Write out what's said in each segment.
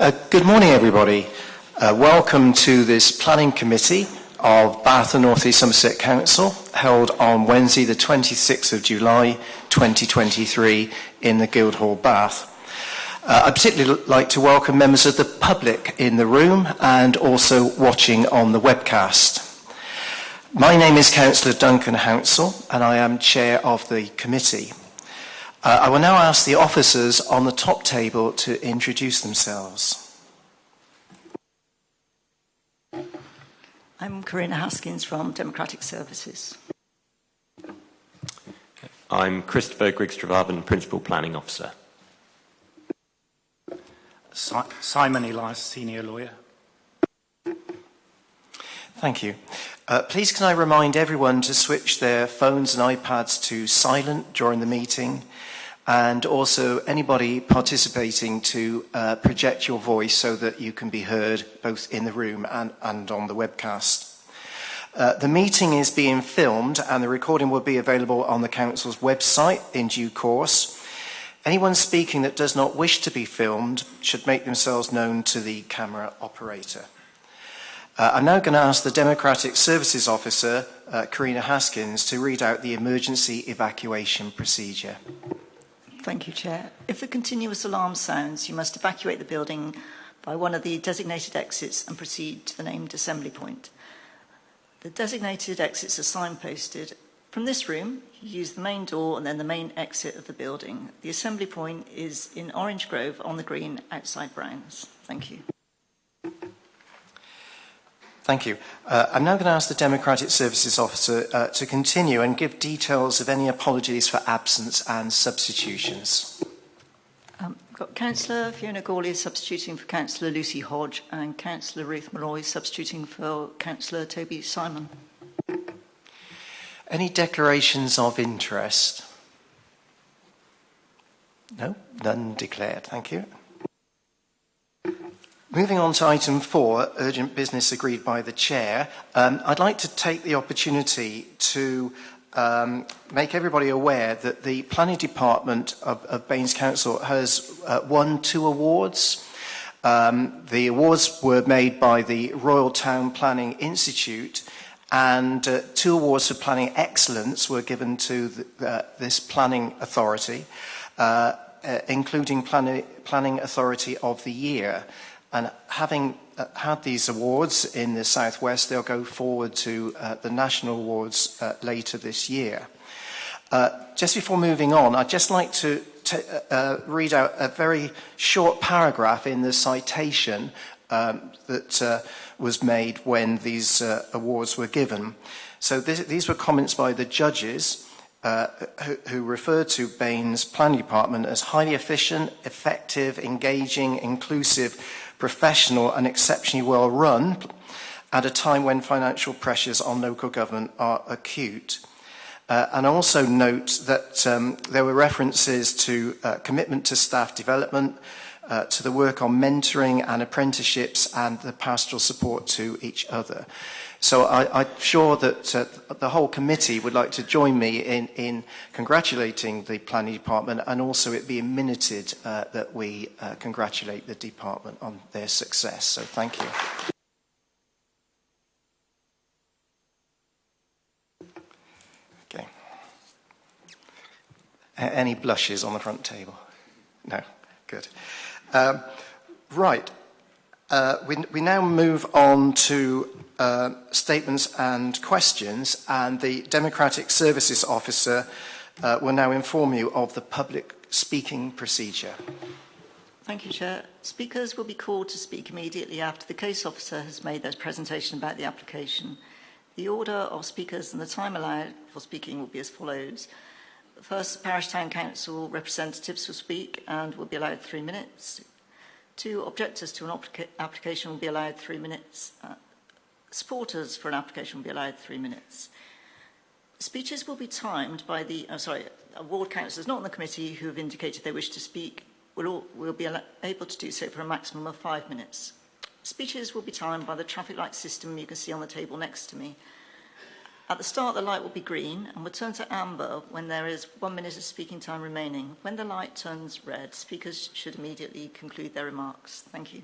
Good morning, everybody. Welcome to this planning committee of Bath and North East Somerset Council, held on Wednesday, the 26th of July, 2023, in the Guildhall, Bath. I'd particularly like to welcome members of the public in the room and also watching on the webcast. My name is Councillor Duncan Hounsell, and I am chair of the committee. I will now ask the officers on the top table to introduce themselves. I'm Karina Haskins from Democratic Services. I'm Christopher Griggs-Trevarvan, Principal Planning Officer. Simon Elias, Senior Lawyer. Thank you. Please can I remind everyone to switch their phones and iPads to silent during the meeting, and also anybody participating to project your voice so that you can be heard both in the room and on the webcast. The meeting is being filmed and the recording will be available on the Council's website in due course. Anyone speaking that does not wish to be filmed should make themselves known to the camera operator. I'm now going to ask the Democratic Services Officer, Karina Haskins, to read out the emergency evacuation procedure. Thank you, Chair. If the continuous alarm sounds, you must evacuate the building by one of the designated exits and proceed to the named assembly point. The designated exits are signposted. From this room, you use the main door and then the main exit of the building. The assembly point is in Orange Grove on the green outside Browns. Thank you. Thank you. I'm now going to ask the Democratic Services Officer to continue and give details of any apologies for absence and substitutions. We've got Councillor Fiona Gawley substituting for Councillor Lucy Hodge and Councillor Ruth Malloy substituting for Councillor Toby Simon. Any declarations of interest? No? None declared. Thank you. Moving on to item 4, urgent business agreed by the Chair, I'd like to take the opportunity to make everybody aware that the Planning Department of Baines Council has won 2 awards. The awards were made by the Royal Town Planning Institute, and 2 awards for planning excellence were given to this planning authority, including Planning Authority of the Year. And having had these awards in the South West, they'll go forward to the national awards later this year. Just before moving on, I'd just like to read out a very short paragraph in the citation that was made when these awards were given. So these were comments by the judges who referred to Baines Planning Department as highly efficient, effective, engaging, inclusive, professional and exceptionally well run at a time when financial pressures on local government are acute. And also note that there were references to commitment to staff development, to the work on mentoring and apprenticeships and the pastoral support to each other. So I'm sure that the whole committee would like to join me in congratulating the Planning Department, and also it being minuted that we congratulate the department on their success. So thank you. Okay. Any blushes on the front table? No? Good. Right. We now move on to statements and questions, and the Democratic Services Officer will now inform you of the public speaking procedure. Thank you, Chair. Speakers will be called to speak immediately after the case officer has made their presentation about the application. The order of speakers and the time allowed for speaking will be as follows. First, Parish Town Council representatives will speak and will be allowed 3 minutes. 2 objectors to an application will be allowed 3 minutes. Supporters for an application will be allowed 3 minutes. Speeches will be timed by the ward councillors not on the committee who have indicated they wish to speak will be able to do so for a maximum of 5 minutes. Speeches will be timed by the traffic light system you can see on the table next to me. At the start, the light will be green and will turn to amber when there is 1 minute of speaking time remaining. When the light turns red, speakers should immediately conclude their remarks. Thank you.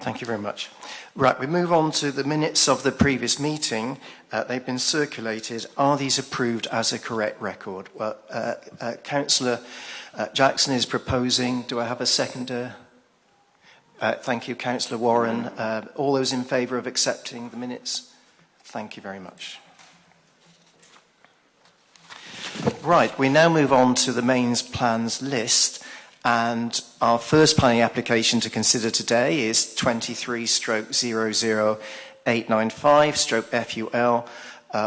Thank you very much. Right, we move on to the minutes of the previous meeting. They've been circulated. Are these approved as a correct record? Well, Councillor Jackson is proposing. Do I have a seconder? Thank you, Councillor Warren. All those in favour of accepting the minutes? Thank you very much. Right, we now move on to the mains plans list. And our first planning application to consider today is 23/00895/FUL,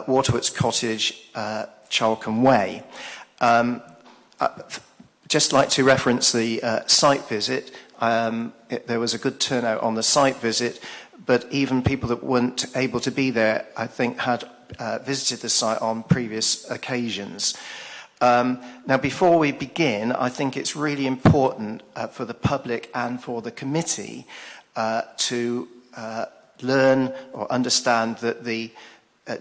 Waterworks Cottage, Charlcombe Way. Just like to reference the site visit. There was a good turnout on the site visit, but even people that weren't able to be there, I think, had visited the site on previous occasions. Now, before we begin, I think it's really important for the public and for the committee to learn or understand that the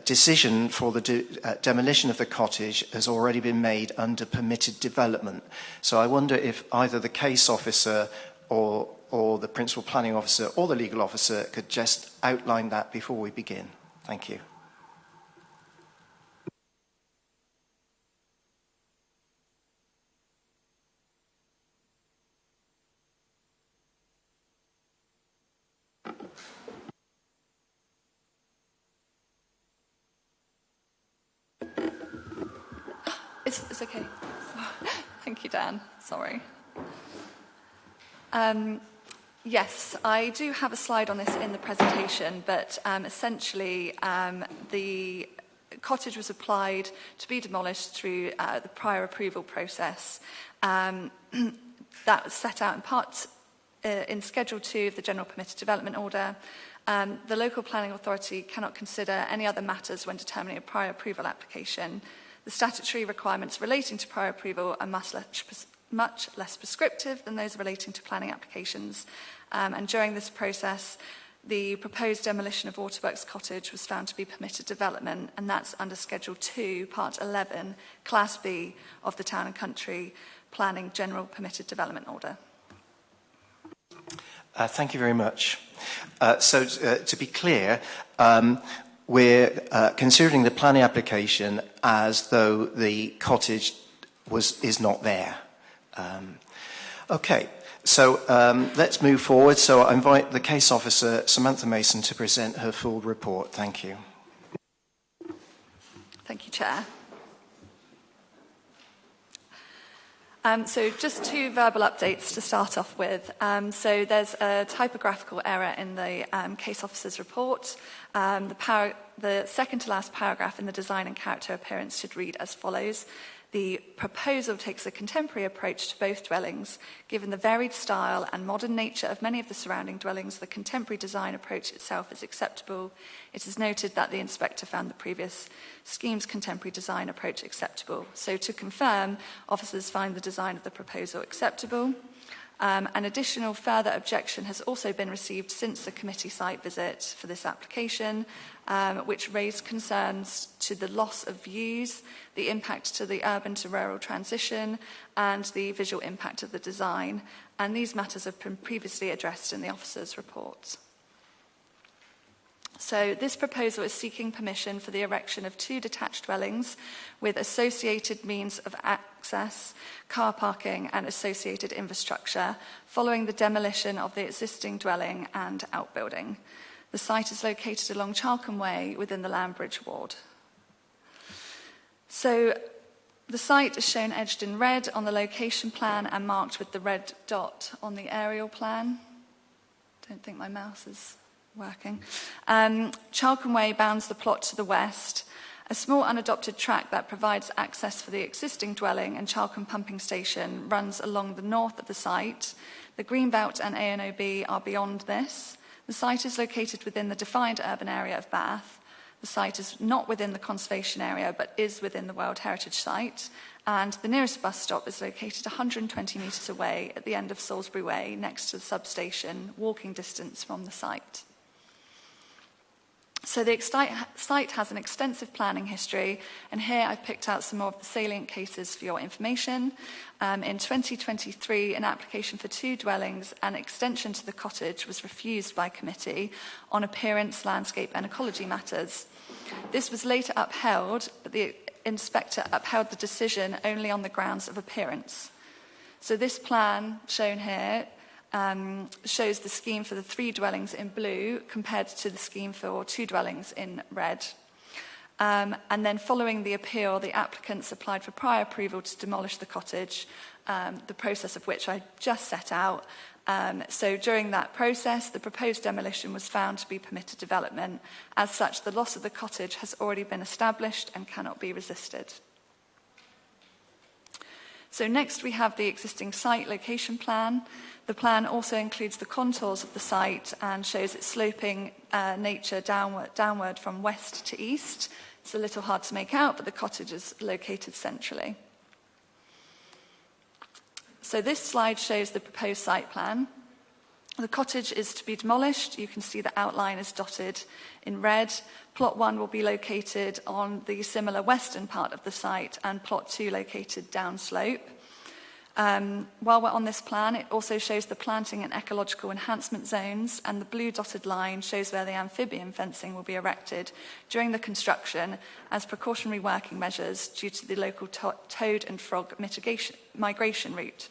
decision for the demolition of the cottage has already been made under permitted development. So I wonder if either the case officer or the principal planning officer or the legal officer could just outline that before we begin. Thank you. It's okay. Thank you, Dan. Sorry. Yes, I do have a slide on this in the presentation, but essentially the cottage was applied to be demolished through the prior approval process. That was set out in part in Schedule 2 of the General Permitted Development Order. The local planning authority cannot consider any other matters when determining a prior approval application. The statutory requirements relating to prior approval are much less prescriptive than those relating to planning applications. And during this process, the proposed demolition of Waterworks Cottage was found to be permitted development, and that's under Schedule 2, Part 11, Class B of the Town and Country Planning General Permitted Development Order. Thank you very much. So to be clear, we're considering the planning application as though the cottage is not there. Okay, so let's move forward. So I invite the case officer, Samantha Mason, to present her full report. Thank you. Thank you, Chair. So just two verbal updates to start off with. So there's a typographical error in the case officer's report. The second to last paragraph in the design and character appearance should read as follows. The proposal takes a contemporary approach to both dwellings. Given the varied style and modern nature of many of the surrounding dwellings, the contemporary design approach itself is acceptable. It is noted that the inspector found the previous scheme's contemporary design approach acceptable. So to confirm, officers find the design of the proposal acceptable. An additional further objection has also been received since the committee site visit for this application, which raised concerns to the loss of views, the impact to the urban to rural transition, and the visual impact of the design. And these matters have been previously addressed in the officer's report. So this proposal is seeking permission for the erection of 2 detached dwellings with associated means of access, car parking and associated infrastructure following the demolition of the existing dwelling and outbuilding. The site is located along Charlcombe Way within the Lambridge ward. So the site is shown edged in red on the location plan and marked with the red dot on the aerial plan. Don't think my mouse is working. Charlcombe Way bounds the plot to the west. A small unadopted track that provides access for the existing dwelling and Charlcombe pumping station runs along the north of the site. The Greenbelt and ANOB are beyond this. The site is located within the defined urban area of Bath. The site is not within the conservation area but is within the World Heritage Site. And the nearest bus stop is located 120 metres away at the end of Salisbury Way next to the substation, walking distance from the site. So the site has an extensive planning history, and here I've picked out some more of the salient cases for your information. In 2023, an application for 2 dwellings and extension to the cottage was refused by committee on appearance, landscape and ecology matters. This was later upheld, but the inspector upheld the decision only on the grounds of appearance. So this plan shown here shows the scheme for the 3 dwellings in blue compared to the scheme for 2 dwellings in red. And then following the appeal, the applicants applied for prior approval to demolish the cottage, the process of which I just set out. So during that process, the proposed demolition was found to be permitted development. As such, the loss of the cottage has already been established and cannot be resisted. So next we have the existing site location plan. The plan also includes the contours of the site and shows its sloping nature downward from west to east. It's a little hard to make out, but the cottage is located centrally. So this slide shows the proposed site plan. The cottage is to be demolished. You can see the outline is dotted in red. Plot 1 will be located on the similar western part of the site and plot 2 located downslope. While we're on this plan, it also shows the planting and ecological enhancement zones, and the blue dotted line shows where the amphibian fencing will be erected during the construction as precautionary working measures due to the local toad and frog migration route.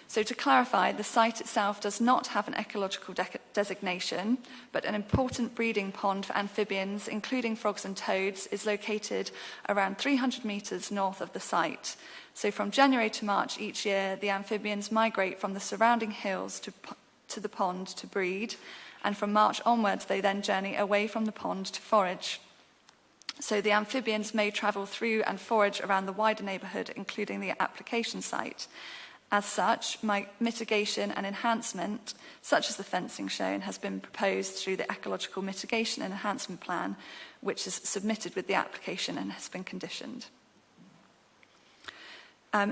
So to clarify, the site itself does not have an ecological designation, but an important breeding pond for amphibians, including frogs and toads, is located around 300 metres north of the site. So from January to March each year, the amphibians migrate from the surrounding hills to the pond to breed, and from March onwards they then journey away from the pond to forage. So the amphibians may travel through and forage around the wider neighbourhood, including the application site. As such, mitigation and enhancement, such as the fencing shown, has been proposed through the Ecological Mitigation and Enhancement Plan, which is submitted with the application and has been conditioned.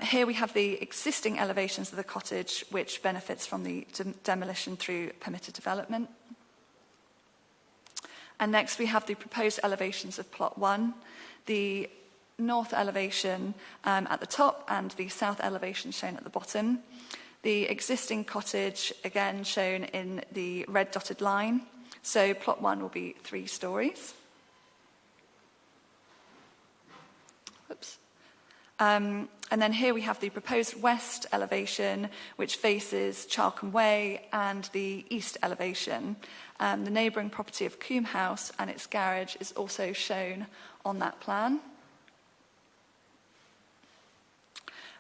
Here we have the existing elevations of the cottage, which benefits from the demolition through permitted development. And next we have the proposed elevations of plot 1. The north elevation at the top and the south elevation shown at the bottom. The existing cottage, again shown in the red dotted line. So plot 1 will be 3 stories. Whoops. And then here we have the proposed west elevation, which faces Charlcombe Way, and the east elevation. The neighbouring property of Coombe House and its garage is also shown on that plan.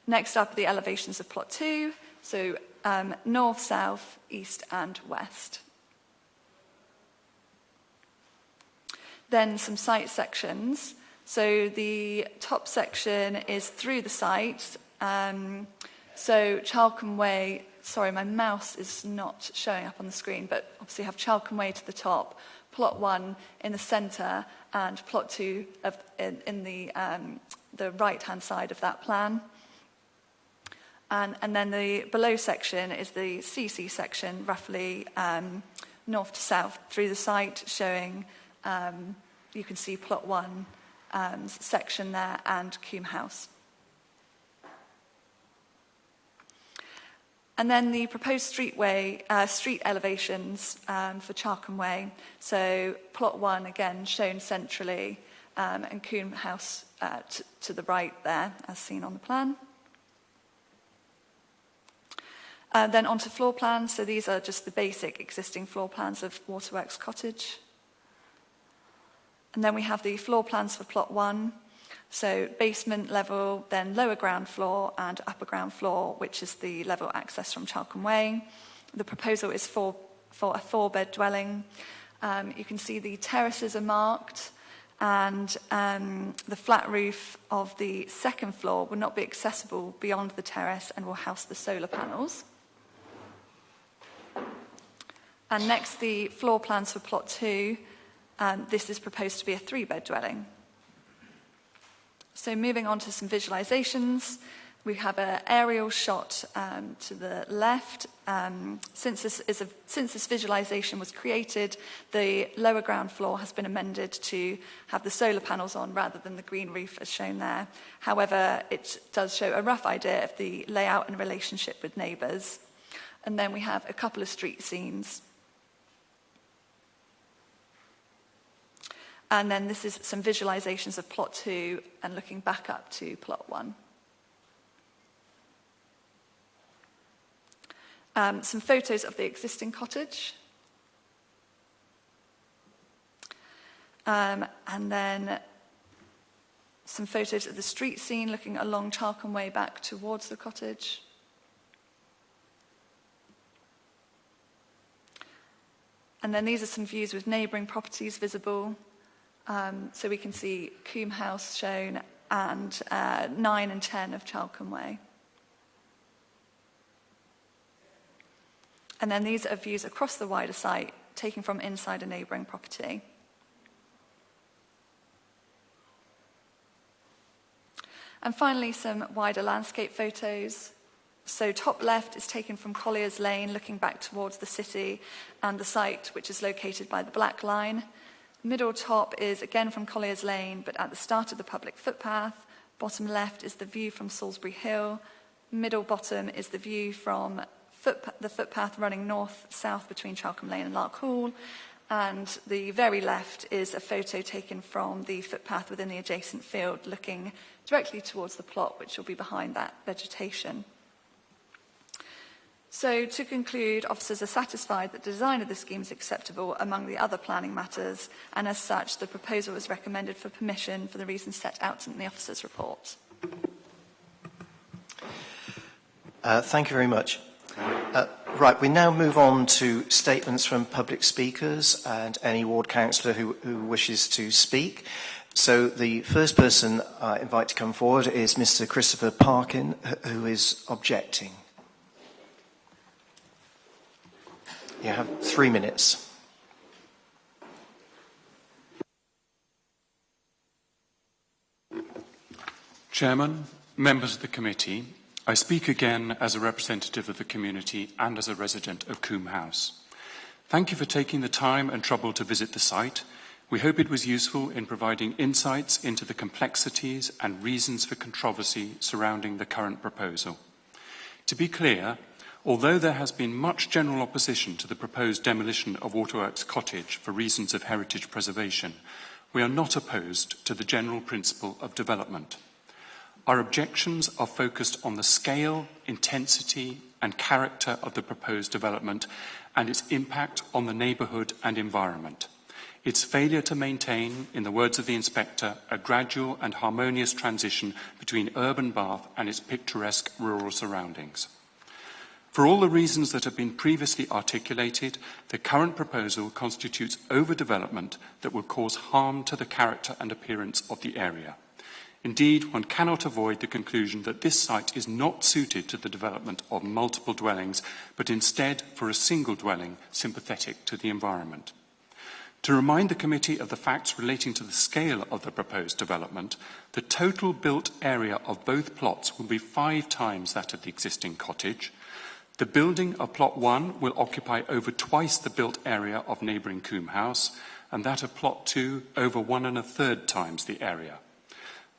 Next up are the elevations of plot 2, so north, south, east and west. Then some site sections. So the top section is through the site. So Charlcombe Way, sorry, my mouse is not showing up on the screen, but obviously you have Charlcombe Way to the top, plot 1 in the centre, and plot 2 in the right-hand side of that plan. And then the below section is the CC section, roughly north to south through the site, showing, you can see plot 1 section there and Coombe House. And then the proposed street elevations for Charlcombe Way. So plot 1, again, shown centrally, and Coombe House to the right there, as seen on the plan. Then onto floor plans. So these are just the basic existing floor plans of Waterworks Cottage. And then we have the floor plans for plot 1. So basement level, then lower ground floor and upper ground floor, which is the level access from Charlcombe Way. The proposal is for a 4-bed dwelling. You can see the terraces are marked, and the flat roof of the second floor will not be accessible beyond the terrace and will house the solar panels. And next, the floor plans for plot 2. This is proposed to be a 3-bed dwelling. So moving on to some visualizations. We have an aerial shot to the left. Since this visualisation was created, the lower ground floor has been amended to have the solar panels on rather than the green roof as shown there. However, it does show a rough idea of the layout and relationship with neighbours. And then we have a couple of street scenes. And then this is some visualisations of plot 2 and looking back up to plot 1. Some photos of the existing cottage. And then some photos of the street scene looking along Charlcombe Way back towards the cottage. And then these are some views with neighbouring properties visible. So we can see Coombe House shown and 9 and 10 of Charlcombe Way. And then these are views across the wider site, taken from inside a neighbouring property. And finally, some wider landscape photos. So top left is taken from Collier's Lane, looking back towards the city and the site, which is located by the Black Line. Middle top is again from Collier's Lane, but at the start of the public footpath. Bottom left is the view from Salisbury Hill. Middle bottom is the view from the footpath running north-south between Charlcombe Lane and Lark Hall. And the very left is a photo taken from the footpath within the adjacent field, looking directly towards the plot, which will be behind that vegetation. So to conclude, officers are satisfied that the design of the scheme is acceptable among the other planning matters, and as such, the proposal is recommended for permission for the reasons set out in the officers' report. Thank you very much. Right, we now move on to statements from public speakers and any ward councillor who wishes to speak. So the first person I invite to come forward is Mr. Christopher Parkin, who is objecting. You have 3 minutes. Chairman, members of the committee, I speak again as a representative of the community and as a resident of Coombe House. Thank you for taking the time and trouble to visit the site. We hope it was useful in providing insights into the complexities and reasons for controversy surrounding the current proposal. To be clear, although there has been much general opposition to the proposed demolition of Waterworks Cottage for reasons of heritage preservation, we are not opposed to the general principle of development. Our objections are focused on the scale, intensity and character of the proposed development and its impact on the neighbourhood and environment. Its failure to maintain, in the words of the inspector, a gradual and harmonious transition between urban Bath and its picturesque rural surroundings. For all the reasons that have been previously articulated, the current proposal constitutes overdevelopment that will cause harm to the character and appearance of the area. Indeed, one cannot avoid the conclusion that this site is not suited to the development of multiple dwellings, but instead for a single dwelling sympathetic to the environment. To remind the committee of the facts relating to the scale of the proposed development, the total built area of both plots will be 5 times that of the existing cottage. The building of plot 1 will occupy over twice the built area of neighbouring Coombe House, and that of plot 2 over 1 1/3 times the area.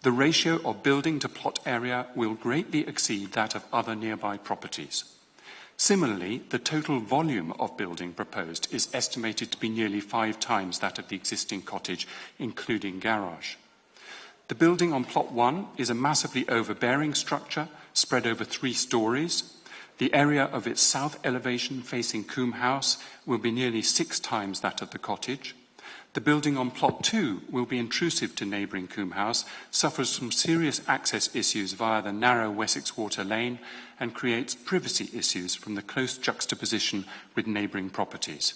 The ratio of building to plot area will greatly exceed that of other nearby properties. Similarly, the total volume of building proposed is estimated to be nearly 5 times that of the existing cottage, including garage. The building on plot 1 is a massively overbearing structure spread over 3 stories. The area of its south elevation facing Coombe House will be nearly 6 times that of the cottage. The building on plot 2 will be intrusive to neighbouring Coombe House, suffers from serious access issues via the narrow Wessex Water Lane, and creates privacy issues from the close juxtaposition with neighbouring properties.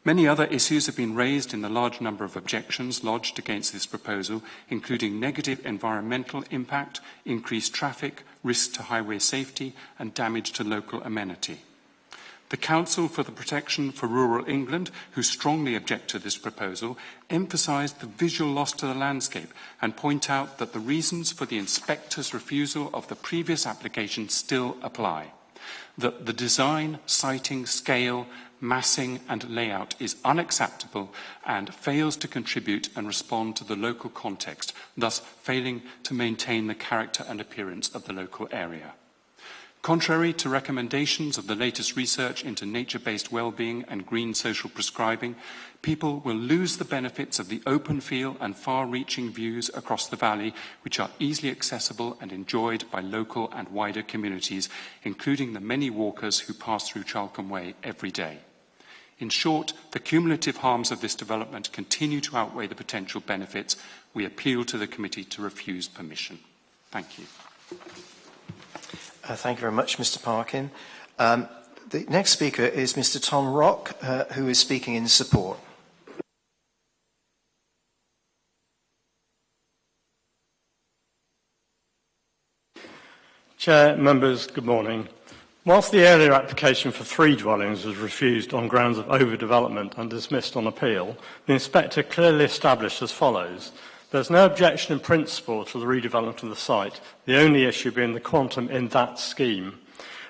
Many other issues have been raised in the large number of objections lodged against this proposal, including negative environmental impact, increased traffic, risk to highway safety, and damage to local amenity. The Council for the Protection for Rural England, who strongly object to this proposal, emphasise the visual loss to the landscape and point out that the reasons for the inspector's refusal of the previous application still apply. That the design, siting, scale, massing and layout is unacceptable and fails to contribute and respond to the local context, thus failing to maintain the character and appearance of the local area. Contrary to recommendations of the latest research into nature-based well-being and green social prescribing, people will lose the benefits of the open feel and far-reaching views across the valley, which are easily accessible and enjoyed by local and wider communities, including the many walkers who pass through Chalcombe Way every day. In short, the cumulative harms of this development continue to outweigh the potential benefits. We appeal to the committee to refuse permission. Thank you. Thank you very much, Mr. Parkin. The next speaker is Mr. Tom Rock, who is speaking in support. Chair, members, good morning. Whilst the earlier application for 3 dwellings was refused on grounds of overdevelopment and dismissed on appeal, the inspector clearly established as follows. There's no objection in principle to the redevelopment of the site, the only issue being the quantum in that scheme.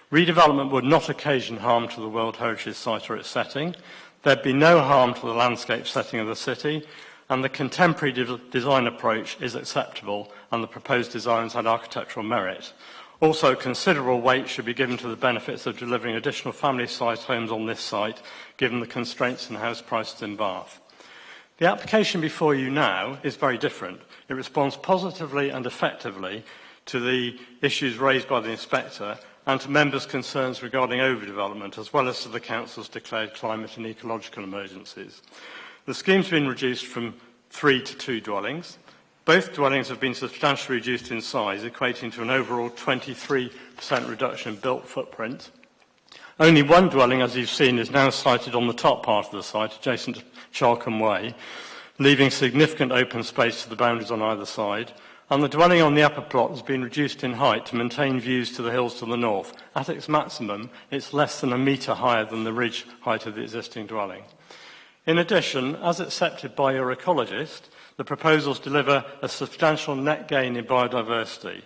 Redevelopment would not occasion harm to the World Heritage Site or its setting. There'd be no harm to the landscape setting of the city, and the contemporary design approach is acceptable, and the proposed designs had architectural merit. Also, considerable weight should be given to the benefits of delivering additional family-sized homes on this site, given the constraints in house prices in Bath. The application before you now is very different. It responds positively and effectively to the issues raised by the inspector and to members' concerns regarding overdevelopment, as well as to the Council's declared climate and ecological emergencies. The scheme's been reduced from 3 to 2 dwellings. Both dwellings have been substantially reduced in size, equating to an overall 23% reduction in built footprint. Only one dwelling, as you've seen, is now sited on the top part of the site, adjacent to Chalcombe Way, leaving significant open space to the boundaries on either side. And the dwelling on the upper plot has been reduced in height to maintain views to the hills to the north. At its maximum, it's less than 1 metre higher than the ridge height of the existing dwelling. In addition, as accepted by your ecologist, the proposals deliver a substantial net gain in biodiversity,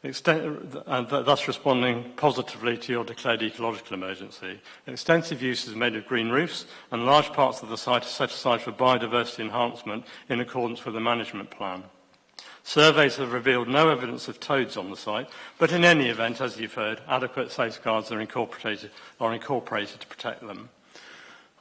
and thus responding positively to your declared ecological emergency. Extensive use is made of green roofs, and large parts of the site are set aside for biodiversity enhancement in accordance with the management plan. Surveys have revealed no evidence of toads on the site, but in any event, as you've heard, adequate safeguards are incorporated to protect them.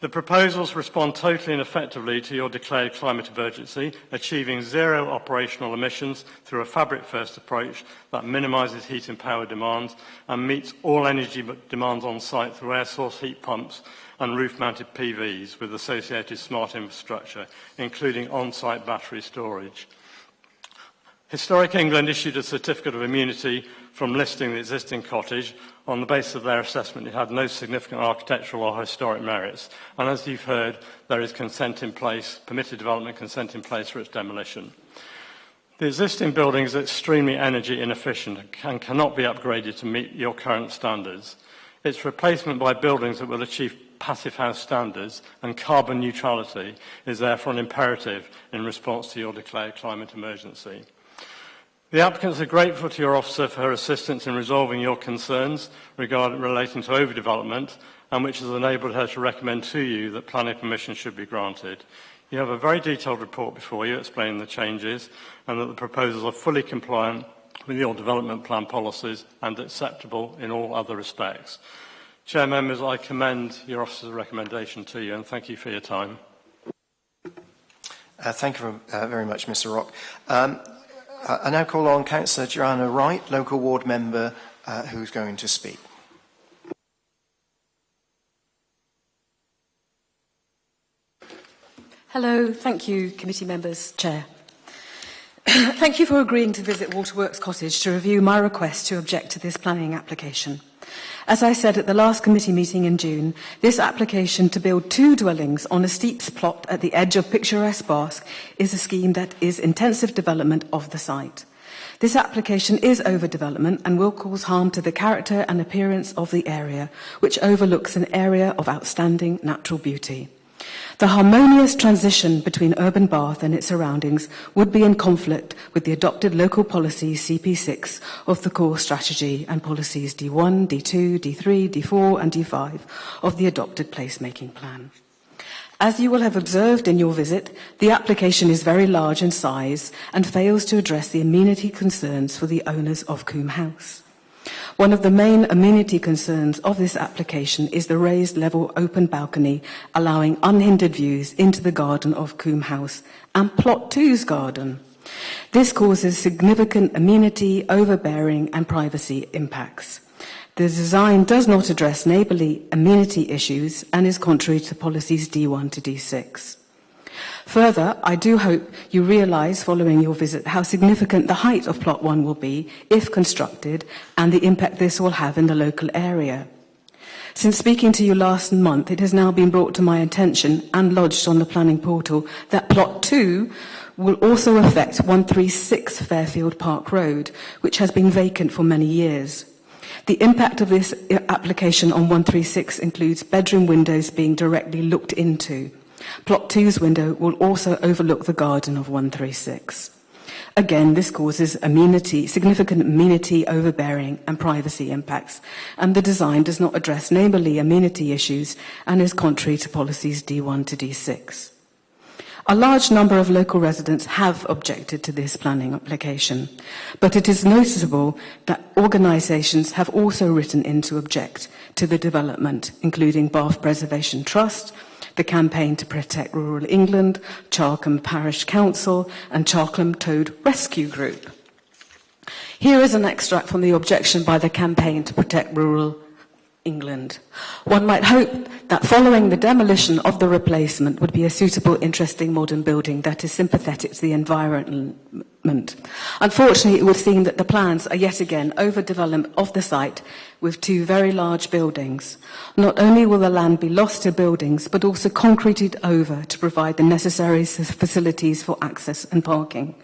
The proposals respond totally and effectively to your declared climate emergency, achieving 0 operational emissions through a fabric-first approach that minimises heat and power demands and meets all energy demands on site through air source heat pumps and roof-mounted PVs with associated smart infrastructure, including on-site battery storage. Historic England issued a certificate of immunity from listing the existing cottage on the basis of their assessment it had no significant architectural or historic merits. And as you've heard, there is consent in place, permitted development consent in place for its demolition. The existing building is extremely energy inefficient and cannot be upgraded to meet your current standards. Its replacement by buildings that will achieve passive house standards and carbon neutrality is therefore an imperative in response to your declared climate emergency. The applicants are grateful to your officer for her assistance in resolving your concerns relating to overdevelopment, and which has enabled her to recommend to you that planning permission should be granted. You have a very detailed report before you explaining the changes and that the proposals are fully compliant with your development plan policies and acceptable in all other respects. Chair members, I commend your officer's recommendation to you and thank you for your time. Thank you very much, Mr. Rock. I now call on Councillor Joanna Wright, local ward member, who's going to speak. Hello, thank you, committee members, Chair. Thank you for agreeing to visit Waterworks Cottage to review my request to object to this planning application. As I said at the last committee meeting in June, this application to build 2 dwellings on a steep plot at the edge of picturesque Bath is a scheme that is intensive development of the site. This application is overdevelopment and will cause harm to the character and appearance of the area, which overlooks an area of outstanding natural beauty. The harmonious transition between urban Bath and its surroundings would be in conflict with the adopted local policy CP6 of the core strategy and policies D1, D2, D3, D4 and D5 of the adopted placemaking plan. As you will have observed in your visit, the application is very large in size and fails to address the amenity concerns for the owners of Coombe House. One of the main amenity concerns of this application is the raised level open balcony allowing unhindered views into the garden of Coombe House and Plot 2's garden. This causes significant amenity, overbearing and privacy impacts. The design does not address neighbourly amenity issues and is contrary to policies D1 to D6. Further, I do hope you realise following your visit how significant the height of Plot 1 will be if constructed and the impact this will have in the local area. Since speaking to you last month, it has now been brought to my attention and lodged on the planning portal that Plot 2 will also affect 136 Fairfield Park Road, which has been vacant for many years. The impact of this application on 136 includes bedroom windows being directly looked into. Plot 2's window will also overlook the garden of 136. Again, this causes significant amenity, overbearing and privacy impacts, and the design does not address neighbourly amenity issues and is contrary to policies D1 to D6. A large number of local residents have objected to this planning application, but it is noticeable that organisations have also written in to object to the development, including Bath Preservation Trust, the Campaign to Protect Rural England, Charlcombe Parish Council and Charlcombe Toad Rescue Group. Here is an extract from the objection by the Campaign to Protect Rural England. One might hope that following the demolition of the replacement would be a suitable, interesting modern building that is sympathetic to the environment. Unfortunately, it would seem that the plans are yet again overdevelopment of the site with two very large buildings. Not only will the land be lost to buildings, but also concreted over to provide the necessary facilities for access and parking.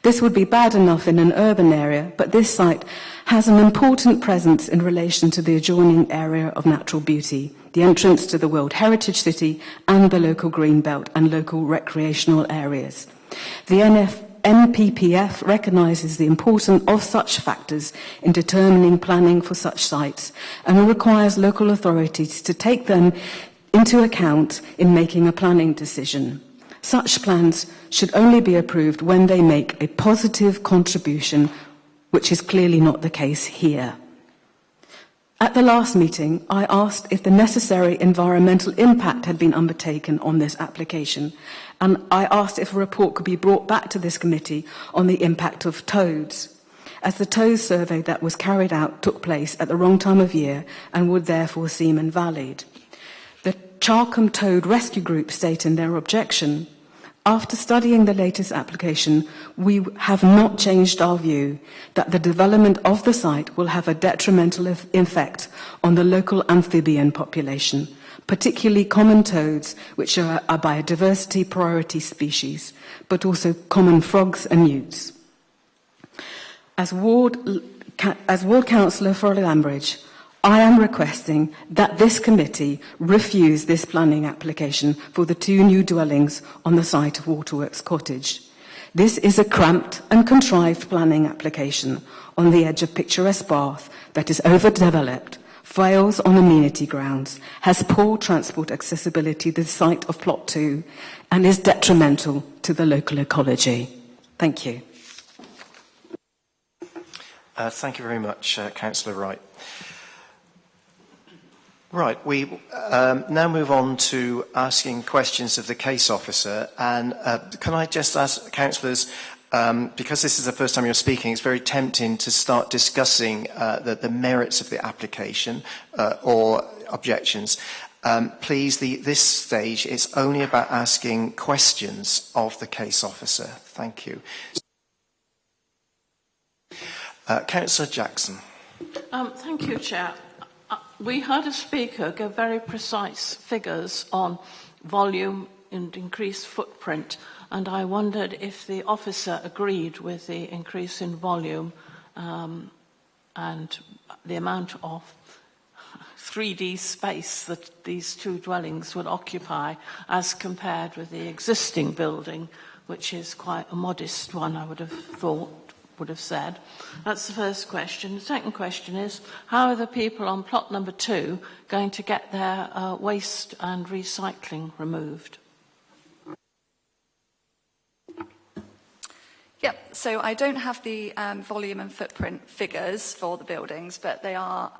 This would be bad enough in an urban area, but this site has an important presence in relation to the adjoining area of natural beauty, the entrance to the World Heritage City and the local green belt and local recreational areas. The NPPF recognises the importance of such factors in determining planning for such sites and requires local authorities to take them into account in making a planning decision. Such plans should only be approved when they make a positive contribution, which is clearly not the case here. At the last meeting, I asked if the necessary environmental impact had been undertaken on this application, and I asked if a report could be brought back to this committee on the impact of toads, as the toad survey that was carried out took place at the wrong time of year and would therefore seem invalid. The Charlcombe Toad Rescue Group state in their objection, after studying the latest application, we have not changed our view that the development of the site will have a detrimental effect on the local amphibian population, particularly common toads, which are a biodiversity priority species, but also common frogs and newts. As Ward Councillor for Lambridge, I am requesting that this committee refuse this planning application for the two new dwellings on the site of Waterworks Cottage. This is a cramped and contrived planning application on the edge of picturesque Bath that is overdeveloped, fails on amenity grounds, has poor transport accessibility to the site of Plot 2, and is detrimental to the local ecology. Thank you. Thank you very much, Councillor Wright. Right, we now move on to asking questions of the case officer. And can I just ask councillors, because this is the first time you're speaking, it's very tempting to start discussing the merits of the application or objections. Please, this stage, it's only about asking questions of the case officer. Thank you. Councillor Jackson. Thank you, Chair. We heard a speaker give very precise figures on volume and increased footprint, and I wondered if the officer agreed with the increase in volume and the amount of 3D space that these two dwellings would occupy as compared with the existing building, which is quite a modest one, I would have said. That's the first question. The second question is, how are the people on plot number 2 going to get their waste and recycling removed? Yep, so I don't have the volume and footprint figures for the buildings, but they are,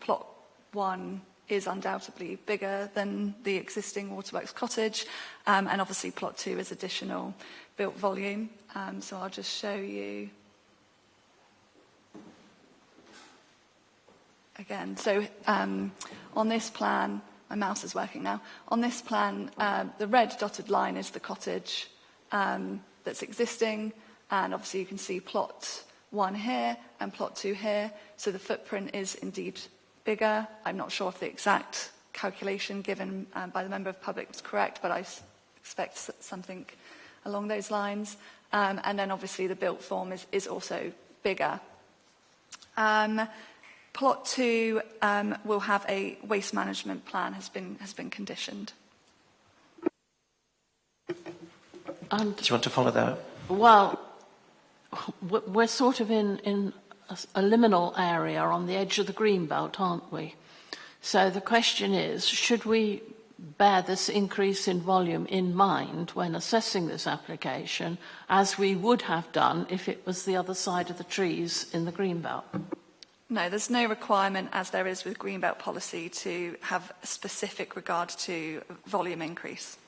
plot 1 is undoubtedly bigger than the existing Waterworks cottage, and obviously plot 2 is additional built volume. So I'll just show you again. So on this plan, my mouse is working now. On this plan, the red dotted line is the cottage that's existing. And obviously you can see plot 1 here and plot 2 here. So the footprint is indeed bigger. I'm not sure if the exact calculation given by the Member of Public was correct, but I expect something along those lines. And then obviously the built form is also bigger. Plot 2 will have a waste management plan has been conditioned. Do you want to follow that up? Well, we're sort of in a liminal area on the edge of the greenbelt, aren't we? So the question is, should we bear this increase in volume in mind when assessing this application, as we would have done if it was the other side of the trees in the greenbelt? No, there's no requirement, as there is with Greenbelt policy, to have a specific regard to volume increase.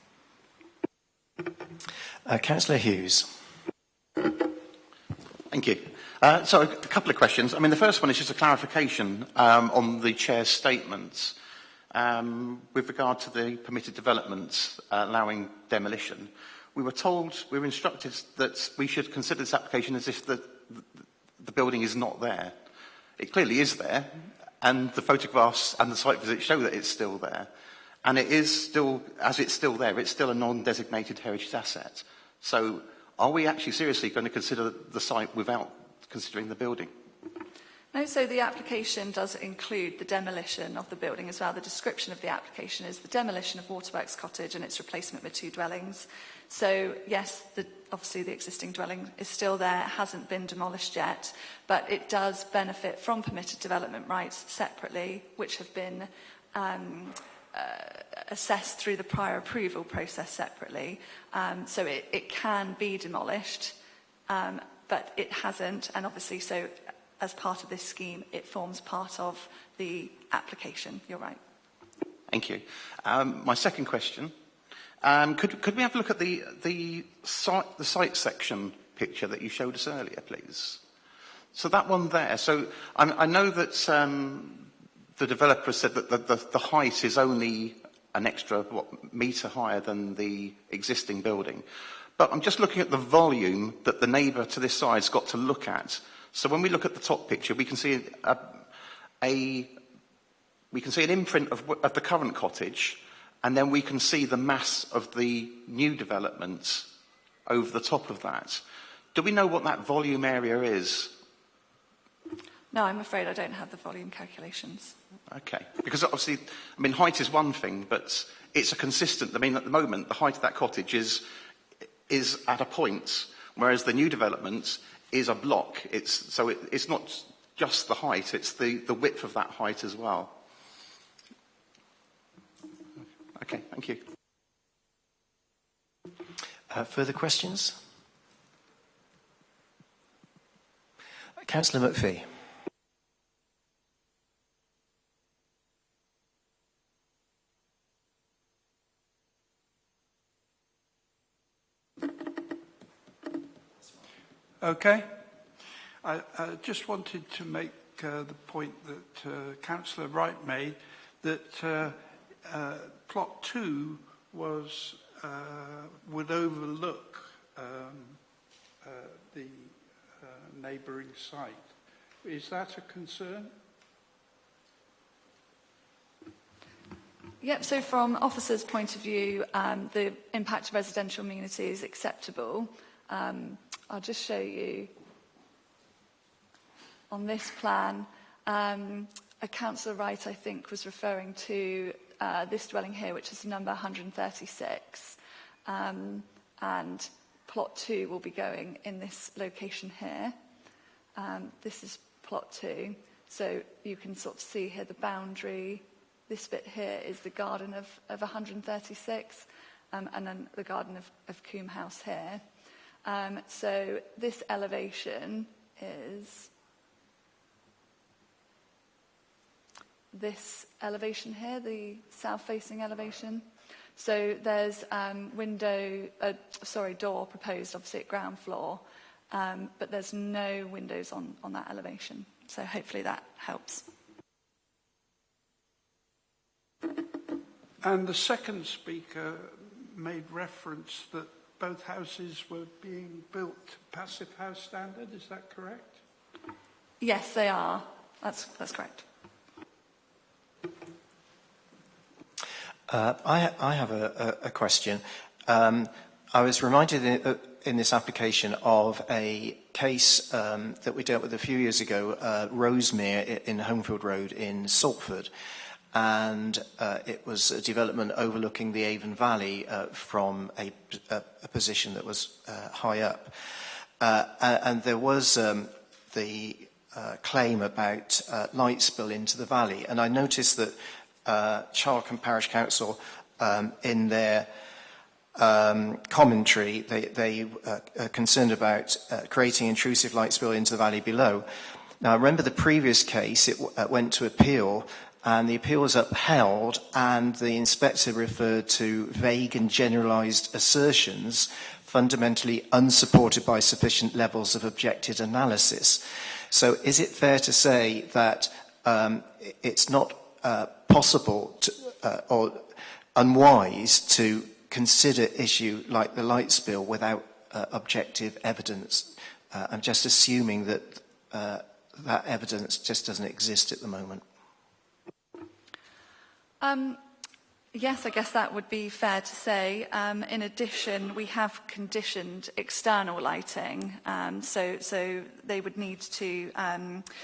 Councillor Hughes. Thank you. So a couple of questions. I mean, the first one is just a clarification on the Chair's statements with regard to the permitted developments allowing demolition. We were instructed that we should consider this application as if the building is not there. It clearly is there, and the photographs and the site visits show that it's still there. And it is still, as it's still there, it's still a non-designated heritage asset. So are we actually seriously going to consider the site without considering the building? No, so the application does include the demolition of the building as well. The description of the application is the demolition of Waterworks Cottage and its replacement with 2 dwellings. So yes, obviously the existing dwelling is still there, hasn't been demolished yet, but it does benefit from permitted development rights separately, which have been assessed through the prior approval process separately. So it can be demolished, but it hasn't, and obviously so as part of this scheme, it forms part of the application. You're right. Thank you. My second question, could we have a look at the site section picture that you showed us earlier, please? So that one there. So I know that the developer said that the height is only an extra metre higher than the existing building. But I'm just looking at the volume that the neighbour to this side's got to look at. So when we look at the top picture, we can see an imprint of the current cottage, and then we can see the mass of the new development over the top of that. Do we know what that volume area is? No, I'm afraid I don't have the volume calculations. Okay, because obviously, I mean, height is one thing, but it's a consistent, I mean, at the moment, the height of that cottage is at a point, whereas the new development is a block. It's not just the height, it's the width of that height as well. Okay, thank you. Further questions? Councillor McPhee. Okay. I just wanted to make the point that Councillor Wright made, that plot 2 would overlook the neighbouring site. Is that a concern? Yep, so from officers' point of view, the impact of residential amenity is acceptable. I'll just show you on this plan. Councillor Wright, I think, was referring to this dwelling here, which is number 136. And plot 2 will be going in this location here. This is plot 2. So you can sort of see here the boundary. This bit here is the garden of 136, and then the garden of Coombe House here. So this elevation is this elevation here, the south-facing elevation. So there's door proposed, obviously, at ground floor, but there's no windows on that elevation. So hopefully that helps. And the second speaker made reference that both houses were being built to Passive House standard. Is that correct? Yes, they are. That's correct. I have a question. I was reminded in this application of a case that we dealt with a few years ago, Rosemere in Homefield Road in Salford. And it was a development overlooking the Avon Valley from a position that was high up. And there was the claim about light spill into the valley. And I noticed that Charlcombe Parish Council, in their commentary, they are concerned about creating intrusive light spill into the valley below. Now, I remember the previous case, it went to appeal, and the appeal was upheld, and the inspector referred to vague and generalised assertions, fundamentally unsupported by sufficient levels of objective analysis. So is it fair to say that it's not possible to, or unwise to consider issue like the light spill without objective evidence? I'm just assuming that that evidence just doesn't exist at the moment. Yes, I guess that would be fair to say. In addition, we have conditioned external lighting, so they would need to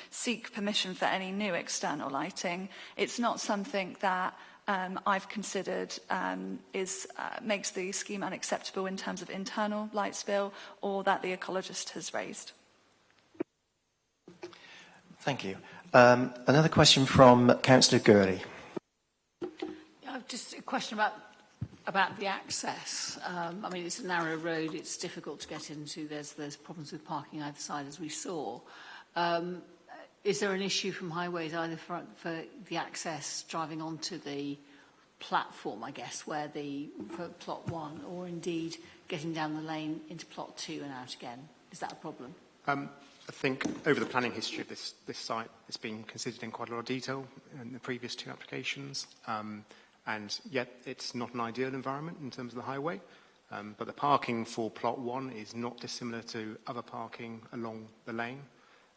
seek permission for any new external lighting. It's not something that I've considered makes the scheme unacceptable in terms of internal light spill, or that the ecologist has raised. Thank you. Another question from Councillor Gurley. Just a question about the access. I mean, it's a narrow road. It's difficult to get into. There's problems with parking either side, as we saw. Is there an issue from highways either for the access driving onto the platform, I guess, for plot 1, or indeed getting down the lane into plot 2 and out again? Is that a problem? I think over the planning history of this site, it's been considered in quite a lot of detail in the previous 2 applications. And yet it's not an ideal environment in terms of the highway. But the parking for plot 1 is not dissimilar to other parking along the lane.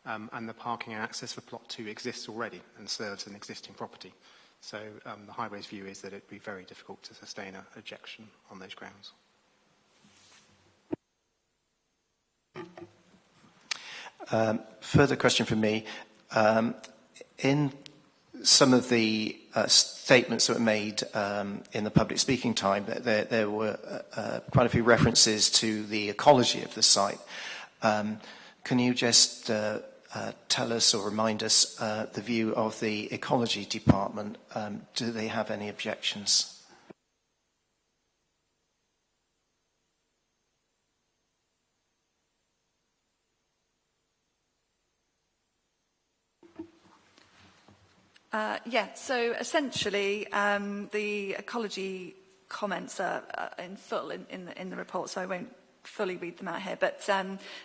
And the parking and access for plot 2 exists already and serves an existing property. So the highway's view is that it'd be very difficult to sustain an objection on those grounds. Further question from me. In some of the statements that were made in the public speaking time, there were quite a few references to the ecology of the site. Can you just tell us or remind us the view of the ecology department? Do they have any objections? Yeah, so essentially the ecology comments are in full in the report, so I won't fully read them out here, but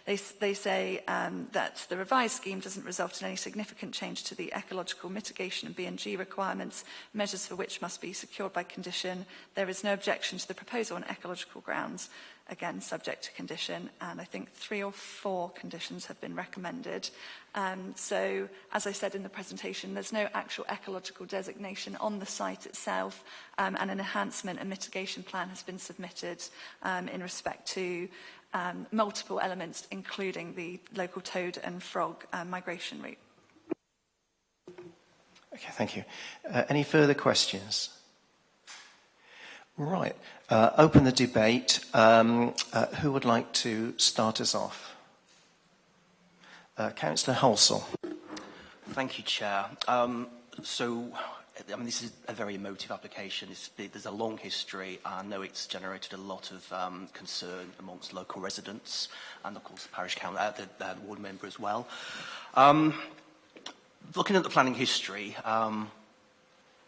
they say that the revised scheme doesn't result in any significant change to the ecological mitigation and B&G requirements, measures for which must be secured by condition. There is no objection to the proposal on ecological grounds. again, subject to condition, and I think 3 or 4 conditions have been recommended. So, as I said in the presentation, there's no actual ecological designation on the site itself, and an enhancement and mitigation plan has been submitted in respect to multiple elements, including the local toad and frog migration route. Okay, thank you. Any further questions? Right. Open the debate. Who would like to start us off? Councillor Halsall. Thank you, Chair. This is a very emotive application. There's a long history. I know it's generated a lot of concern amongst local residents and, of course, the parish council, the ward member as well. Looking at the planning history,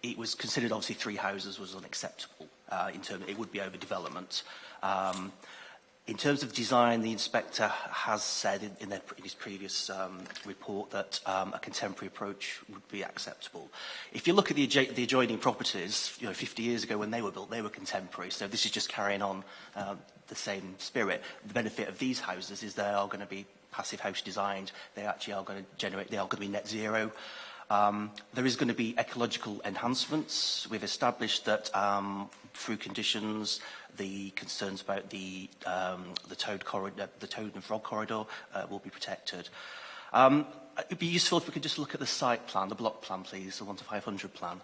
it was considered obviously 3 houses was unacceptable. It would be overdevelopment. In terms of design, the inspector has said in his previous report that a contemporary approach would be acceptable. If you look at the adjoining properties, 50 years ago when they were built, they were contemporary. So this is just carrying on the same spirit. The benefit of these houses is they are going to be passive house designed. They actually are going to generate. They are going to be net zero. There is going to be ecological enhancements. We've established that through conditions, the concerns about the toad and frog corridor will be protected. It would be useful if we could just look at the site plan, the block plan, please, the 1 to 500 plan.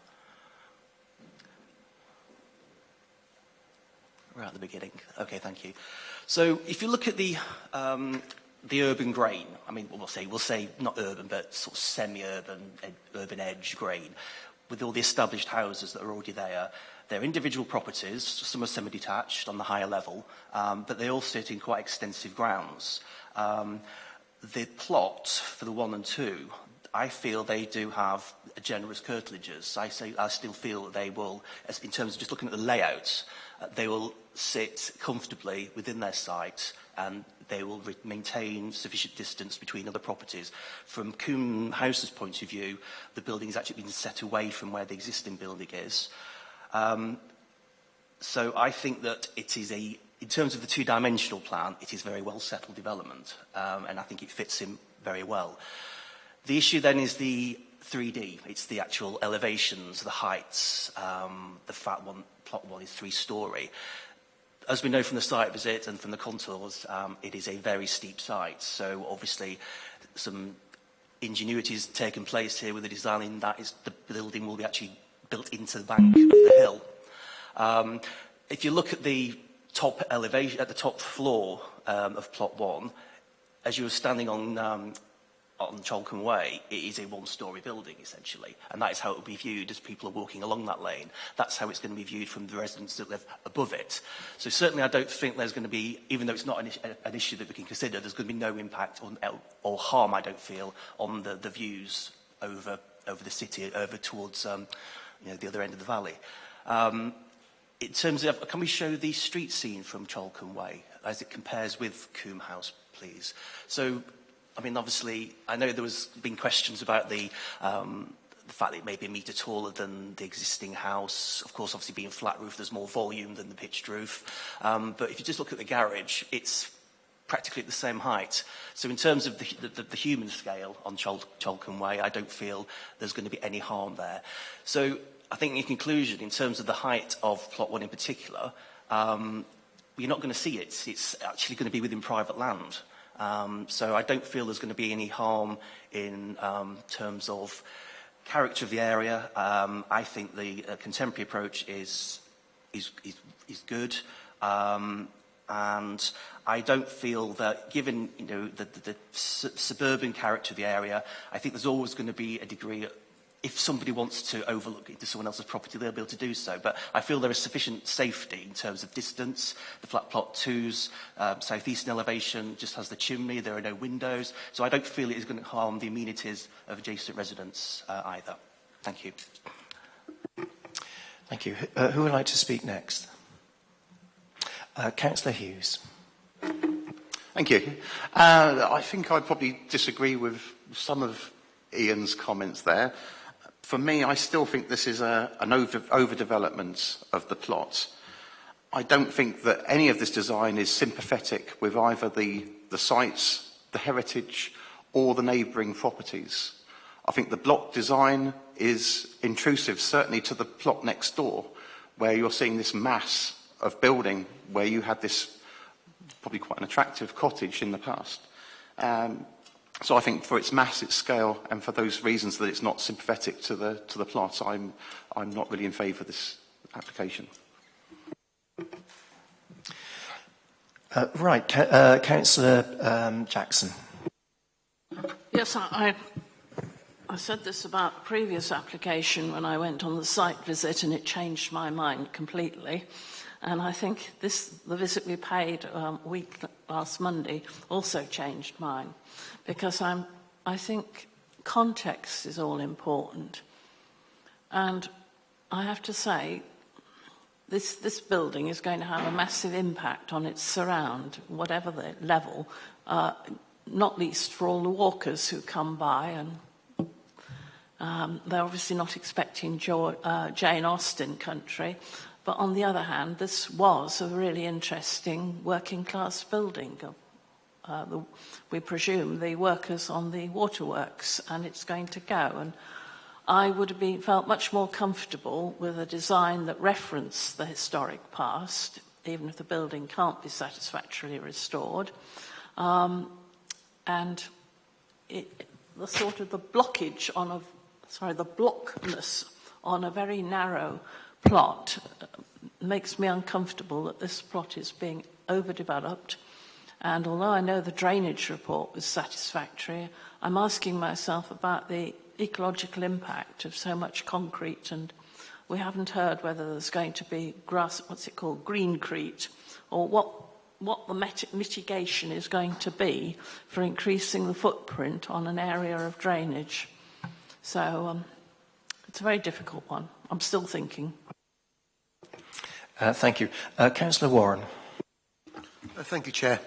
Right at the beginning. Okay, thank you. So if you look at the urban grain, I mean, we'll say not urban, but sort of semi-urban, urban edge grain, with all the established houses that are already there. They're individual properties, some are semi-detached on the higher level, but they all sit in quite extensive grounds. The plot for the 1 and 2, I feel they do have generous curtilages. I still feel that they will, in terms of just looking at the layout, they will sit comfortably within their site and they will maintain sufficient distance between other properties. From Coombe House's point of view, the building has actually been set away from where the existing building is. So I think that it is in terms of the 2-dimensional plan, it is very well settled development, and I think it fits in very well. The issue then is the 3D. It's the actual elevations, the heights. The plot 1 is 3-storey. As we know from the site visit and from the contours, it is a very steep site. So obviously some ingenuity has taken place here with the design. That is, the building will be actually built into the bank of the hill. If you look at the top elevation, at the top floor of plot 1, as you were standing on Cholcombe Way, it is a 1-storey building, essentially. And that is how it will be viewed as people are walking along that lane. That's how it's going to be viewed from the residents that live above it. So certainly I don't think there's going to be, even though it's not an issue that we can consider, there's going to be no impact or harm, I don't feel, on the views over the city, over towards the other end of the valley. In terms of, can we show the street scene from Cholcombe Way as it compares with Coombe House, please? So, I mean, obviously, I know there was been questions about the fact that it may be a metre taller than the existing house. Of course, obviously, being flat roof, there's more volume than the pitched roof. But if you just look at the garage, it's practically at the same height. So in terms of the human scale on Cholcombe Way, I don't feel there's going to be any harm there. So I think in conclusion, in terms of the height of plot 1 in particular, you're not going to see it. It's actually going to be within private land. So I don't feel there's going to be any harm in terms of character of the area. I think the contemporary approach is good, and I don't feel that, given the suburban character of the area, I think there's always going to be a degree. If somebody wants to overlook into someone else's property, they'll be able to do so. But I feel there is sufficient safety in terms of distance. The flat plot 2's southeastern elevation just has the chimney. There are no windows. So I don't feel it is going to harm the amenities of adjacent residents either. Thank you. Thank you. Who would like to speak next? Councillor Hughes. Thank you. I think I probably disagree with some of Ian's comments there. For me, I still think this is an overdevelopment of the plot. I don't think that any of this design is sympathetic with either the sites, the heritage, or the neighbouring properties. I think the block design is intrusive, certainly to the plot next door, where you're seeing this mass of building, where you had this probably quite an attractive cottage in the past. So I think for its mass, its scale, and for those reasons that it's not sympathetic to the plot, I'm not really in favour of this application. Right, Councillor Jackson. Yes, I said this about the previous application when I went on the site visit, and it changed my mind completely. And I think the visit we paid last Monday also changed mine, because I think context is all important. And I have to say, this building is going to have a massive impact on its surround, whatever the level, not least for all the walkers who come by, and they're obviously not expecting Jane Austen country. But on the other hand, this was a really interesting working-class building. We presume the workers on the waterworks, and it's going to go. And I would have felt much more comfortable with a design that referenced the historic past, even if the building can't be satisfactorily restored. And the blockness on a very narrow plot makes me uncomfortable that this plot is being overdeveloped. And although I know the drainage report was satisfactory, I'm asking myself about the ecological impact of so much concrete, and we haven't heard whether there's going to be greencrete, or what the mitigation is going to be for increasing the footprint on an area of drainage. So it's a very difficult one. I'm still thinking. Thank you. Councillor Warren. Thank you, Chair.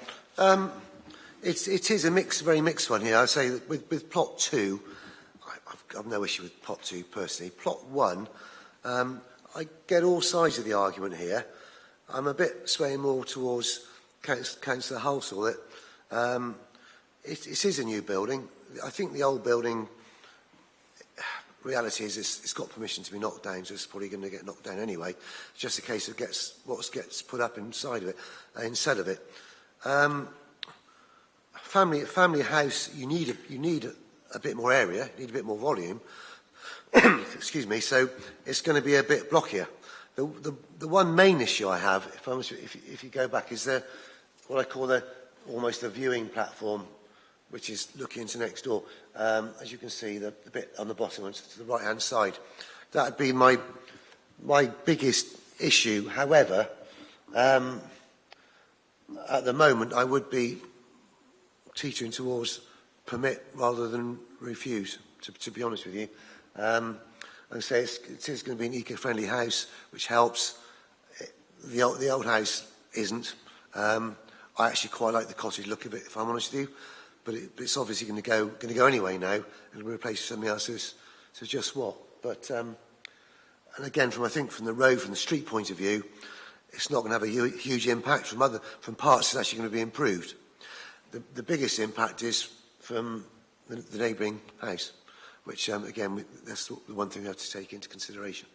It is a very mixed one here. I would say that with plot 2, I've no issue with plot 2 personally. Plot 1, I get all sides of the argument here. I'm a bit swaying more towards Councillor Halsall that it is a new building. I think the old building, reality is it's got permission to be knocked down, so it's probably going to get knocked down anyway. It's just a case of what gets put up inside of it, instead of it. Family house, you need a bit more area, you need a bit more volume. Excuse me. So it's going to be a bit blockier. The one main issue I have, if you go back, is what I call almost a viewing platform, which is looking into next door. As you can see, the bit on the bottom to the right-hand side. That would be my biggest issue. However, at the moment, I would be teetering towards permit rather than refuse, to be honest with you. And say it is going to be an eco-friendly house, which helps. The old house isn't. I actually quite like the cottage look of it, if I'm honest with you. But it's obviously going to go anyway now, and replace something else. So just what? But and again, from the street point of view, it's not going to have a huge impact. From parts, it's actually going to be improved. The biggest impact is from the neighbouring house, which again, that's the one thing we have to take into consideration.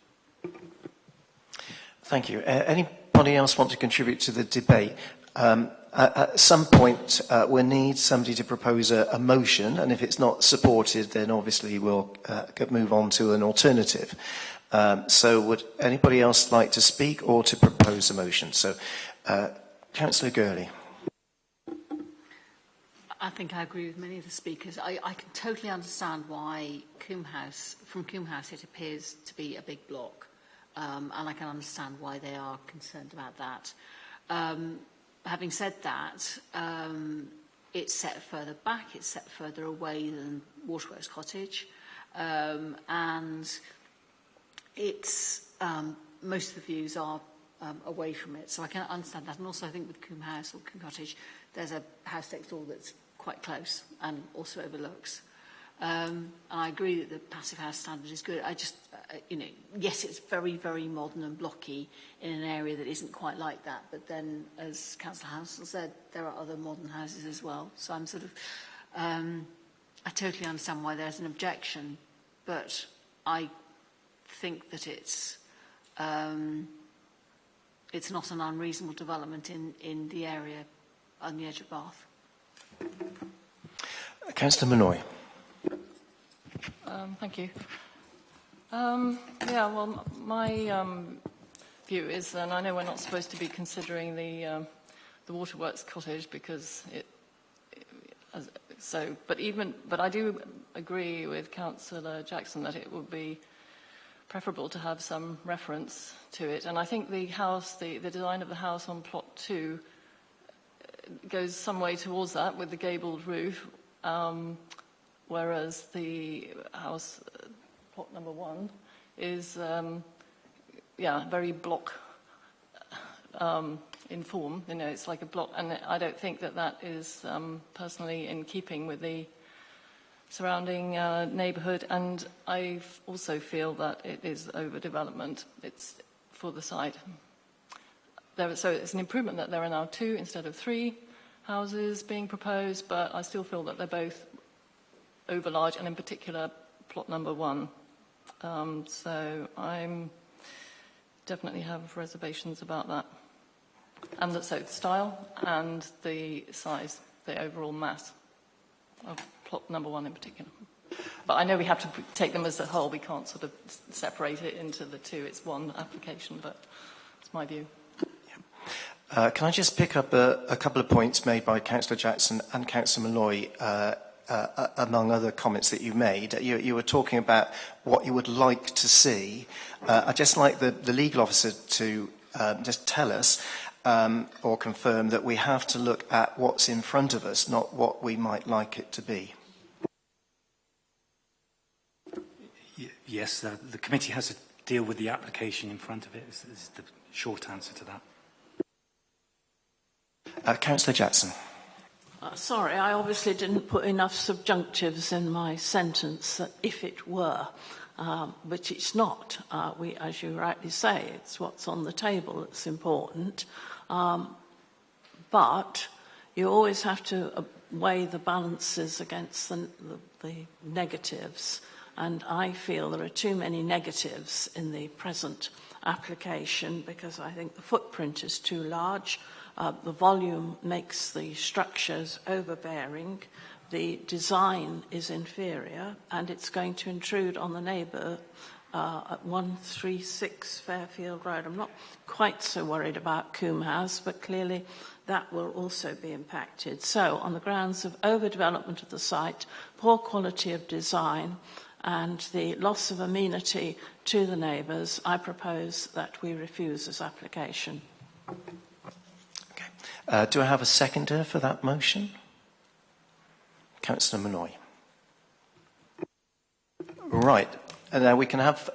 Thank you. Anybody else want to contribute to the debate? At some point, we'll need somebody to propose a motion, and if it's not supported, then obviously we'll move on to an alternative. So would anybody else like to speak or to propose a motion? So, Councillor Gurley. I think I agree with many of the speakers. I can totally understand why from Coombe House it appears to be a big block, and I can understand why they are concerned about that. Having said that, it's set further back, it's set further away than Waterworks Cottage, and it's most of the views are away from it, so I can understand that. And also I think with Coombe House or Coombe Cottage, there's a house next door that's quite close and also overlooks. And I agree that the passive house standard is good. yes, it's very, very modern and blocky in an area that isn't quite like that. But then, as Councillor Hansel said, there are other modern houses as well. So I'm sort of, I totally understand why there's an objection, but I think that it's not an unreasonable development in the area on the edge of Bath. Councillor Minoy. Thank you. Yeah, well, my view is, and I know we're not supposed to be considering the Waterworks cottage because but I do agree with Councillor Jackson that it would be preferable to have some reference to it. And I think the house, the design of the house on plot 2 goes some way towards that with the gabled roof, whereas the house, plot number 1, is, very block in form. You know, it's like a block, and I don't think that that is personally in keeping with the surrounding neighbourhood, and I also feel that it is overdevelopment. It's for the site. So it's an improvement that there are now 2 instead of 3 houses being proposed, but I still feel that they're both over large, and in particular plot number 1. So I'm definitely have reservations about that. And so the style and the size, the overall mass of plot number 1 in particular. But I know we have to take them as a whole. We can't sort of separate it into the 2. It's one application, but it's my view. Can I just pick up a couple of points made by Councillor Jackson and Councillor Malloy, among other comments that you made? You were talking about what you would like to see. I'd just like the legal officer to just tell us or confirm that we have to look at what's in front of us, not what we might like it to be. Yes, the committee has to deal with the application in front of it, is the short answer to that. Councillor Jackson. Sorry, I obviously didn't put enough subjunctives in my sentence, that if it were, which it's not. As you rightly say, it's what's on the table that's important. But you always have to weigh the balances against the negatives. And I feel there are too many negatives in the present application because I think the footprint is too large. The volume makes the structures overbearing. The design is inferior, and it's going to intrude on the neighbour at 136 Fairfield Road. I'm not quite so worried about Coombe House, but clearly that will also be impacted. So, on the grounds of overdevelopment of the site, poor quality of design, and the loss of amenity to the neighbours, I propose that we refuse this application. Do I have a seconder for that motion? Councillor Malloy. Right. And now we can have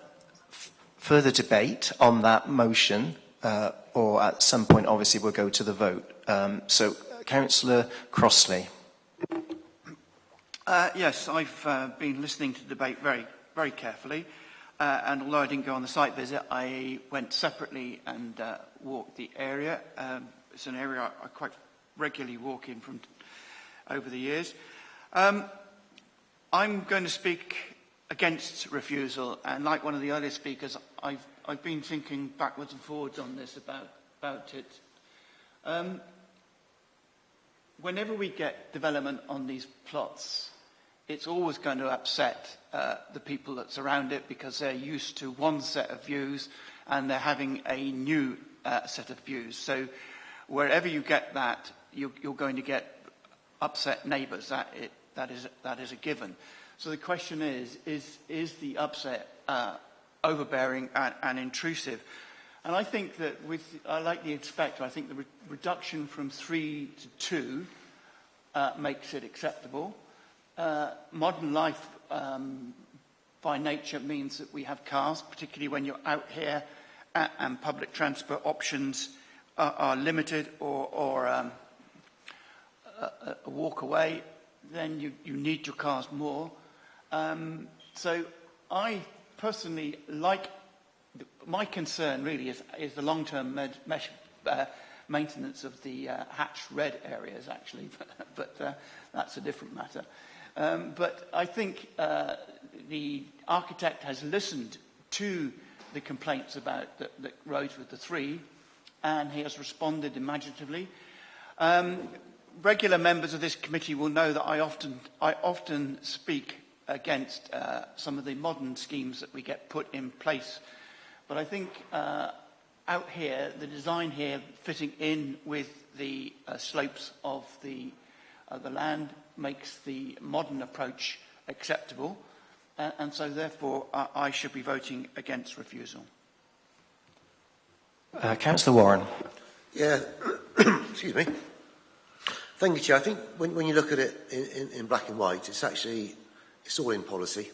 further debate on that motion, or at some point, obviously, we'll go to the vote. So, Councillor Crossley. Yes, I've been listening to the debate very, very carefully. And although I didn't go on the site visit, I went separately and walked the area. It's an area I quite regularly walk in from over the years. I'm going to speak against refusal, and like one of the earlier speakers, I've been thinking backwards and forwards on this about it. Whenever we get development on these plots, it's always going to upset the people that surround it because they're used to one set of views and they're having a new set of views. So wherever you get that, you're going to get upset neighbours. That is a given. So the question is the upset overbearing and intrusive? And I think that I like the inspector, I think the reduction from 3 to 2 makes it acceptable. Modern life by nature means that we have cars, particularly when you're out here and public transport options are limited or a walk away, then you need your cars more. So I personally like, my concern really is the long-term maintenance of the hatch red areas, actually, but that's a different matter. But I think the architect has listened to the complaints about that rose with the 3, and he has responded imaginatively. Regular members of this committee will know that I often speak against some of the modern schemes that we get put in place. But I think out here, the design here fitting in with the slopes of the land makes the modern approach acceptable. And so therefore, I should be voting against refusal. Councillor Warren. Yeah, excuse me. Thank you, Chair. I think when you look at it in black and white, it's all in policy.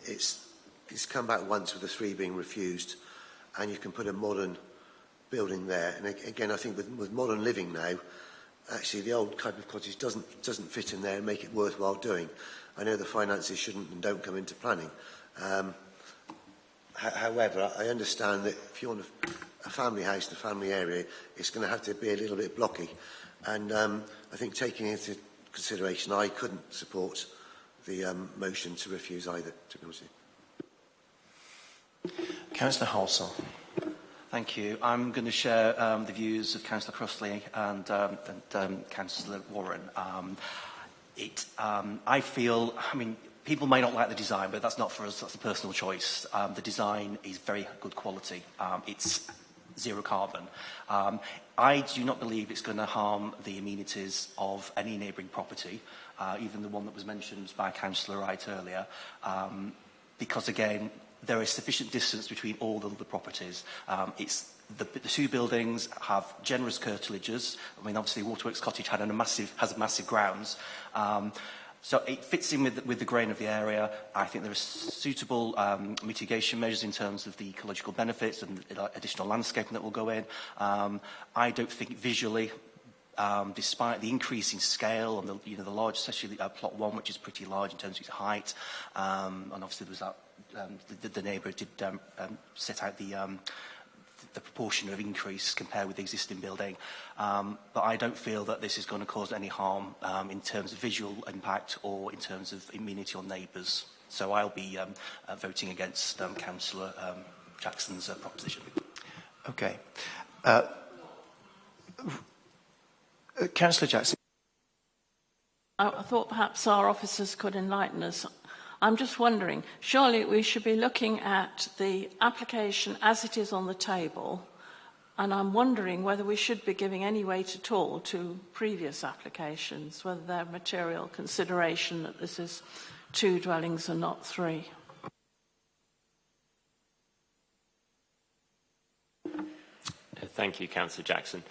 It's come back once with the 3 being refused, and you can put a modern building there. And again, I think with modern living now, actually the old type of cottage doesn't fit in there and make it worthwhile doing. I know the finances shouldn't and don't come into planning. However, I understand that if you want a family house in a family area, it's going to have to be a little bit blocky. And I think taking into consideration, I couldn't support the motion to refuse either, to be honest with you. Councillor Halsall. Thank you. I'm going to share the views of Councillor Crossley and Councillor Warren. I feel, people may not like the design, but that's not for us, that's a personal choice. The design is very good quality. It's zero carbon. I do not believe it's going to harm the amenities of any neighbouring property, even the one that was mentioned by Councillor Wright earlier, because again, there is sufficient distance between all the other properties. The 2 buildings have generous curtilages. Obviously, Waterworks Cottage has massive grounds. So it fits in with the grain of the area. I think there are suitable mitigation measures in terms of the ecological benefits and additional landscaping that will go in. I don't think visually, despite the increase in scale and the large, especially plot 1, which is pretty large in terms of its height, and obviously there was that the neighbour did set out the proportion of increase compared with the existing building. But I don't feel that this is going to cause any harm in terms of visual impact or in terms of amenity on neighbours. So I'll be voting against Councillor Jackson's proposition. Okay. Councillor Jackson. I thought perhaps our officers could enlighten us. I'm just wondering, surely we should be looking at the application as it is on the table, and I'm wondering whether we should be giving any weight at all to previous applications, whether they're material consideration that this is 2 dwellings and not 3. Thank you, Councillor Jackson.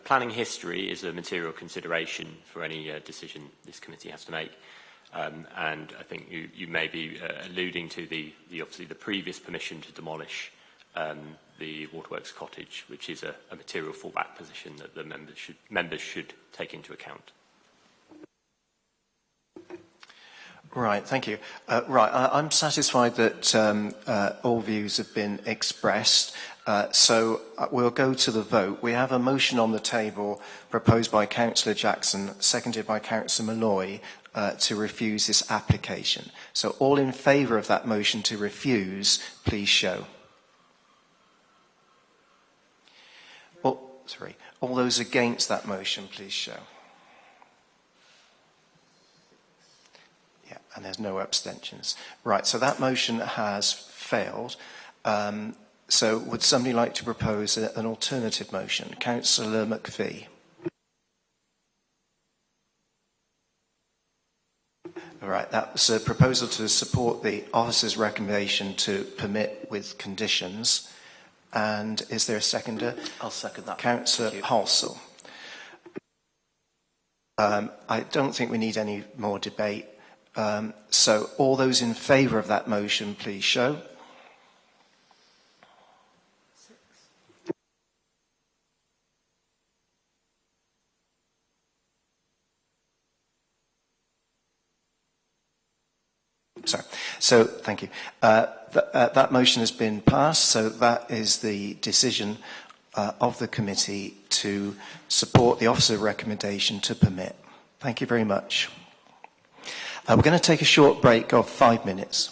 Planning history is a material consideration for any decision this committee has to make. And I think you may be alluding to obviously the previous permission to demolish the Waterworks Cottage, which is a material fallback position that the members should take into account. Right, thank you. I'm satisfied that all views have been expressed. So we'll go to the vote. We have a motion on the table proposed by Councillor Jackson, seconded by Councillor Malloy, to refuse this application. So all in favour of that motion to refuse, please show. All those against that motion, please show. Yeah, and there's no abstentions. Right, so that motion has failed. So would somebody like to propose an alternative motion? Councillor McPhee. All right, that's a proposal to support the officer's recommendation to permit with conditions. And is there a seconder? I'll second that. Councillor Halsall. I don't think we need any more debate. So all those in favour of that motion, please show. So, thank you. That motion has been passed, so that is the decision of the committee to support the officer recommendation to permit. Thank you very much. We're going to take a short break of 5 minutes.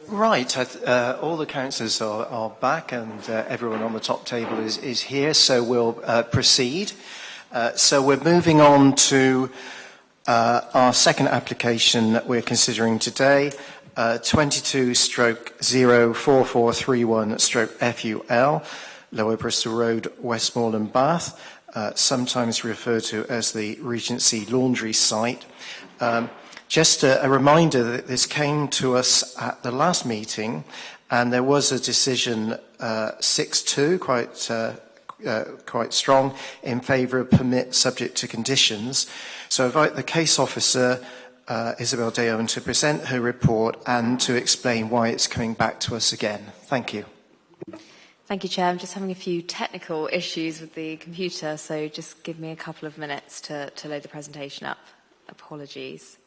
Right, all the councillors are back and everyone on the top table is here, so we'll proceed. So we're moving on to our second application that we're considering today, 22/04431/FUL, Lower Bristol Road, Westmoreland, Bath, sometimes referred to as the Regency Laundry site. Just a reminder that this came to us at the last meeting, and there was a decision 6-2, quite strong, in favour of permit subject to conditions. So I invite the case officer, Isabel Deon, to present her report and to explain why it's coming back to us again. Thank you. Thank you, Chair. I'm just having a few technical issues with the computer, so just give me a couple of minutes to load the presentation up. Apologies.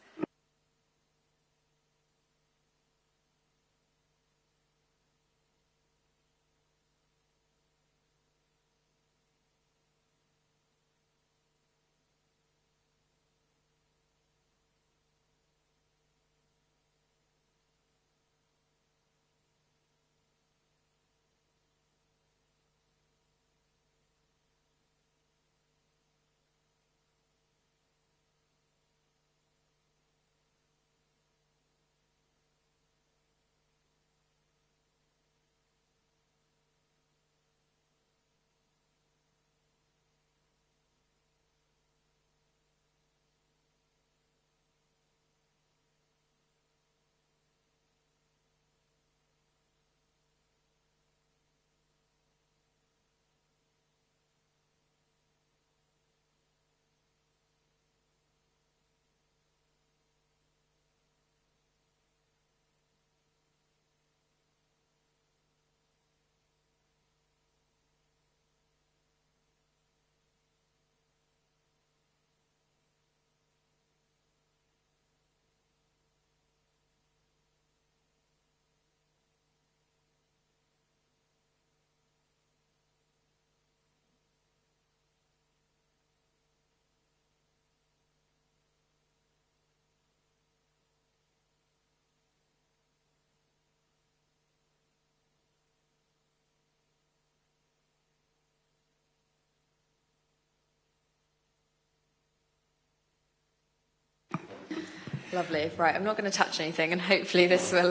Lovely. Right, I'm not going to touch anything, and hopefully this will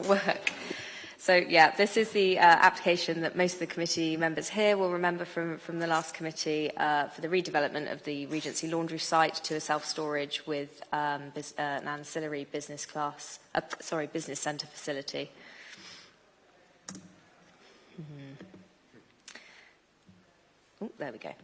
work. So, yeah, this is the application that most of the committee members here will remember from the last committee for the redevelopment of the Regency Laundry site to a self-storage with an ancillary business centre facility. Oh, there we go.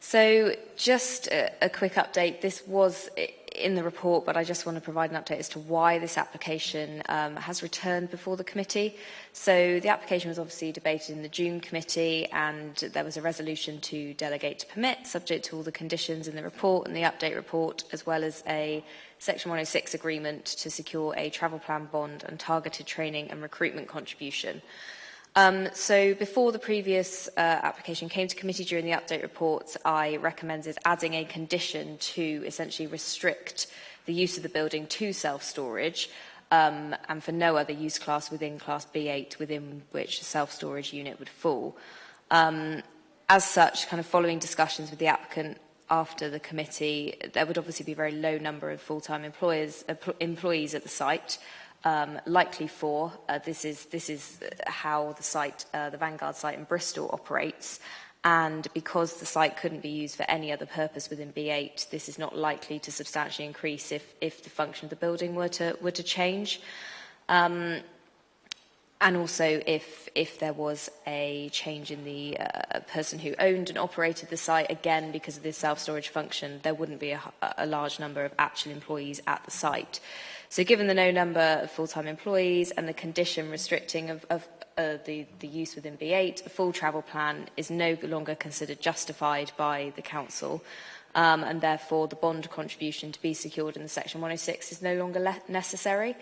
So just a quick update. This was in the report, but I just want to provide an update as to why this application has returned before the committee. So the application was obviously debated in the June committee, and there was a resolution to delegate to permit, subject to all the conditions in the report and the update report, as well as a Section 106 agreement to secure a travel plan bond and targeted training and recruitment contribution. So before the previous application came to committee during the update report, I recommended adding a condition to essentially restrict the use of the building to self-storage and for no other use class within Class B8 within which a self-storage unit would fall. As such, kind of following discussions with the applicant after the committee, there would obviously be a very low number of full-time employees at the site. Likely 4. This is how the site, the Vanguard site in Bristol, operates. And because the site couldn't be used for any other purpose within B8, this is not likely to substantially increase if the function of the building were to change. And also if there was a change in the person who owned and operated the site, again, because of this self-storage function, there wouldn't be a large number of actual employees at the site. So given the no number of full-time employees and the condition restricting of the use within B8, a full travel plan is no longer considered justified by the council, and therefore the bond contribution to be secured in the Section 106 is no longer necessary.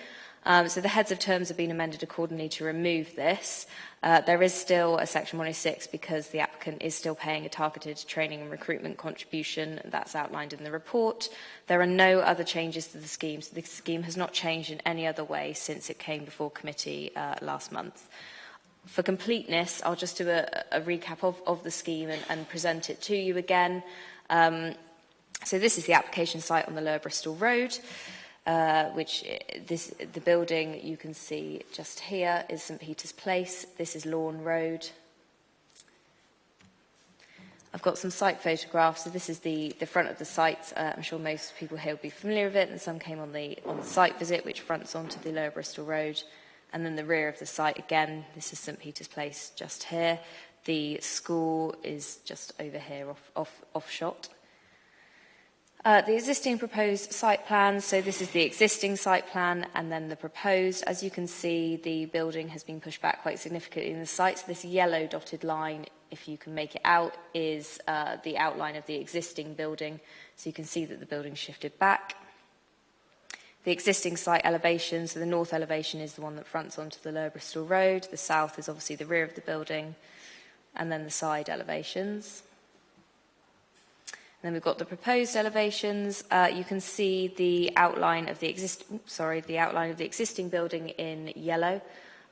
So the heads of terms have been amended accordingly to remove this. There is still a Section 106 because the applicant is still paying a targeted training and recruitment contribution. That's outlined in the report. There are no other changes to the scheme, so the scheme has not changed in any other way since it came before committee last month. For completeness, I'll just do a recap of the scheme and present it to you again. So this is the application site on the Lower Bristol Road. The building you can see just here is St Peter's Place. This is Lawn Road. I've got some site photographs. So this is the front of the site. I'm sure most people here will be familiar with it, and some came on the site visit, which fronts onto the Lower Bristol Road. And then the rear of the site again. This is St Peter's Place just here. The school is just over here, off shot. The existing proposed site plan, so this is the existing site plan and then the proposed. As you can see, the building has been pushed back quite significantly in the site. So this yellow dotted line, if you can make it out, is the outline of the existing building. So you can see that the building shifted back. The existing site elevation, so the north elevation is the one that fronts onto the Lower Bristol Road. The south is obviously the rear of the building, and then the side elevations. Then we've got the proposed elevations. You can see the outline of the existing building in yellow,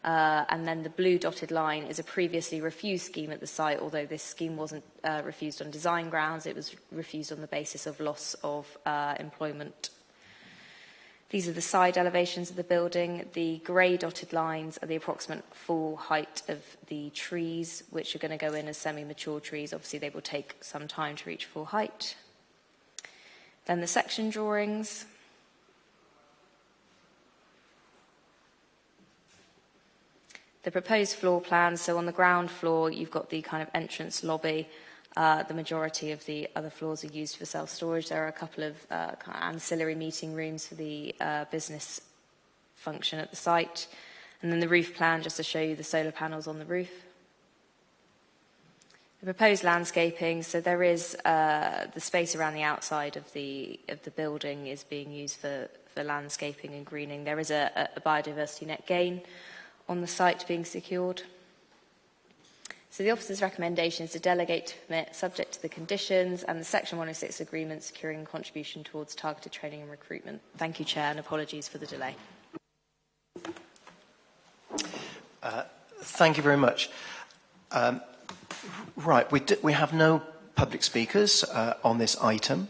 and then the blue dotted line is a previously refused scheme at the site. Although this scheme wasn't refused on design grounds, it was refused on the basis of loss of employment. These are the side elevations of the building. The grey dotted lines are the approximate full height of the trees, which are going to go in as semi-mature trees. Obviously, they will take some time to reach full height. Then the section drawings. The proposed floor plan. So on the ground floor, you've got the kind of entrance lobby. The majority of the other floors are used for self-storage. There are a couple of kind of ancillary meeting rooms for the business function at the site. And then the roof plan, just to show you the solar panels on the roof. The proposed landscaping, so there is the space around the outside of the building is being used for landscaping and greening. There is a biodiversity net gain on the site being secured. So the officer's recommendation is to delegate to permit, subject to the conditions and the Section 106 agreement securing contribution towards targeted training and recruitment. Thank you, Chair, and apologies for the delay. Thank you very much. Right, we have no public speakers on this item.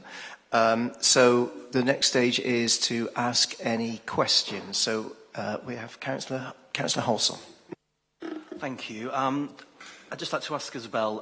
So the next stage is to ask any questions. So we have Councillor Halsall. Thank you. I'd just like to ask Isabel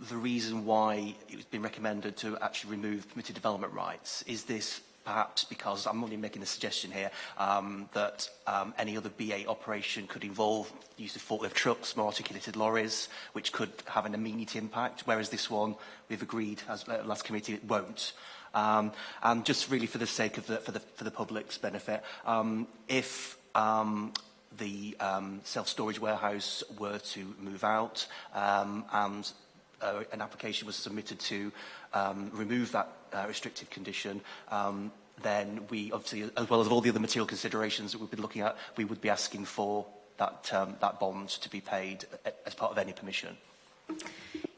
the reason why it's been recommended to actually remove permitted development rights. Is this perhaps because, I'm only making a suggestion here, that any other B8 operation could involve the use of forklift trucks, more articulated lorries, which could have an immediate impact, whereas this one, we've agreed, as last committee, it won't. And just really for the sake of for the public's benefit, if the self-storage warehouse were to move out and an application was submitted to remove that restrictive condition, then we obviously, as well as all the other material considerations that we've been looking at, we would be asking for that bond to be paid as part of any permission.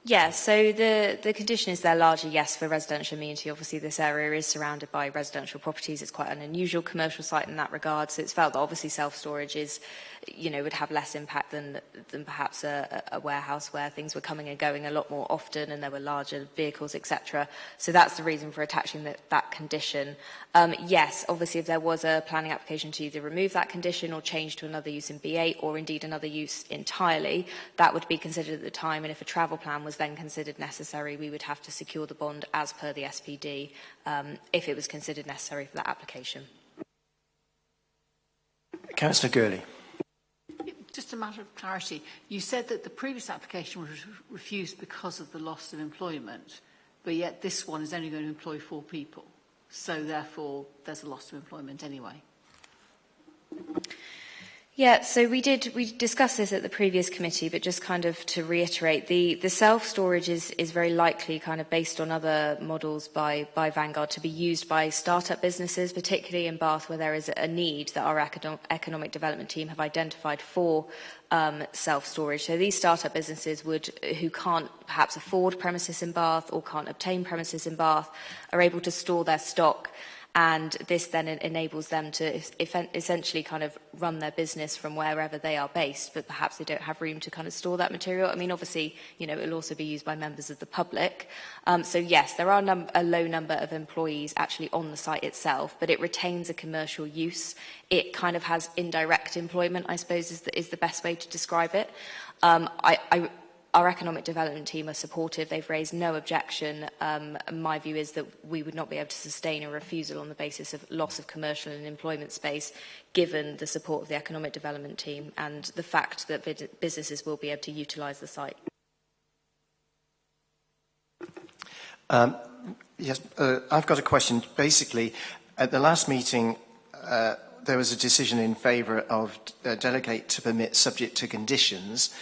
Yeah, so the condition is there largely, yes, for residential amenity. Obviously, this area is surrounded by residential properties. It's quite an unusual commercial site in that regard. So it's felt that obviously self-storage is, would have less impact than perhaps a warehouse where things were coming and going a lot more often and there were larger vehicles, etc. So that's the reason for attaching that condition. Yes, obviously, if there was a planning application to either remove that condition or change to another use in B8 or indeed another use entirely, that would be considered at the time. And if a travel plan was then considered necessary, we would have to secure the bond as per the SPD if it was considered necessary for that application. Councillor Gurley. Just a matter of clarity. You said that the previous application was refused because of the loss of employment, but yet this one is only going to employ 4 people. So therefore, there's a loss of employment anyway. Yeah, so we discussed this at the previous committee, but just kind of to reiterate, the self-storage is very likely kind of based on other models by Vanguard to be used by startup businesses, particularly in Bath, where there is a need that our economic development team have identified for self-storage. So these startup businesses who can't perhaps afford premises in Bath or can't obtain premises in Bath, are able to store their stock. And this then enables them to essentially kind of run their business from wherever they are based, but perhaps they don't have room to kind of store that material. I mean, obviously, you know, it'll also be used by members of the public. So yes, there are a low number of employees actually on the site itself, but it retains a commercial use. It kind of has indirect employment, I suppose, is the best way to describe it. Our economic development team are supportive. They've raised no objection. My view is that we would not be able to sustain a refusal on the basis of loss of commercial and employment space, given the support of the economic development team and the fact that businesses will be able to utilise the site. Yes, I've got a question. Basically, at the last meeting, there was a decision in favour of delegate to permit subject to conditions.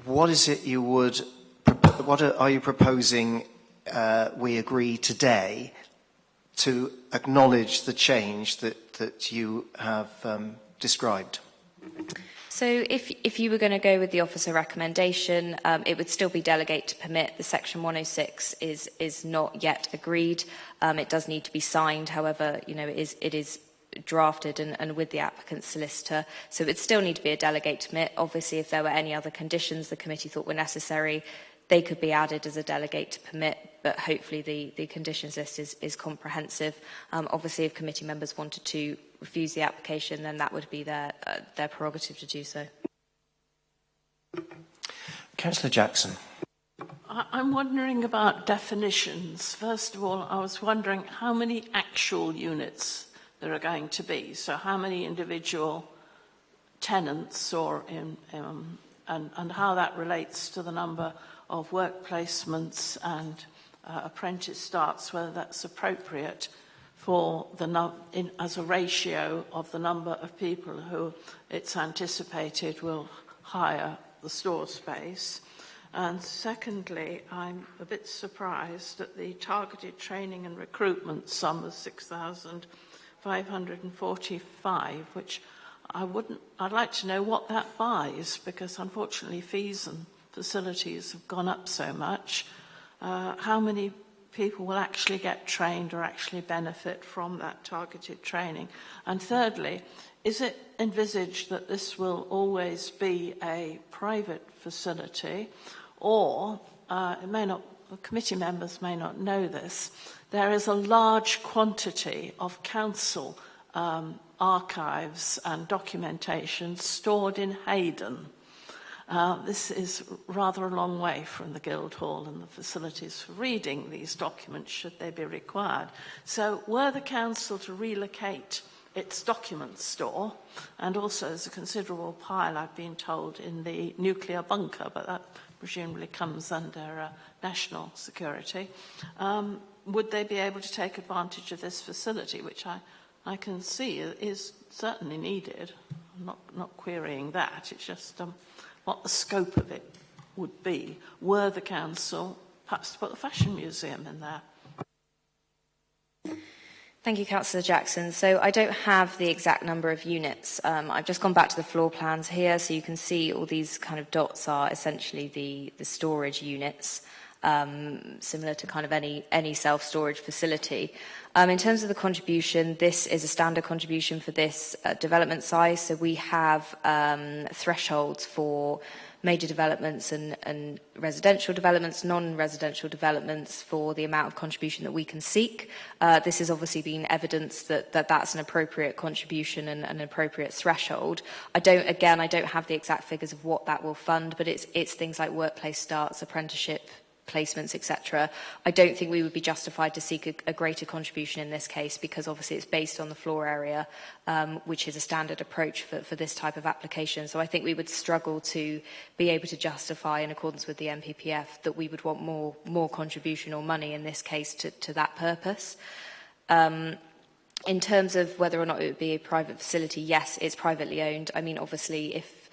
What is it you would? Are you proposing? We agree today to acknowledge the change that you have described. So if you were going to go with the officer recommendation, it would still be delegate to permit. The section 106 is not yet agreed. It does need to be signed. However, you know, it is drafted and with the applicant's solicitor. So it would still need to be a delegate to permit. Obviously, if there were any other conditions the committee thought were necessary, they could be added as a delegate to permit, but hopefully the conditions list is comprehensive. Obviously, if committee members wanted to refuse the application, then that would be their prerogative to do so. Councillor Jackson. I'm wondering about definitions. First of all, I was wondering how many actual units there are going to be. So how many individual tenants or and how that relates to the number of work placements and apprentice starts, whether that's appropriate for as a ratio of the number of people who it's anticipated will hire the store space. And secondly, I'm a bit surprised at the targeted training and recruitment sum of 6,545, which I'd like to know what that buys, because unfortunately fees and facilities have gone up so much. How many people will actually get trained or actually benefit from that targeted training? And thirdly, is it envisaged that this will always be a private facility, or it may not, the committee members may not know this, there is a large quantity of council archives and documentation stored in Hayden. This is rather a long way from the Guildhall and the facilities for reading these documents, should they be required. So were the council to relocate its document store, and also there's a considerable pile, I've been told, in the nuclear bunker, but that presumably comes under national security, would they be able to take advantage of this facility, which I can see is certainly needed? I'm not querying that, it's just what the scope of it would be, were the council perhaps to put the Fashion Museum in there. Thank you, Councillor Jackson. So I don't have the exact number of units. I've just gone back to the floor plans here, so you can see all these kind of dots are essentially the storage units, similar to kind of any self-storage facility. In terms of the contribution, this is a standard contribution for this development size. So we have thresholds for major developments and residential developments, non-residential developments, for the amount of contribution that we can seek. This has obviously been evidence that that's an appropriate contribution and an appropriate threshold. I don't have the exact figures of what that will fund, but it's things like workplace starts, apprenticeship placements, etc. I don't think we would be justified to seek a greater contribution in this case, because obviously it's based on the floor area, which is a standard approach for this type of application. So I think we would struggle to be able to justify, in accordance with the NPPF, that we would want more contribution or money in this case to that purpose. In terms of whether or not it would be a private facility, yes, it's privately owned. I mean, obviously, if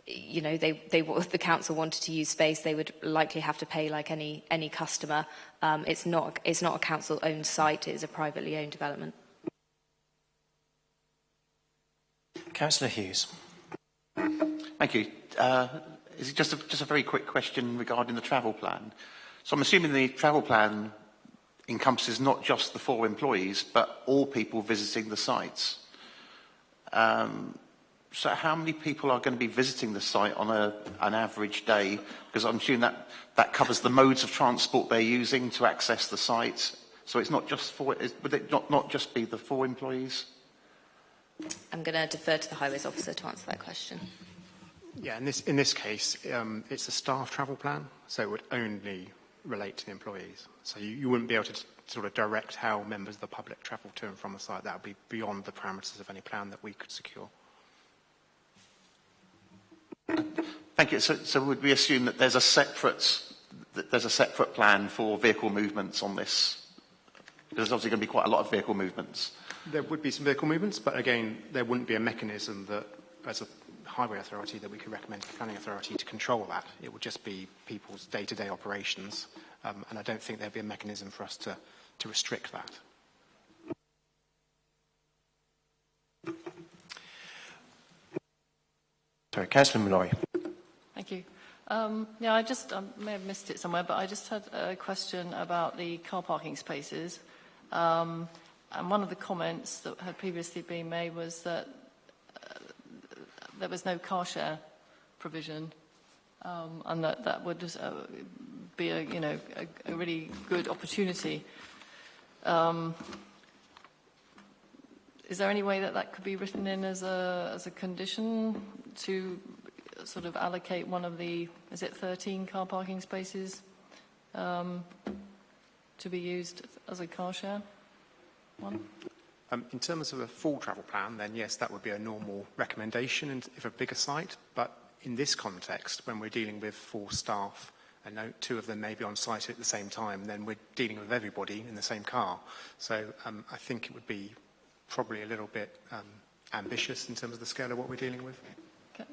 the council wanted to use space, they would likely have to pay like any customer. It's not a council-owned site; it is a privately owned development. Councillor Hughes. Thank you. Is it just a very quick question regarding the travel plan? So I'm assuming the travel plan encompasses not just the 4 employees, but all people visiting the sites. So how many people are going to be visiting the site on an average day? Because I'm assuming that covers the modes of transport they're using to access the site. So it's not just would it not just be the 4 employees? I'm going to defer to the Highways Officer to answer that question. Yeah, in this case, it's a staff travel plan, so it would only relate to the employees. So you wouldn't be able to sort of direct how members of the public travel to and from the site. That would be beyond the parameters of any plan that we could secure. Thank you. So would we assume that there's a separate plan for vehicle movements on this? There's obviously going to be quite a lot of vehicle movements. There would be some vehicle movements, but again, there wouldn't be a mechanism that, as a highway authority, that we could recommend to the planning authority to control that. It would just be people's day-to-day operations, and I don't think there'd be a mechanism for us to restrict that. Sorry, Councillor Malloy. Thank you. Yeah, I may have missed it somewhere, but I just had a question about the car parking spaces. And one of the comments that had previously been made was that there was no car share provision, and that would be a really good opportunity. Is there any way that could be written in as a condition to sort of allocate one of the, is it 13 car parking spaces to be used as a car share one? In terms of a full travel plan, then yes, that would be a normal recommendation if a bigger site. But in this context, when we're dealing with 4 staff and 2 of them may be on site at the same time, then we're dealing with everybody in the same car. So I think it would be probably a little bit ambitious in terms of the scale of what we're dealing with.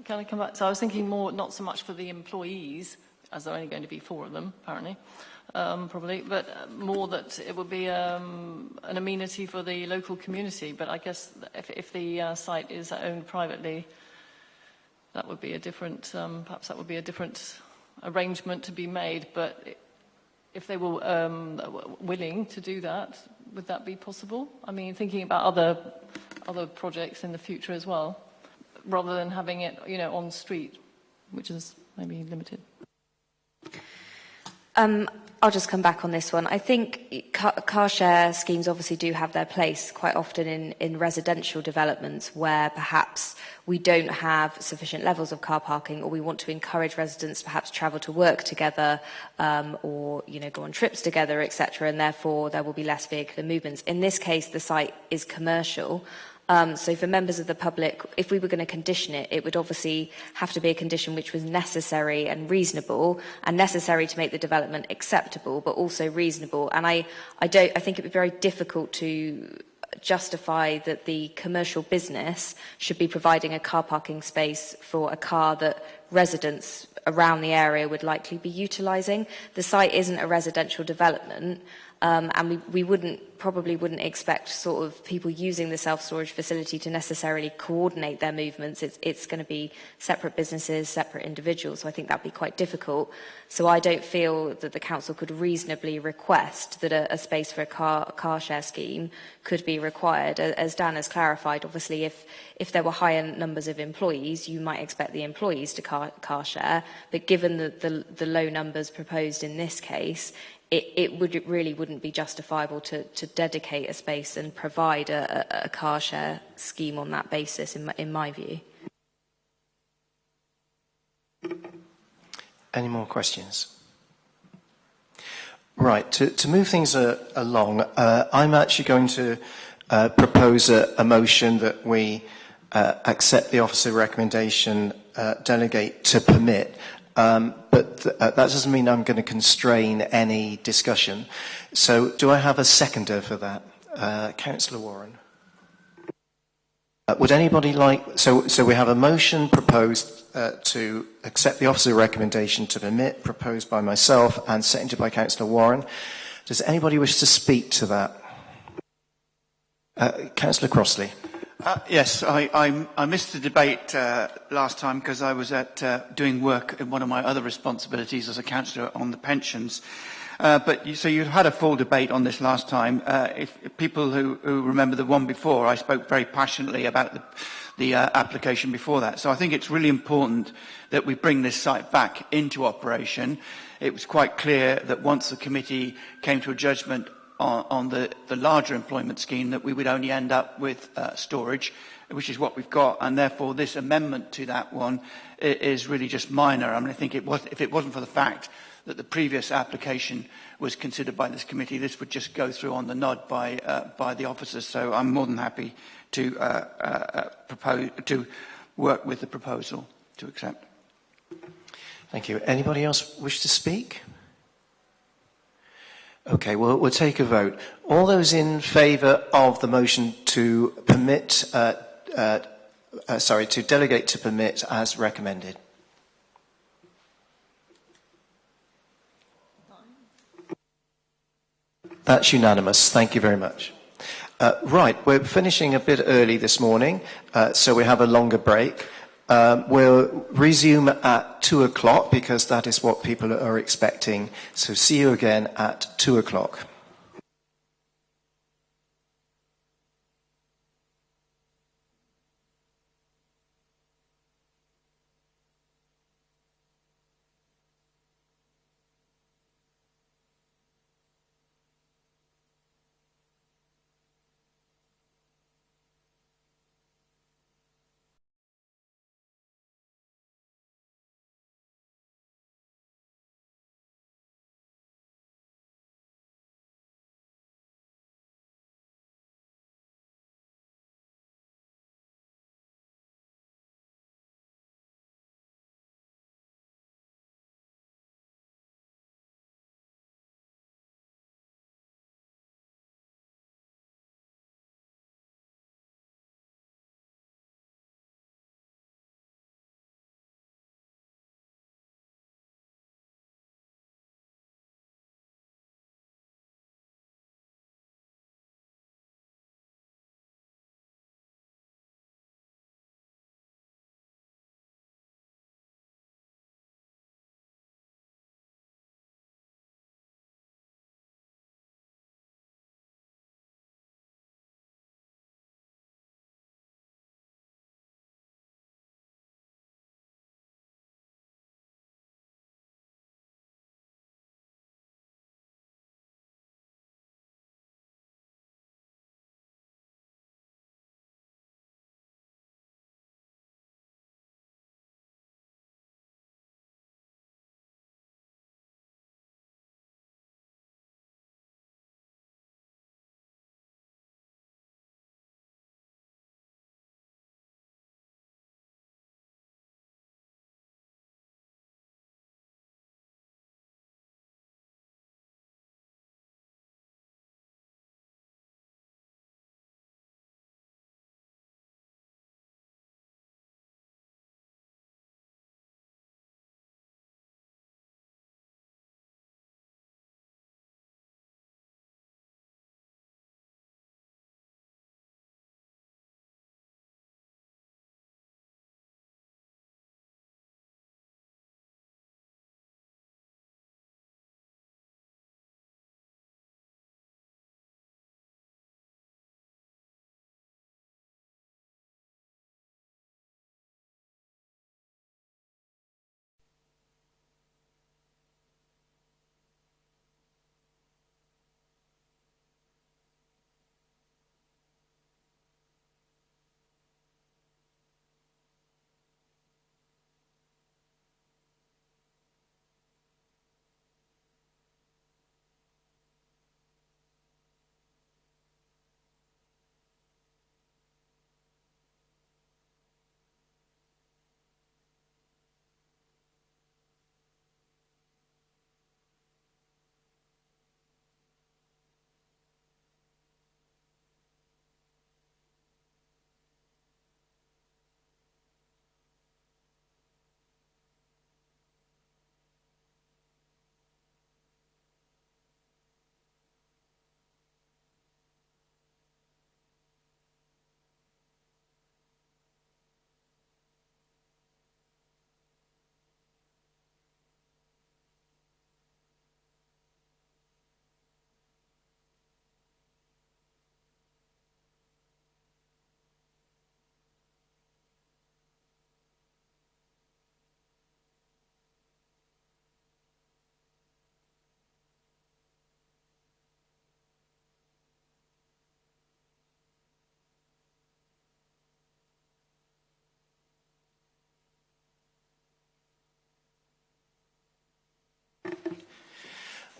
Can I come back? So I was thinking more, not so much for the employees, as there are only going to be 4 of them, apparently, probably, but more that it would be an amenity for the local community. But I guess if the site is owned privately, that would be a different, perhaps that would be a different arrangement to be made. But if they were willing to do that, would that be possible? I mean, thinking about other projects in the future as well, rather than having it, on street, which is maybe limited. I'll just come back on this one. I think car share schemes obviously do have their place quite often in residential developments where perhaps we don't have sufficient levels of car parking, or we want to encourage residents to perhaps travel to work together, or go on trips together, etc., and therefore there will be less vehicular movements. In this case, the site is commercial. So for members of the public, if we were going to condition it, it would obviously have to be a condition which was necessary and reasonable, and necessary to make the development acceptable, but also reasonable. And I think it would be very difficult to justify that the commercial business should be providing a car parking space for a car that residents around the area would likely be utilising. The site isn't a residential development. And we probably wouldn't expect sort of people using the self-storage facility to necessarily coordinate their movements. It's going to be separate businesses, separate individuals, so I think that'd be quite difficult. So I don't feel that the council could reasonably request that a space for a car share scheme could be required. As Dan has clarified, obviously if there were higher numbers of employees, you might expect the employees to car share, but given the low numbers proposed in this case, it really wouldn't be justifiable to dedicate a space and provide a car share scheme on that basis, in my view. Any more questions? Right, to move things along, I'm actually going to propose a motion that we accept the officer recommendation, delegate to permit. But that doesn't mean I'm going to constrain any discussion. So do I have a seconder for that? Councillor Warren. Would anybody like... So we have a motion proposed to accept the officer recommendation to permit, proposed by myself and seconded by Councillor Warren. Does anybody wish to speak to that? Councillor Crossley. Yes, I missed the debate last time because I was at doing work in one of my other responsibilities as a councillor on the pensions. So you had a full debate on this last time. If people who remember the one before, I spoke very passionately about the application before that. So I think it's really important that we bring this site back into operation. It was quite clear that once the committee came to a judgment on the larger employment scheme, that we would only end up with storage, which is what we've got, and therefore this amendment to that one is really just minor. I mean, I think if it wasn't for the fact that the previous application was considered by this committee, this would just go through on the nod by the officers. So I'm more than happy to work with the proposal to accept. Thank you. Anybody else wish to speak? Okay, well, we'll take a vote. All those in favour of the motion to permit, to delegate to permit as recommended? That's unanimous. Thank you very much. Right, we're finishing a bit early this morning, so we have a longer break. We'll resume at 2 o'clock because that is what people are expecting. So see you again at 2 o'clock.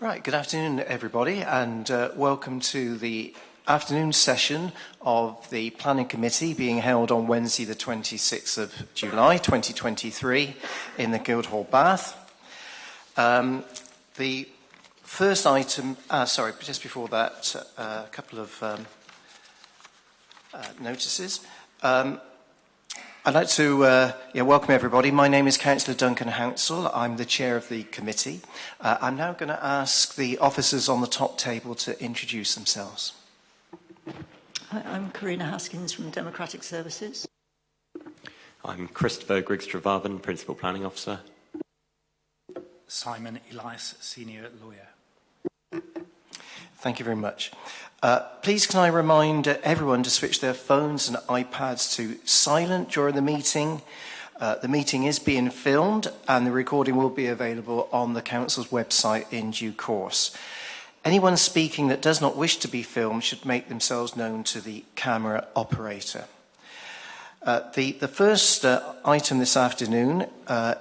Right, good afternoon, everybody, and welcome to the afternoon session of the Planning Committee being held on Wednesday, the 26th of July, 2023, in the Guildhall, Bath. The first item, sorry, just before that, a couple of notices. I'd like to welcome everybody. My name is Councillor Duncan Hounsell. I'm the chair of the committee. I'm now going to ask the officers on the top table to introduce themselves. I'm Karina Haskins from Democratic Services. I'm Christopher Griggs-Trevarvan, Principal Planning Officer. Simon Elias, Senior Lawyer. Thank you very much. Please can I remind everyone to switch their phones and iPads to silent during the meeting. The meeting is being filmed and the recording will be available on the Council's website in due course. Anyone speaking that does not wish to be filmed should make themselves known to the camera operator. The first item this afternoon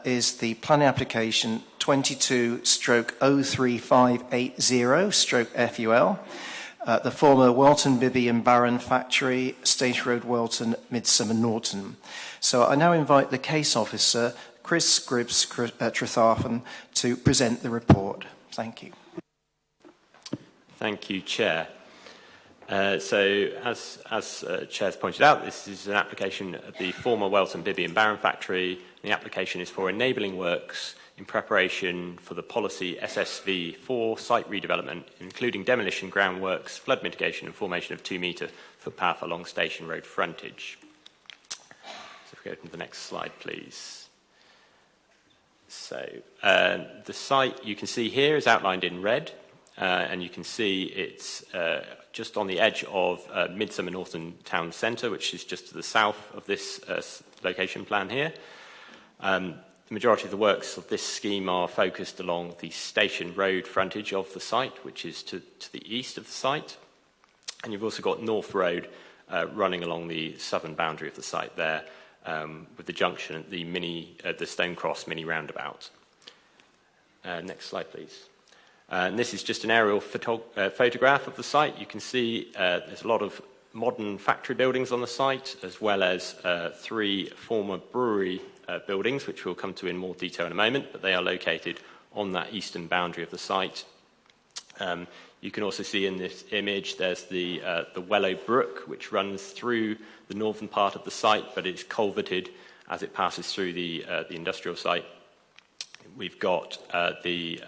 is the planning application 22/03580/FUL, the former Welton Bibby and Barron factory, Station Road, Welton, Midsummer Norton. So I now invite the case officer, Chris Griggs-Trevarvan, to present the report. Thank you. Thank you, Chair. So, as Chair's pointed out, this is an application of the former Welton Bibby and Barron factory. The application is for enabling works in preparation for the policy SSV4 site redevelopment, including demolition, groundworks, flood mitigation and formation of 2-metre footpath along Station Road frontage. So if we go to the next slide, please. So the site you can see here is outlined in red, and you can see it's just on the edge of Midsummer Norton Town Centre, which is just to the south of this location plan here. The majority of the works of this scheme are focused along the Station Road frontage of the site, which is to the east of the site. And you've also got North Road running along the southern boundary of the site there, with the junction at the Stone Cross mini roundabout. Next slide, please. And this is just an aerial photograph of the site. You can see there's a lot of modern factory buildings on the site, as well as 3 former brewery buildings, which we'll come to in more detail in a moment, but they are located on that eastern boundary of the site. You can also see in this image there's the Wellow Brook, which runs through the northern part of the site, but it's culverted as it passes through the industrial site. We've got the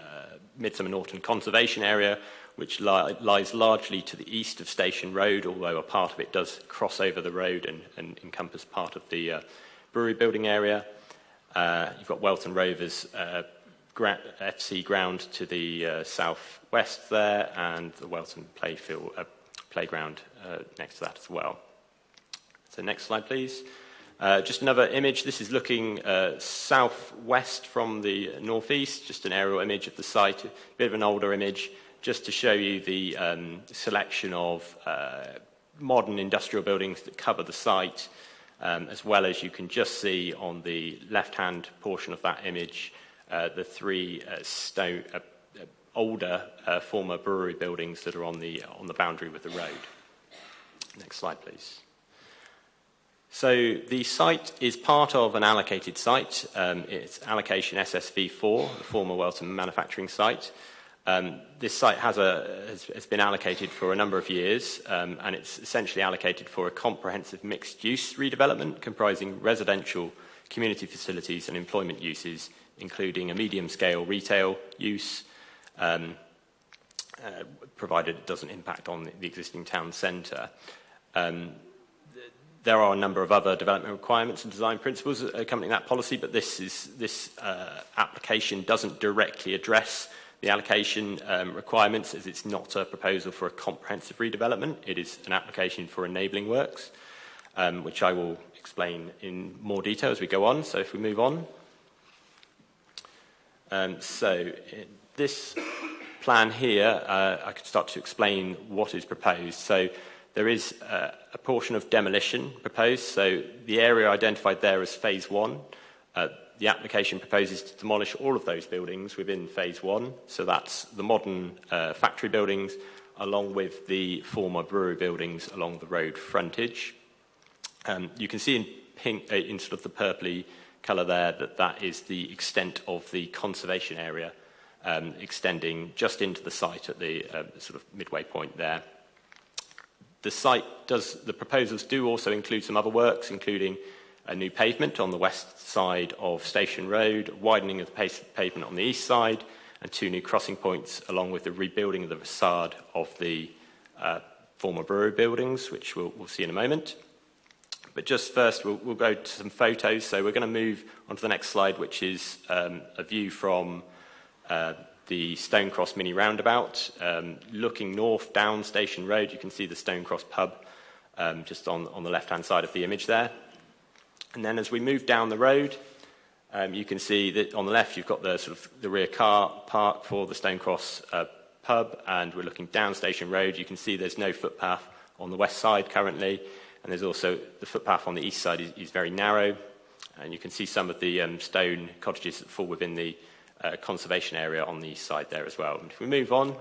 Midsummer Norton Conservation Area, which lies largely to the east of Station Road, although a part of it does cross over the road and encompass part of the brewery building area. You've got Welton Rovers FC ground to the southwest there, and the Welton playground next to that as well. So next slide, please. Just another image. This is looking southwest from the northeast, just an aerial image of the site, a bit of an older image, just to show you the selection of modern industrial buildings that cover the site, as well as you can just see on the left-hand portion of that image the 3 older former brewery buildings that are on the boundary with the road. Next slide, please. So the site is part of an allocated site. It's allocation SSV4, the former Welton manufacturing site. This site has been allocated for a number of years, and it's essentially allocated for a comprehensive mixed-use redevelopment comprising residential, community facilities and employment uses, including a medium-scale retail use, provided it doesn't impact on the existing town centre. There are a number of other development requirements and design principles accompanying that policy, but this application doesn't directly address the allocation requirements, as it's not a proposal for a comprehensive redevelopment. It is an application for enabling works, which I will explain in more detail as we go on. So if we move on. This plan here, I could start to explain what is proposed. So there is a portion of demolition proposed. So the area identified there as phase 1. the application proposes to demolish all of those buildings within phase 1. So that's the modern factory buildings, along with the former brewery buildings along the road frontage. You can see in pink, in sort of the purpley colour there, that is the extent of the conservation area, extending just into the site at the sort of midway point there. The proposals do also include some other works, including a new pavement on the west side of Station Road, widening of the pavement on the east side, and 2 new crossing points, along with the rebuilding of the facade of the former brewery buildings, which we'll see in a moment. But just first, we'll go to some photos. So we're going to move on to the next slide, which is a view from the Stonecross mini roundabout. Looking north down Station Road, you can see the Stonecross pub just on the left-hand side of the image there. And then as we move down the road, you can see that on the left you've got the sort of the rear car park for the Stonecross pub, and we're looking down Station Road. You can see there's no footpath on the west side currently, and there's also the footpath on the east side is very narrow, and you can see some of the stone cottages that fall within the conservation area on the east side there as well. And if we move on,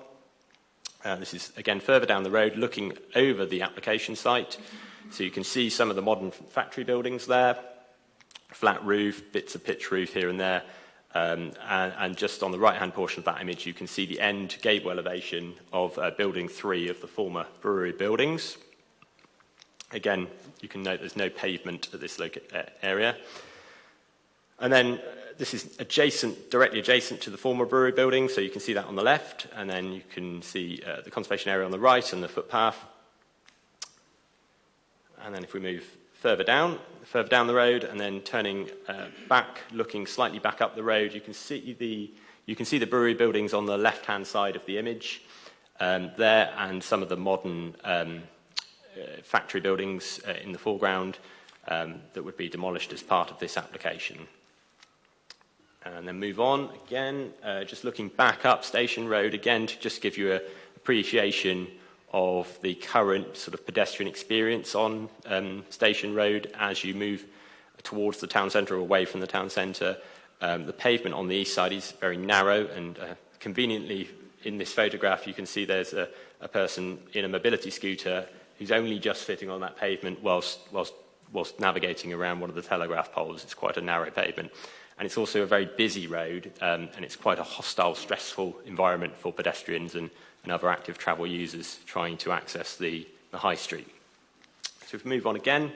this is again further down the road, looking over the application site. So you can see some of the modern factory buildings there, flat roof, bits of pitch roof here and there, and just on the right-hand portion of that image, you can see the end gable elevation of building 3 of the former brewery buildings. Again, you can note there's no pavement at this area. And then this is directly adjacent to the former brewery building, so you can see that on the left, and then you can see the conservation area on the right and the footpath. And then if we move further down the road, and then turning back, looking slightly back up the road, you can see the brewery buildings on the left-hand side of the image there, and some of the modern factory buildings in the foreground that would be demolished as part of this application. And then move on again, just looking back up Station Road again to just give you an appreciation of the current sort of pedestrian experience on Station Road as you move towards the town centre or away from the town centre. The pavement on the east side is very narrow, and conveniently in this photograph you can see there's a person in a mobility scooter who's only just fitting on that pavement whilst navigating around one of the telegraph poles. It's quite a narrow pavement. And it's also a very busy road, and it's quite a hostile, stressful environment for pedestrians and other active travel users trying to access the high street. So if we move on again,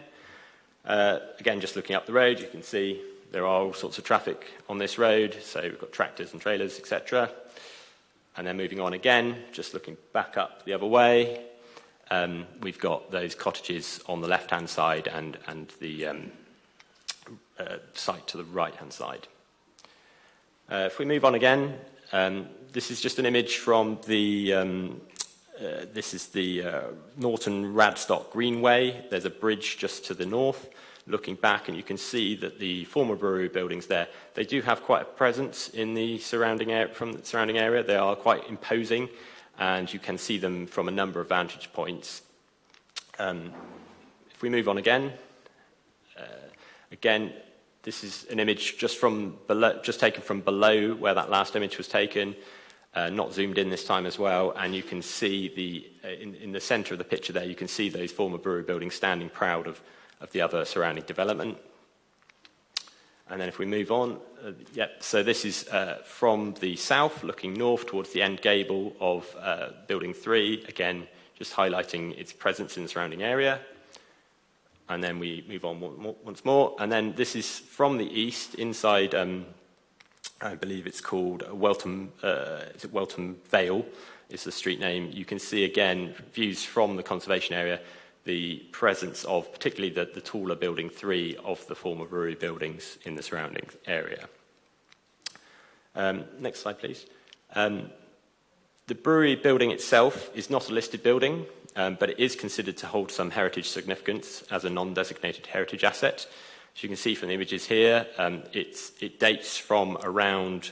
just looking up the road, you can see there are all sorts of traffic on this road. So we've got tractors and trailers, etc. And then moving on again, just looking back up the other way, we've got those cottages on the left-hand side and the site to the right-hand side. If we move on again, this is just an image from the Norton Radstock Greenway. There's a bridge just to the north, looking back, and you can see that the former brewery buildings there, they do have quite a presence in the surrounding area. They are quite imposing, and you can see them from a number of vantage points. If we move on again, this is an image just taken from below where that last image was taken, not zoomed in this time as well, and you can see in the centre of the picture there, you can see those former brewery buildings standing proud of the other surrounding development. And then if we move on, so this is from the south, looking north towards the end gable of Building 3, again, just highlighting its presence in the surrounding area. And then we move on once more. And then this is from the east, inside, I believe it's called Weltham Vale, is the street name. You can see, again, views from the conservation area, the presence of particularly the taller Building 3 of the former brewery buildings in the surrounding area. Next slide, please. The brewery building itself is not a listed building, but it is considered to hold some heritage significance as a non-designated heritage asset. As you can see from the images here, it dates from around,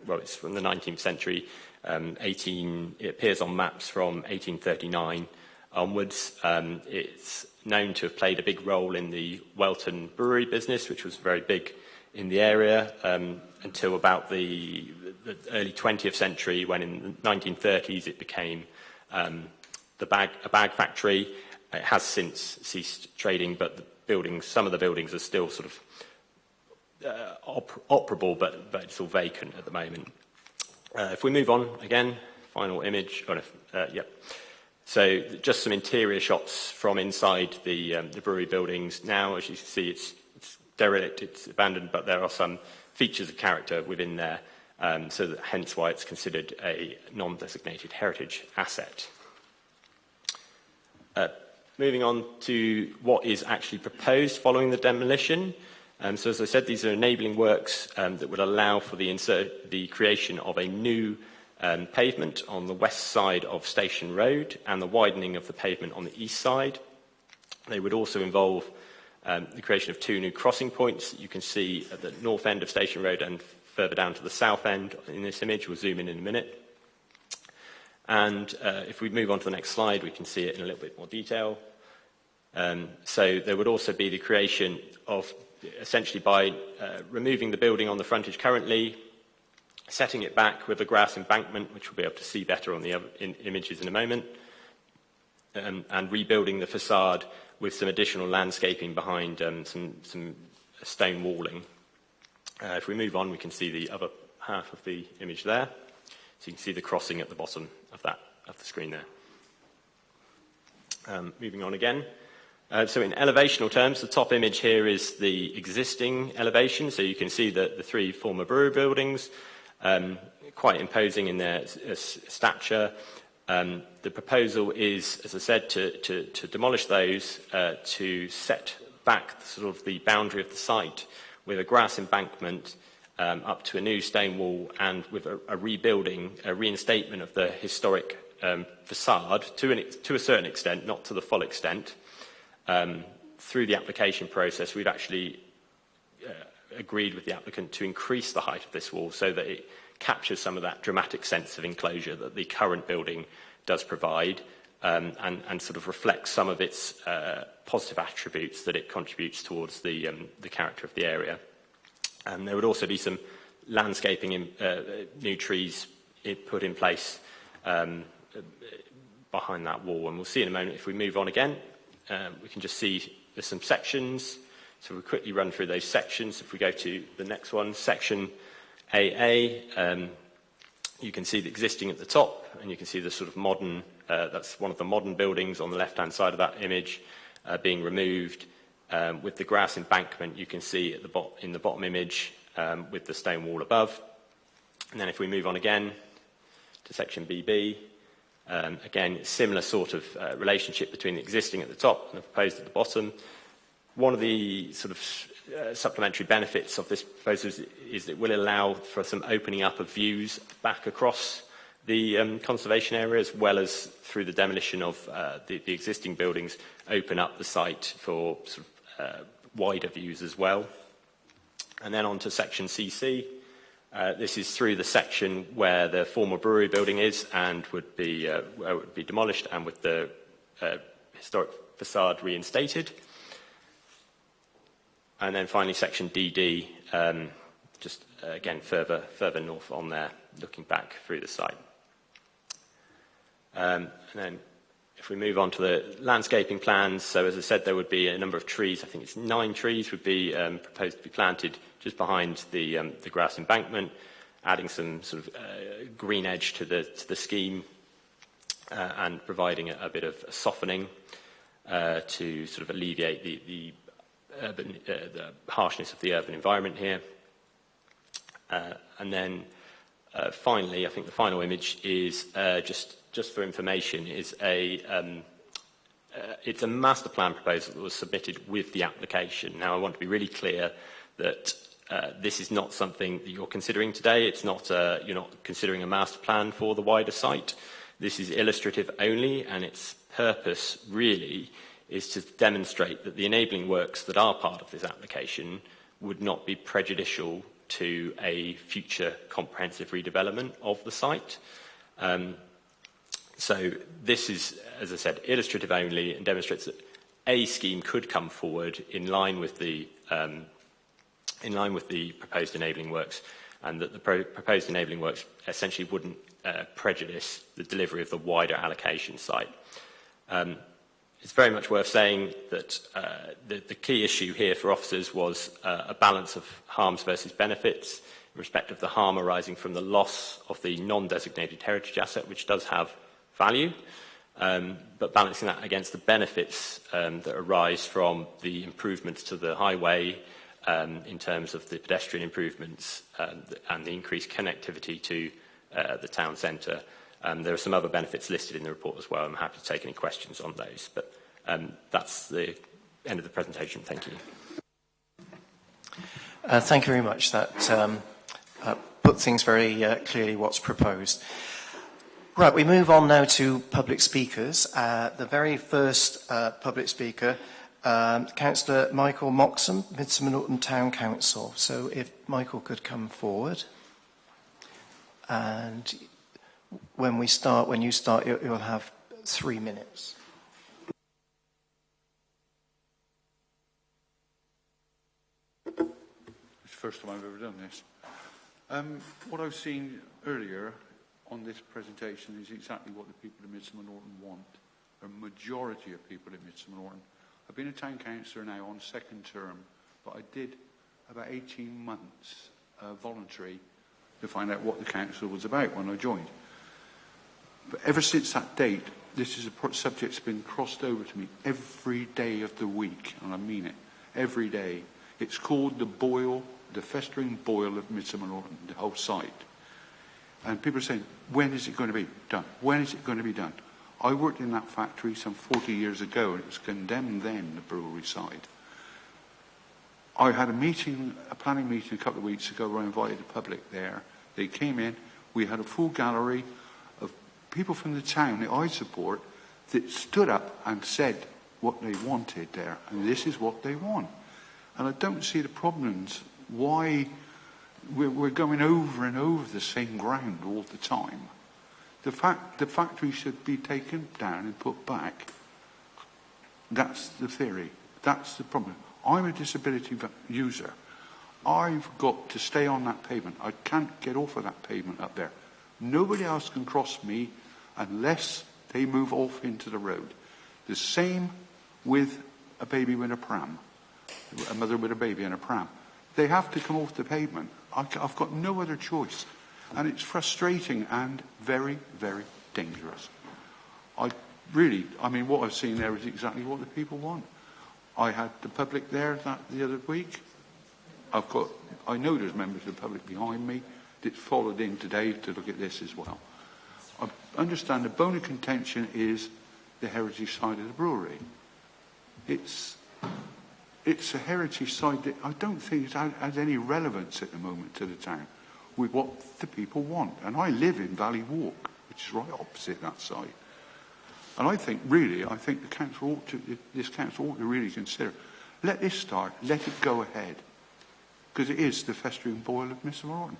it's from the 19th century, it appears on maps from 1839 onwards. It's known to have played a big role in the Welton brewery business, which was very big in the area until about the early 20th century, when in the 1930s it became a bag factory. It has since ceased trading, but some of the buildings are still sort of operable, but it's all vacant at the moment. If we move on again, final image. Yep. So just some interior shots from inside the brewery buildings. Now, as you can see, it's derelict, it's abandoned, but there are some features of character within there, so that hence why it's considered a non-designated heritage asset. Moving on to what is actually proposed following the demolition. So as I said, these are enabling works that would allow for the creation of a new pavement on the west side of Station Road and the widening of the pavement on the east side. They would also involve the creation of 2 new crossing points that you can see at the north end of Station Road and further down to the south end in this image. We'll zoom in a minute. And if we move on to the next slide, we can see it in a little bit more detail. So there would also be the creation of, essentially by removing the building on the frontage currently, setting it back with a grass embankment, which we'll be able to see better on the images in a moment, and rebuilding the facade with some additional landscaping behind some stone walling. If we move on, we can see the other half of the image there. So you can see the crossing at the bottom of the screen there. Moving on again. So in elevational terms, the top image here is the existing elevation. So you can see the 3 former brewery buildings, quite imposing in their stature. The proposal is, as I said, to demolish those, to set back sort of the boundary of the site with a grass embankment up to a new stone wall, and with a reinstatement of the historic facade to a certain extent, not to the full extent. Through the application process, we've actually agreed with the applicant to increase the height of this wall so that it captures some of that dramatic sense of enclosure that the current building does provide, and sort of reflects some of its positive attributes that it contributes towards the character of the area. And there would also be some landscaping, new trees put in place behind that wall. And we'll see in a moment, if we move on again, we can just see there's some sections. So we'll quickly run through those sections. If we go to the next one, section AA, you can see the existing at the top, and you can see the sort of modern, that's one of the modern buildings on the left-hand side of that image being removed. With the grass embankment, you can see at in the bottom image with the stone wall above. And then if we move on again to section BB, again, similar sort of relationship between the existing at the top and the proposed at the bottom. One of the sort of supplementary benefits of this proposal is it will allow for some opening up of views back across the conservation area, as well as through the demolition of the existing buildings, open up the site for sort of wider views as well. And then on to section CC. This is through the section where the former brewery building is and would be demolished, and with the historic facade reinstated. And then finally section DD, just again further north on there, looking back through the site. And then if we move on to the landscaping plans, so as I said, there would be a number of trees. I think it's 9 trees would be proposed to be planted just behind the grass embankment, adding some sort of green edge to the scheme, and providing a bit of softening to sort of alleviate the harshness of the urban environment here. And then finally, I think the final image is just for information, is it's a master plan proposal that was submitted with the application. Now, I want to be really clear that this is not something that you're considering today. It's not you're not considering a master plan for the wider site. This is illustrative only, and its purpose really is to demonstrate that the enabling works that are part of this application would not be prejudicial to a future comprehensive redevelopment of the site. So this is, as I said, illustrative only, and demonstrates that a scheme could come forward in line with the in line with the proposed enabling works, and that the proposed enabling works essentially wouldn't prejudice the delivery of the wider allocation site. It's very much worth saying that the key issue here for officers was a balance of harms versus benefits in respect of the harm arising from the loss of the non-designated heritage asset, which does have value, but balancing that against the benefits that arise from the improvements to the highway in terms of the pedestrian improvements and the increased connectivity to the town centre. There are some other benefits listed in the report as well. I'm happy to take any questions on those, but that's the end of the presentation. Thank you. Thank you very much. That put things very clearly what's proposed. Right, we move on now to public speakers. The very first public speaker, Councillor Michael Moxham, Midsomer Norton Town Council. So if Michael could come forward. And when you start, you'll have 3 minutes. It's the first time I've ever done this. What I've seen earlier on this presentation is exactly what the people of Midsomer Norton want. A majority of people in Midsomer Norton. I've been a town councillor now on second term, but I did about 18 months voluntary to find out what the council was about when I joined. But ever since that date, this is a subject that's been crossed over to me every day of the week, and I mean it, every day. It's called the boil, the festering boil of Midsomer Norton, the whole site. And people are saying, when is it going to be done? When is it going to be done? I worked in that factory some 40 years ago, and it was condemned then, the brewery side. I had a planning meeting a couple of weeks ago where I invited the public there. They came in, we had a full gallery of people from the town that I support that stood up and said what they wanted there, and this is what they want. And I don't see the problems why we're going over and over the same ground all the time. The factory should be taken down and put back. That's the theory. That's the problem. I'm a disability user. I've got to stay on that pavement. I can't get off of that pavement up there. Nobody else can cross me unless they move off into the road. The same with a baby with a pram, a mother with a baby in a pram. They have to come off the pavement. I've got no other choice. And it's frustrating and very, very dangerous. What I've seen there is exactly what the people want. I had the public there the other week. I know there's members of the public behind me that followed in today to look at this as well. I understand the bone of contention is the heritage side of the brewery. It's a heritage side that I don't think has any relevance at the moment to the town with what the people want. And I live in Valley Walk, which is right opposite that site. And I think the council this council ought to really consider, let this start, let it go ahead. Because it is the festering boil of Midsomer Norton.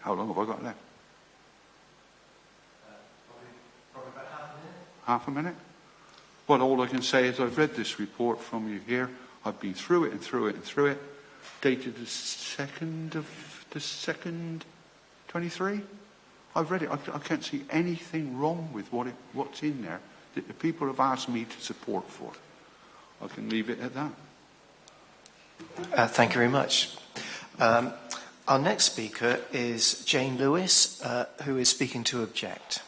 How long have I got left? Probably about half a minute. Half a minute? Well, all I can say is I've read this report from you here. I've been through it and through it and through it. Dated the 2nd, 23. I've read it. I can't see anything wrong with what's in there that the people have asked me to support for. I can leave it at that. Thank you very much. Our next speaker is Jane Lewis, who is speaking to object.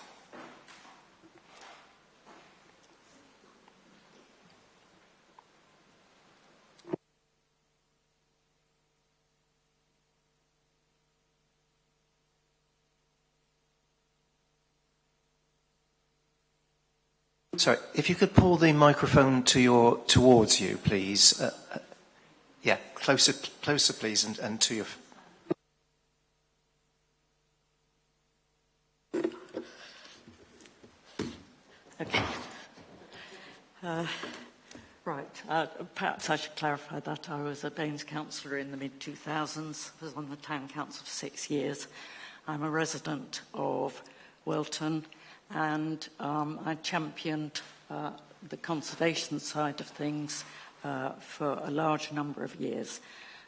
Sorry, if you could pull the microphone towards you, please. Yeah, closer, please, and to your. Okay. Perhaps I should clarify that I was a Danes councillor in the mid-2000s. I was on the town council for 6 years. I'm a resident of Wilton, and I championed the conservation side of things for a large number of years.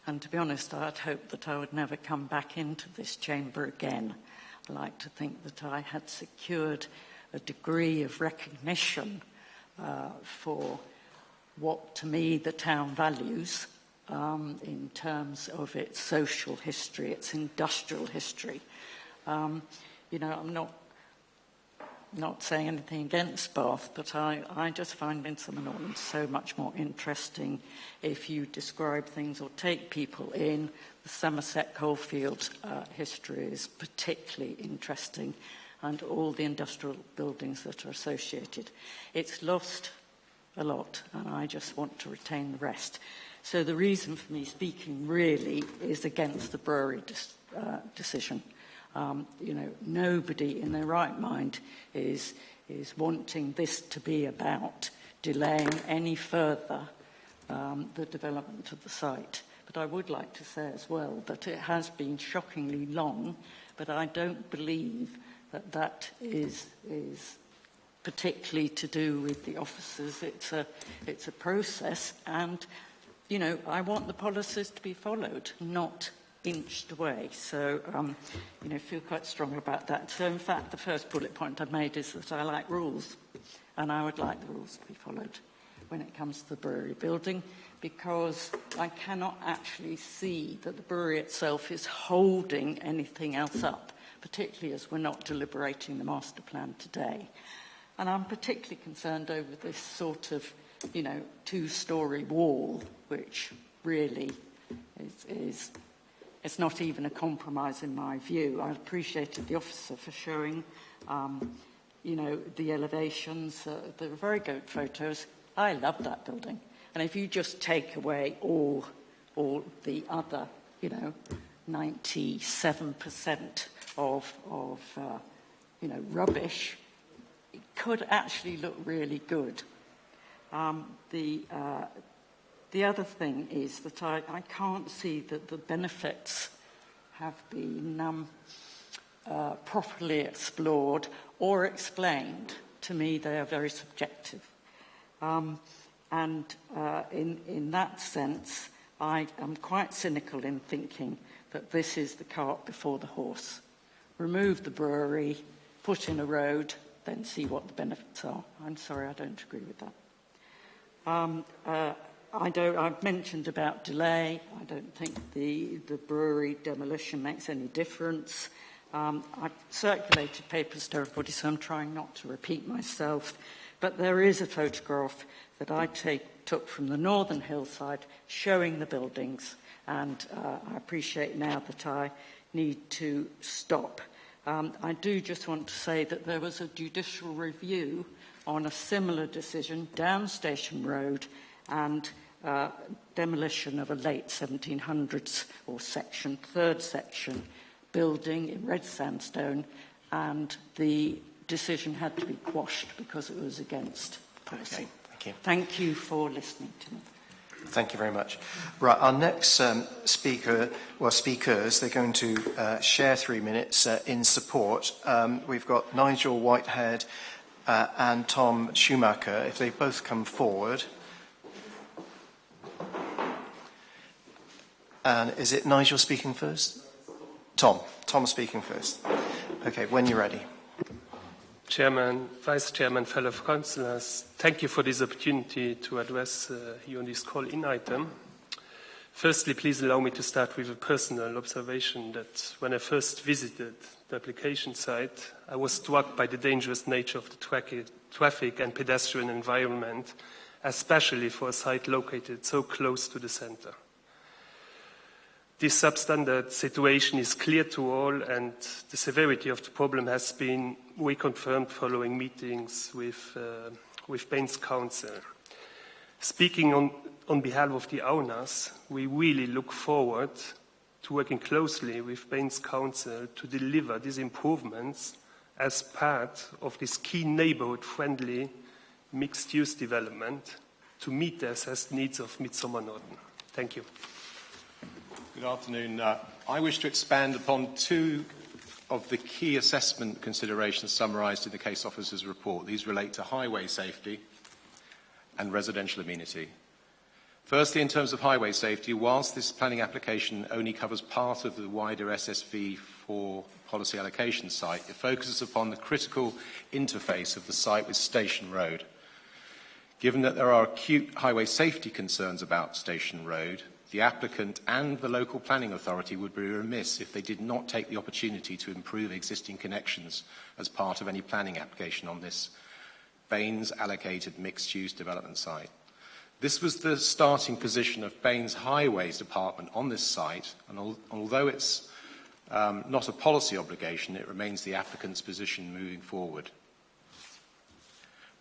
And to be honest, I'd hoped that I would never come back into this chamber again. I like to think that I had secured a degree of recognition for what, to me, the town values in terms of its social history, its industrial history. You know, I'm not saying anything against Bath, but I just find Midsummer Norton so much more interesting if you describe things or take people in. The Somerset Coalfield history is particularly interesting, and all the industrial buildings that are associated. It's lost a lot, and I just want to retain the rest. So the reason for me speaking really is against the brewery decision. You know, nobody in their right mind is wanting this to be about delaying any further the development of the site. But I would like to say as well that it has been shockingly long, but I don't believe that that is particularly to do with the officers. It's a process, and, you know, I want the policies to be followed, not inched away. So, you know, feel quite strongly about that. So, in fact, the first bullet point I made is that I like rules, and I would like the rules to be followed when it comes to the brewery building, because I cannot actually see that the brewery itself is holding anything else up, particularly as we're not deliberating the master plan today. And I'm particularly concerned over this sort of, you know, two-storey wall, which really is it's not even a compromise in my view. I appreciated the officer for showing, you know, the elevations. They're very good photos. I love that building. And if you just take away all the other, you know, 97% of you know, rubbish, it could actually look really good. The other thing is that I can't see that the benefits have been properly explored or explained. To me, they are very subjective. And in that sense, I am quite cynical in thinking that this is the cart before the horse. Remove the brewery, put in a road, then see what the benefits are. I'm sorry, I don't agree with that. I've mentioned about delay. I don't think the brewery demolition makes any difference. I've circulated papers to everybody, so I'm trying not to repeat myself. But there is a photograph that I took from the northern hillside showing the buildings, and I appreciate now that I need to stop. I do just want to say that there was a judicial review on a similar decision down Station Road, and demolition of a late 1700s or third section building in red sandstone, and the decision had to be quashed because it was against policy. Okay, thank you. Thank you for listening to me. Thank you very much. Right, our next speakers, they're going to share 3 minutes in support. We've got Nigel Whitehead and Tom Schumacher. If they both come forward. And is it Nigel speaking first? Tom speaking first. Okay, when you're ready. Chairman, Vice Chairman, fellow councillors, thank you for this opportunity to address you on this call-in item. Firstly, please allow me to start with a personal observation that when I first visited the application site, I was struck by the dangerous nature of the traffic and pedestrian environment, especially for a site located so close to the centre. This substandard situation is clear to all, and the severity of the problem has been reconfirmed following meetings with Baines Council. Speaking on behalf of the owners, we really look forward to working closely with Baines Council to deliver these improvements as part of this key neighbourhood-friendly mixed-use development to meet the assessed needs of Midsomer Norton. Thank you. Good afternoon. I wish to expand upon two of the key assessment considerations summarised in the case officer's report. These relate to highway safety and residential amenity. Firstly, in terms of highway safety, whilst this planning application only covers part of the wider SSV4 policy allocation site, it focuses upon the critical interface of the site with Station Road. Given that there are acute highway safety concerns about Station Road, the applicant and the local planning authority would be remiss if they did not take the opportunity to improve existing connections as part of any planning application on this Baines allocated mixed-use development site. This was the starting position of Baines Highways Department on this site, and although it's not a policy obligation, it remains the applicant's position moving forward.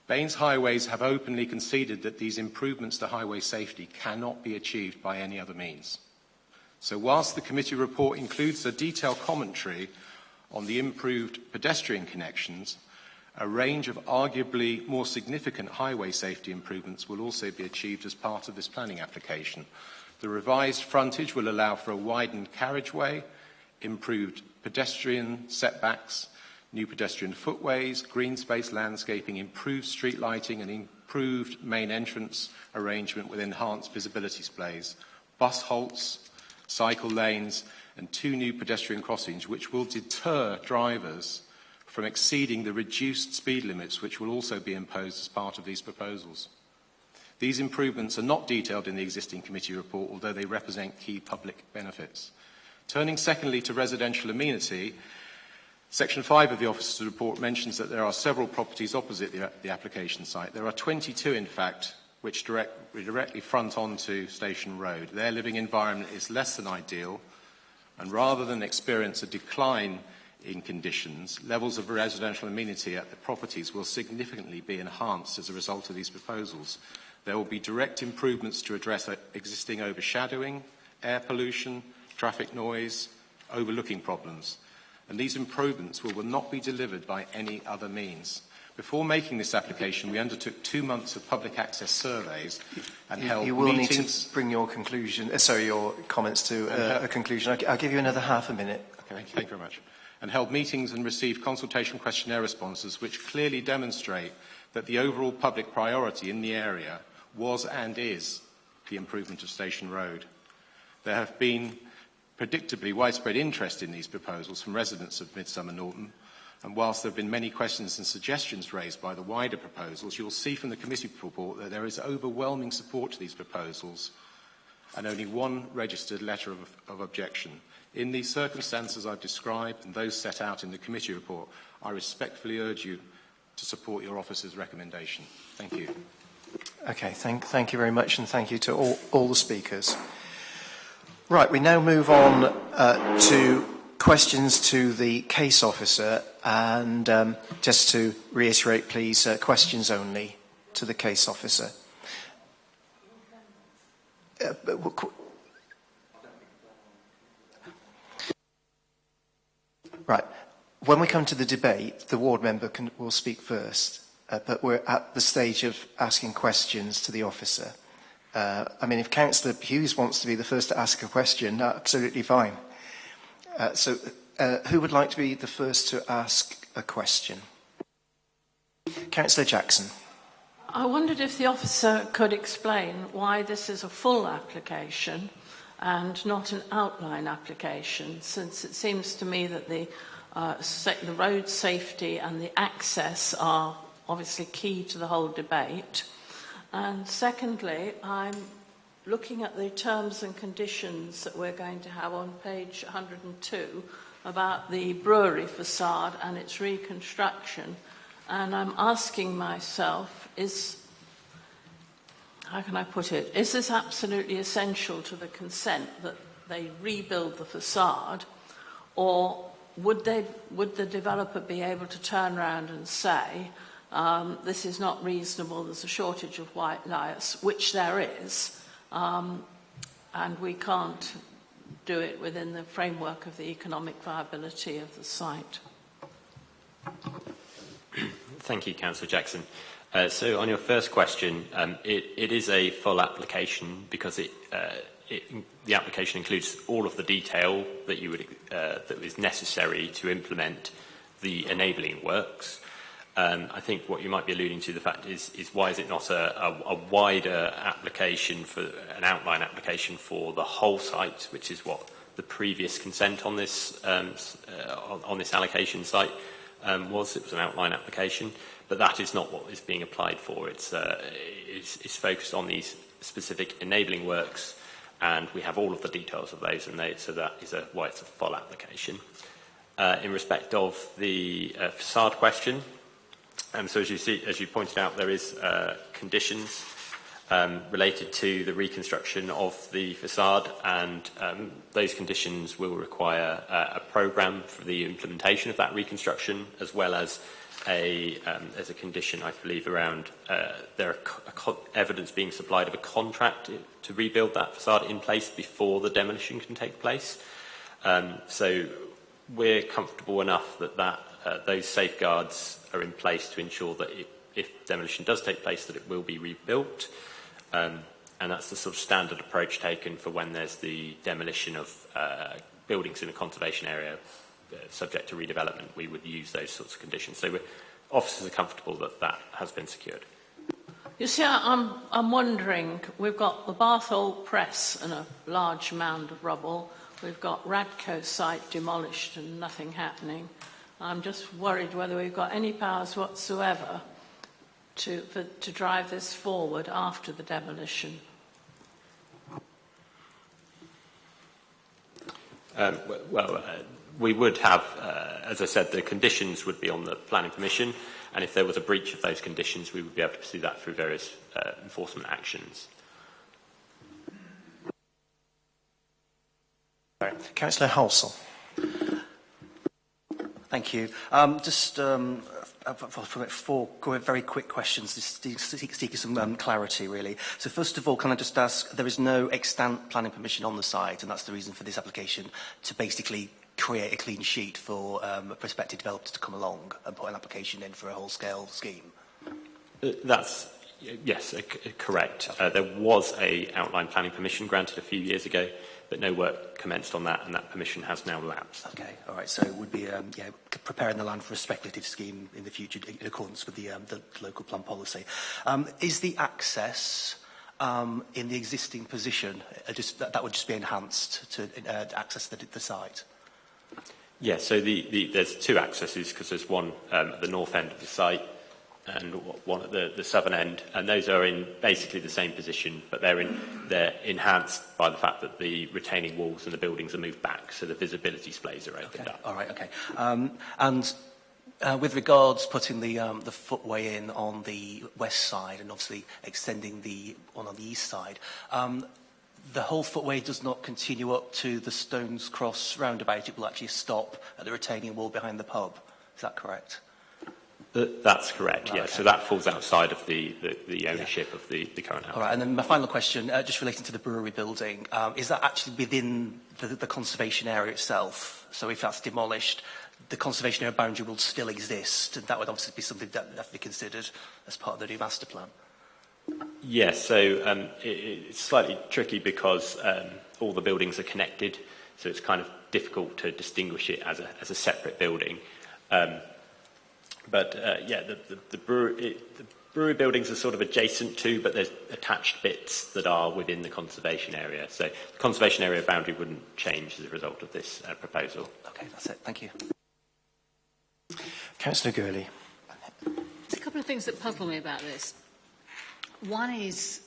Baines Highways have openly conceded that these improvements to highway safety cannot be achieved by any other means. So whilst the committee report includes a detailed commentary on the improved pedestrian connections, a range of arguably more significant highway safety improvements will also be achieved as part of this planning application. The revised frontage will allow for a widened carriageway, improved pedestrian setbacks, new pedestrian footways, green space landscaping, improved street lighting and improved main entrance arrangement with enhanced visibility displays, bus halts, cycle lanes and 2 new pedestrian crossings which will deter drivers from exceeding the reduced speed limits which will also be imposed as part of these proposals. These improvements are not detailed in the existing committee report, although they represent key public benefits. Turning secondly to residential amenity, Section 5 of the Officer's report mentions that there are several properties opposite the application site. There are 22, in fact, which directly front onto Station Road. Their living environment is less than ideal, and rather than experience a decline in conditions, levels of residential amenity at the properties will significantly be enhanced as a result of these proposals. There will be direct improvements to address existing overshadowing, air pollution, traffic noise, overlooking problems. And these improvements will not be delivered by any other means. Before making this application, we undertook 2 months of public access surveys and held meetings. You will need to bring your conclusion, your comments to a conclusion. I'll give you another half a minute. Okay, thank you very much. And held meetings and received consultation questionnaire responses which clearly demonstrate that the overall public priority in the area was and is the improvement of Station Road. There have been predictably widespread interest in these proposals from residents of Midsummer Norton, and whilst there have been many questions and suggestions raised by the wider proposals, you'll see from the committee report that there is overwhelming support to these proposals and only one registered letter of objection. In these circumstances I've described and those set out in the committee report, I respectfully urge you to support your officer's recommendation. Thank you. Okay, thank you very much, and thank you to all the speakers. Right, we now move on to questions to the case officer, and just to reiterate, please, questions only to the case officer. Right, when we come to the debate, the ward member will speak first, but we're at the stage of asking questions to the officer. I mean, if Councillor Hughes wants to be the first to ask a question, absolutely fine. So who would like to be the first to ask a question? Councillor Jackson. I wondered if the officer could explain why this is a full application and not an outline application, since it seems to me that the road safety and the access are obviously key to the whole debate. And secondly, I'm looking at the terms and conditions that we're going to have on page 102 about the brewery facade and its reconstruction. And I'm asking myself, how can I put it? Is this absolutely essential to the consent that they rebuild the facade, or would the developer be able to turn around and say, this is not reasonable, there's a shortage of white lights, which there is, and we can't do it within the framework of the economic viability of the site? Thank you, Councillor Jackson. So on your first question, it is a full application because the application includes all of the detail that that is necessary to implement the enabling works. I think what you might be alluding to, the fact is why is it not a wider application, for an outline application for the whole site, which is what the previous consent on this allocation site was. It was an outline application, but that is not what is being applied for. It's focused on these specific enabling works, and we have all of the details of those, and so that is why it's a full application. In respect of the facade question, so as you pointed out, there is conditions related to the reconstruction of the facade, and those conditions will require a programme for the implementation of that reconstruction, as well as there's a condition, I believe, around evidence being supplied of a contract to rebuild that facade in place before the demolition can take place. So we're comfortable enough that those safeguards are in place to ensure that if demolition does take place, that it will be rebuilt. And that's the sort of standard approach taken for when there's the demolition of buildings in a conservation area subject to redevelopment. We would use those sorts of conditions. So officers are comfortable that that has been secured. You see, I'm wondering, we've got the Barthold Press and a large mound of rubble. We've got Radco site demolished and nothing happening. I'm just worried whether we've got any powers whatsoever to drive this forward after the demolition. We would have, as I said, the conditions would be on the planning permission, and if there was a breach of those conditions, we would be able to pursue that through various enforcement actions. Councillor Halsall. Thank you. Just four very quick questions, seeking some clarity, really. So first of all, can I just ask, there is no extant planning permission on the site, and that's the reason for this application, to basically create a clean sheet for prospective developers to come along and put an application in for a whole-scale scheme? That's, yes, correct. There was an outline planning permission granted a few years ago, but no work commenced on that, and that permission has now lapsed. Okay, all right. So it would be preparing the land for a speculative scheme in the future in accordance with the local plan policy. Is the access in the existing position that would just be enhanced to access the site? Yeah, so there's two accesses, because there's one at the north end of the site and one at the southern end, and those are in basically the same position, but they're enhanced by the fact that the retaining walls and the buildings are moved back, so the visibility splays are opened up. All right, okay. And with regards putting the footway in on the west side and obviously extending the one on the east side, the whole footway does not continue up to the Stones Cross roundabout. It will actually stop at the retaining wall behind the pub. Is that correct? That's correct, right, yeah. okay. So that falls outside of the ownership of the current house. All right, and then my final question, just relating to the brewery building, is that actually within the conservation area itself? So if that's demolished, the conservation area boundary will still exist, and that would obviously be something that would have to be considered as part of the new master plan? Yes, so it's slightly tricky because all the buildings are connected, so it's kind of difficult to distinguish it as a separate building. But the brewery buildings are sort of adjacent to, but there's attached bits that are within the conservation area. So the conservation area boundary wouldn't change as a result of this proposal. Okay, that's it. Thank you. Councillor Gurley. There's a couple of things that puzzle me about this. One is,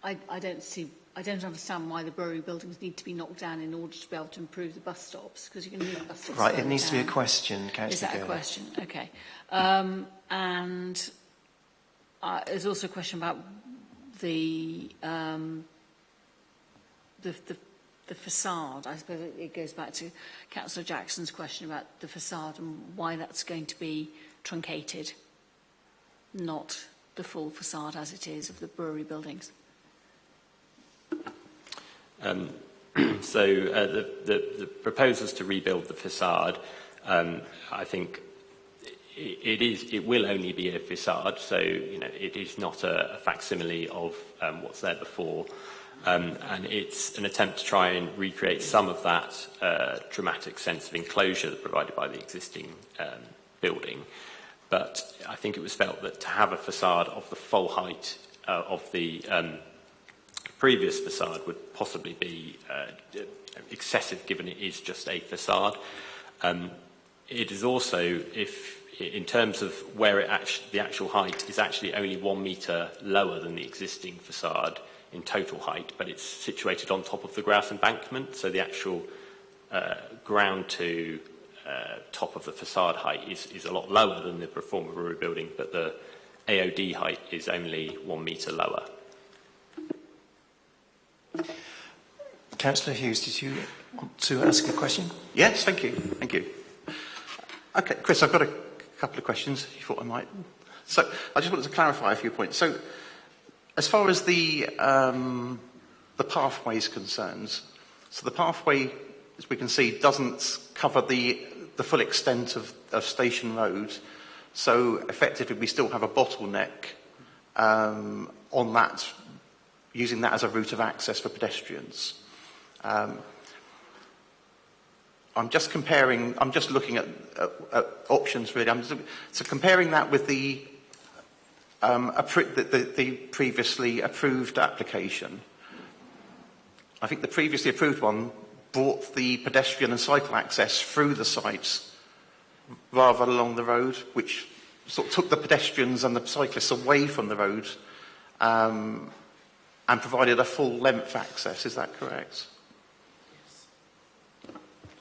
I don't understand why the brewery buildings need to be knocked down in order to be able to improve the bus stops, because you can move bus stops. Right, it needs to be a question, Councillor Gurley. Is that a question? Okay. And there's also a question about the facade. I suppose it goes back to Councillor Jackson's question about the facade and why that's going to be truncated, not the full facade as it is of the brewery buildings. So the proposals to rebuild the facade, I think it will only be a facade, so it is not a facsimile of what's there before, and it's an attempt to try and recreate some of that dramatic sense of enclosure provided by the existing building. but I think it was felt that to have a facade of the full height of the previous facade would possibly be excessive, given it is just a facade. It is also, if in terms of where the actual height is actually only 1 metre lower than the existing facade in total height, but it's situated on top of the grass embankment, so the actual ground to top of the facade height is a lot lower than the former Brewery building, but the AOD height is only 1 metre lower. Councillor Hughes, did you want to ask a question? Yes, thank you. Thank you. Okay, Chris, I've got a couple of questions. You thought I might. So I just wanted to clarify a few points. So as far as the pathway is concerned, so the pathway, as we can see, doesn't cover the full extent of Station Road. So effectively, we still have a bottleneck on that, using that as a route of access for pedestrians. I'm just looking at options really. So comparing that with the previously approved application. I think the previously approved one brought the pedestrian and cycle access through the sites rather than along the road, which sort of took the pedestrians and the cyclists away from the road and provided a full length access. Is that correct?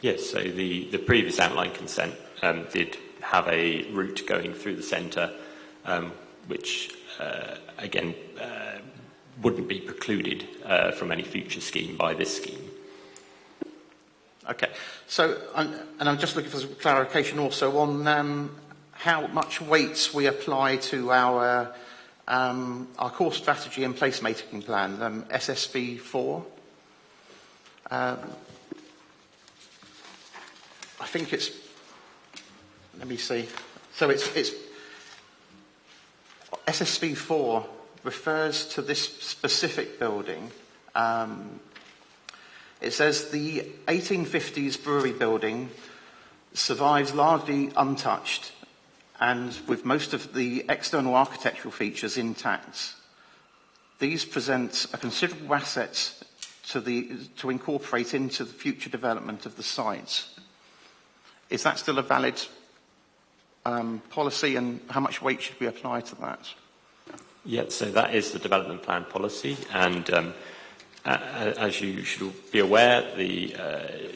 Yes, so the previous outline consent did have a route going through the centre, which, again, wouldn't be precluded from any future scheme by this scheme. Okay, so, and I'm just looking for some clarification also on how much weight we apply to our core strategy and placemaking plan, SSV 4. I think it's, let me see. So it's SSV 4 refers to this specific building. It says the 1850s brewery building survives largely untouched and with most of the external architectural features intact. These present a considerable asset to incorporate into the future development of the site. Is that still a valid policy, and how much weight should we apply to that? Yeah, so that is the development plan policy, and as you should be aware, a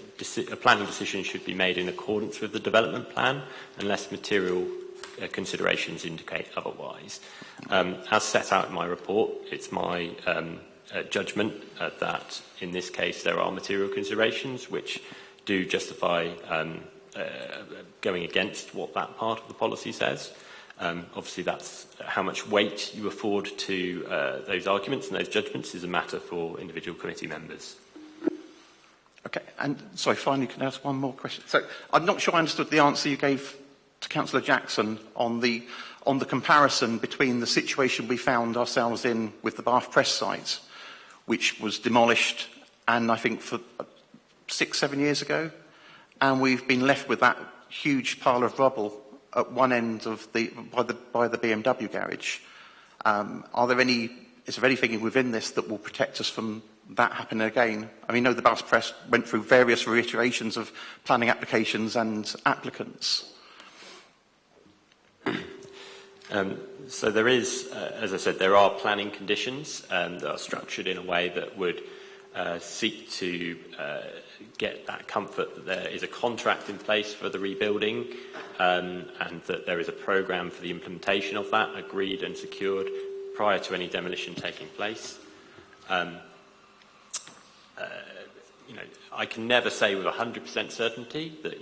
planning decision should be made in accordance with the development plan, unless material considerations indicate otherwise. As set out in my report, it's my judgment that in this case there are material considerations which do justify going against what that part of the policy says. Obviously, that's how much weight you afford to those arguments and those judgments is a matter for individual committee members. Okay, and sorry, finally, can I ask one more question? So I'm not sure I understood the answer you gave to Councillor Jackson on the comparison between the situation we found ourselves in with the Bath Press site, which was demolished, and I think for 6-7 years ago, and we've been left with that huge pile of rubble at one end of by the BMW garage. Is there anything within this that will protect us from that happening again? I mean, I know the Bath Press went through various reiterations of planning applications and applicants. So there is, as I said, there are planning conditions that are structured in a way that would seek to get that comfort that there is a contract in place for the rebuilding and that there is a programme for the implementation of that agreed and secured prior to any demolition taking place. I can never say with 100% certainty that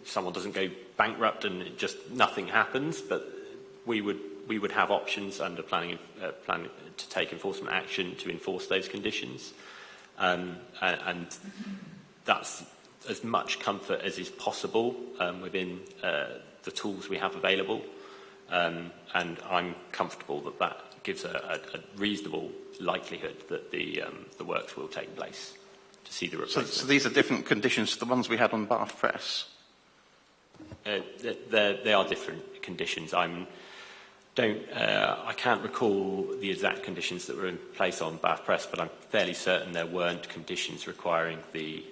someone doesn't go bankrupt and just nothing happens, but we would have options under planning to take enforcement action to enforce those conditions. And that's as much comfort as is possible within the tools we have available. And I'm comfortable that that gives a reasonable likelihood that the works will take place to see the replacement. So these are different conditions to the ones we had on Bath Press? They are different conditions. I can't recall the exact conditions that were in place on Bath Press, but I'm fairly certain there weren't conditions requiring the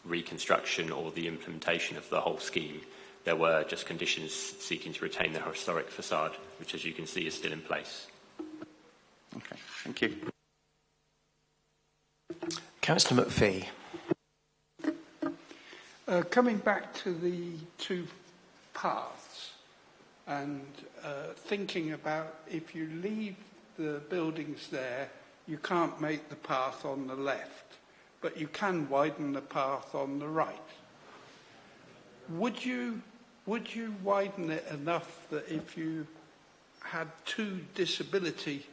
reconstruction or the implementation of the whole scheme. There were just conditions seeking to retain the historic facade, which, as you can see, is still in place. Okay, thank you. Councillor McPhee. Coming back to the two paths and thinking about if you leave the buildings there, you can't make the path on the left, but you can widen the path on the right. Would you widen it enough that if you had two disability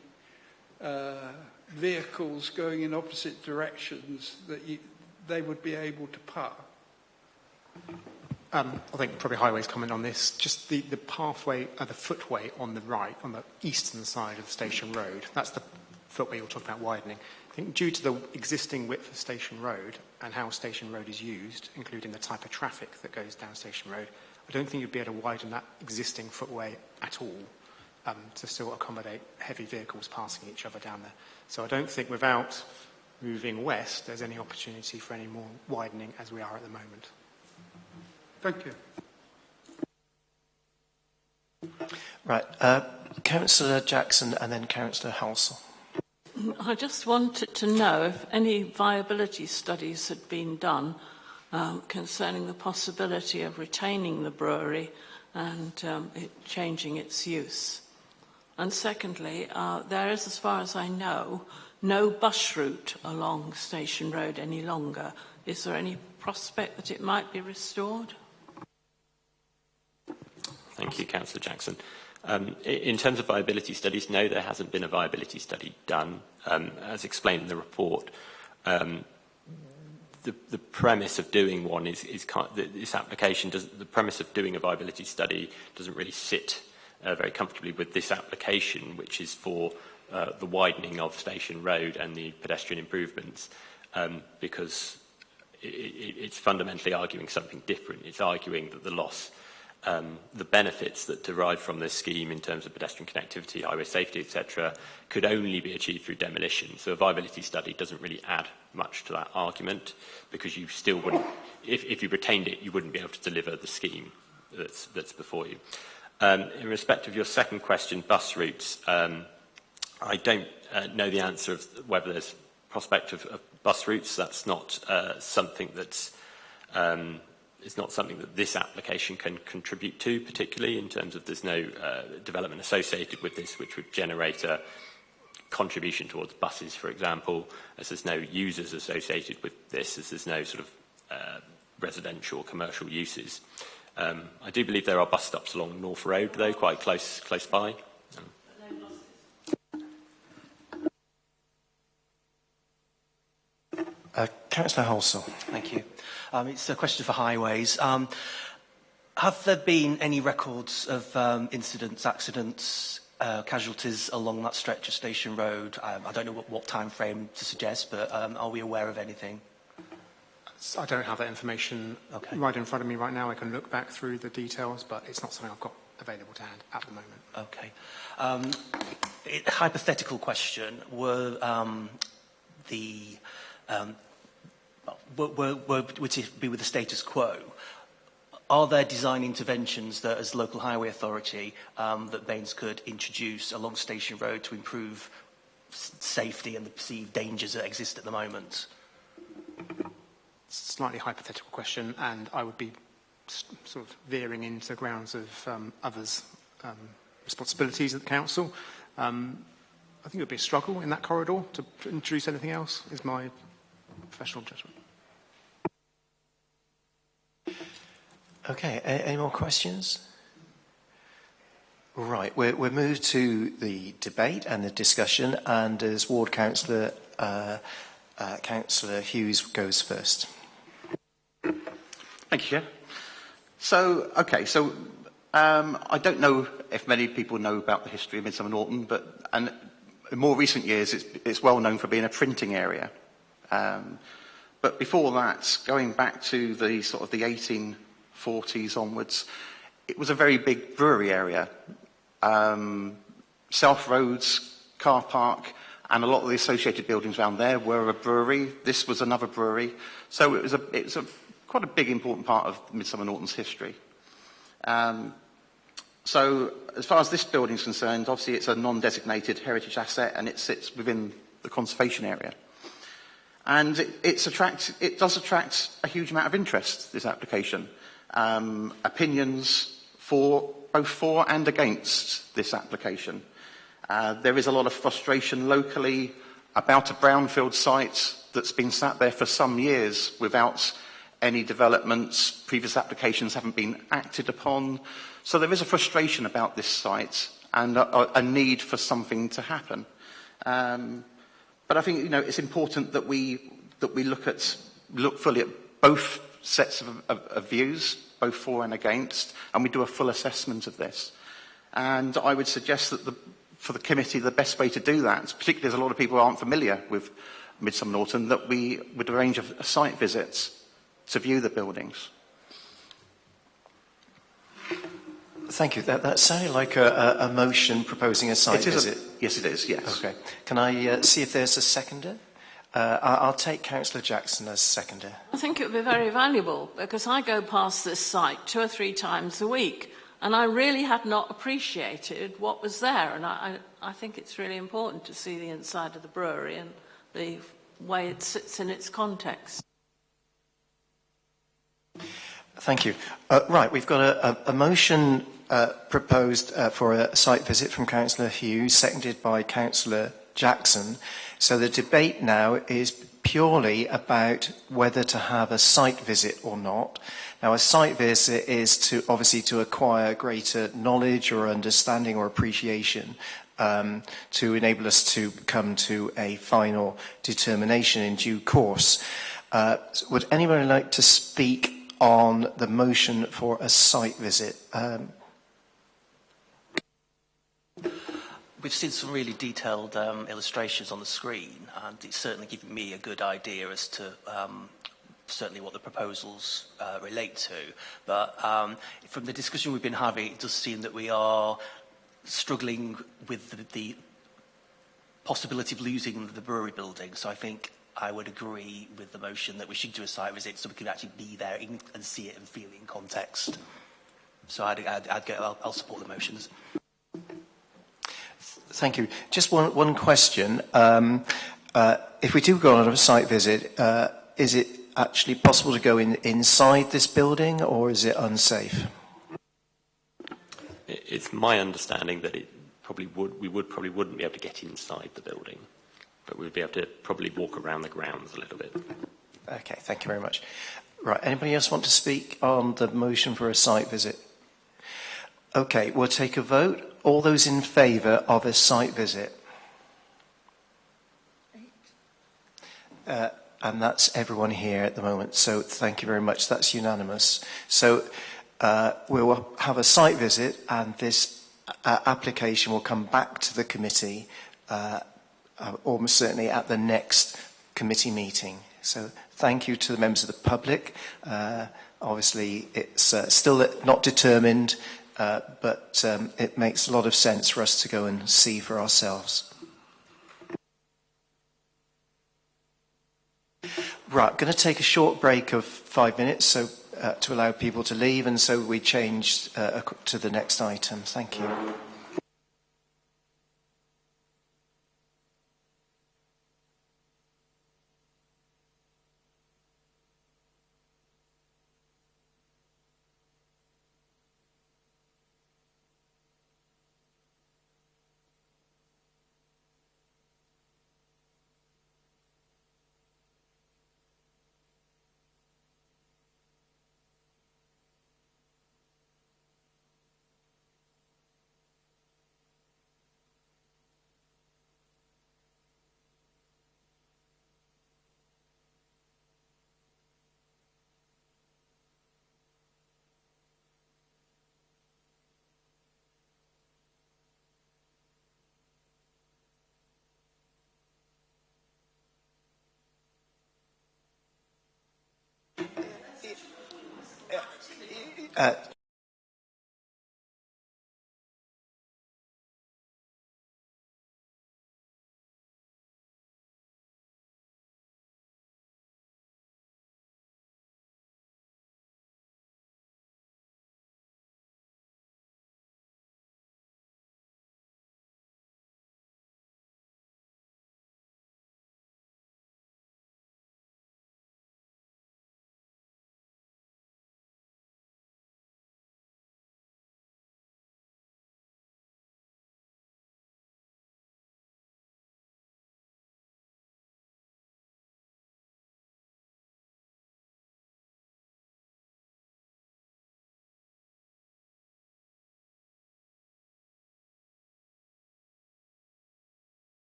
vehicles going in opposite directions that they would be able to park? I think probably Highways comment on this. Just the pathway, the footway on the right, on the eastern side of the Station Road, that's the footway you're talking about widening. I think due to the existing width of Station Road and how Station Road is used, including the type of traffic that goes down Station Road, I don't think you'd be able to widen that existing footway at all to still accommodate heavy vehicles passing each other down there. So I don't think without moving west, there's any opportunity for any more widening as we are at the moment. Thank you. Right. Councillor Jackson and then Councillor Halsall. I just wanted to know if any viability studies had been done concerning the possibility of retaining the brewery and changing its use. And secondly, there is, as far as I know, no bus route along Station Road any longer. Is there any prospect that it might be restored? Thank you, Councillor Jackson. In terms of viability studies, no, there hasn't been a viability study done. As explained in the report, the premise of doing one is this application the premise of doing a viability study doesn't really sit very comfortably with this application, which is for the widening of Station Road and the pedestrian improvements, because it's fundamentally arguing something different. It's arguing that the benefits that derive from this scheme in terms of pedestrian connectivity, highway safety, etc., could only be achieved through demolition. So a viability study doesn't really add much to that argument, because you still wouldn't, if you retained it, you wouldn't be able to deliver the scheme that's before you. In respect of your second question, bus routes, I don't know the answer of whether there's prospect of bus routes. That's not something that's it's not something that this application can contribute to, particularly in terms of there's no development associated with this which would generate a contribution towards buses, for example, as there's no users associated with this, as there's no sort of residential or commercial uses. I do believe there are bus stops along North Road, though, quite close by. Councillor Halsall. Thank you. It's a question for Highways. Have there been any records of incidents, accidents, casualties along that stretch of Station Road? I don't know what time frame to suggest, but are we aware of anything? I don't have that information right in front of me right now. I can look back through the details, but it's not something I've got available to hand at the moment. Okay. Hypothetical question. Would it be with the status quo? Are there design interventions that, as local highway authority, that Baines could introduce along Station Road to improve safety and the perceived dangers that exist at the moment? Slightly hypothetical question, and I would be sort of veering into grounds of others' responsibilities at the council. I think it would be a struggle in that corridor to introduce anything else, is my professional judgment. Okay, any more questions? Right, we're moved to the debate and the discussion, and as Ward Councillor, Councillor Hughes goes first. Thank you, Chair. So I don't know if many people know about the history of Midsummer Norton, but in more recent years it's well known for being a printing area. But before that, going back to the sort of the 40s onwards. It was a very big brewery area. South Roads, car park, and a lot of the associated buildings around there were a brewery. This was another brewery. So it was quite a big, important part of Midsummer Norton's history. So as far as this building is concerned, obviously it's a non-designated heritage asset and it sits within the conservation area. And it does attract a huge amount of interest, this application. Opinions both for and against this application. There is a lot of frustration locally about a brownfield site that's been sat there for some years without any developments. Previous applications haven't been acted upon. So there is a frustration about this site and a need for something to happen. But I think it's important that we look fully at both sets of views, both for and against, and we do a full assessment of this. And I would suggest that for the committee, the best way to do that, particularly as a lot of people aren't familiar with Midsummer Norton, that we would arrange a site visit to view the buildings. Thank you. That sounded like a motion proposing a site visit. Yes, it is, yes. Okay. Can I see if there's a seconder? I'll take Councillor Jackson as seconder. I think it would be very valuable because I go past this site 2 or 3 times a week and I really had not appreciated what was there. And I think it's really important to see the inside of the brewery and the way it sits in its context. Thank you. Right, we've got a motion proposed for a site visit from Councillor Hughes, seconded by Councillor Jackson. So the debate now is purely about whether to have a site visit or not. Now, a site visit is obviously to acquire greater knowledge or understanding or appreciation to enable us to come to a final determination in due course. Would anyone like to speak on the motion for a site visit? We've seen some really detailed illustrations on the screen, and it's certainly given me a good idea as to certainly what the proposals relate to. But from the discussion we've been having, it does seem that we are struggling with the possibility of losing the brewery building. So I think I would agree with the motion that we should do a site visit so we can actually be there and see it and feel it in context. So I'll support the motions. Thank you. Just one question. If we do go on a site visit, is it actually possible to go inside this building, or is it unsafe? It's my understanding that we probably wouldn't be able to get inside the building, but we'd be able to probably walk around the grounds a little bit. Okay, thank you very much. Right, anybody else want to speak on the motion for a site visit? Okay, we'll take a vote. All those in favour of a site visit? And that's everyone here at the moment, so thank you very much. That's unanimous. So we will have a site visit, and this application will come back to the committee almost certainly at the next committee meeting. So thank you to the members of the public. Obviously, it's still not determined, but it makes a lot of sense for us to go and see for ourselves. Right, going to take a short break of 5 minutes so to allow people to leave, and so we change to the next item. Thank you.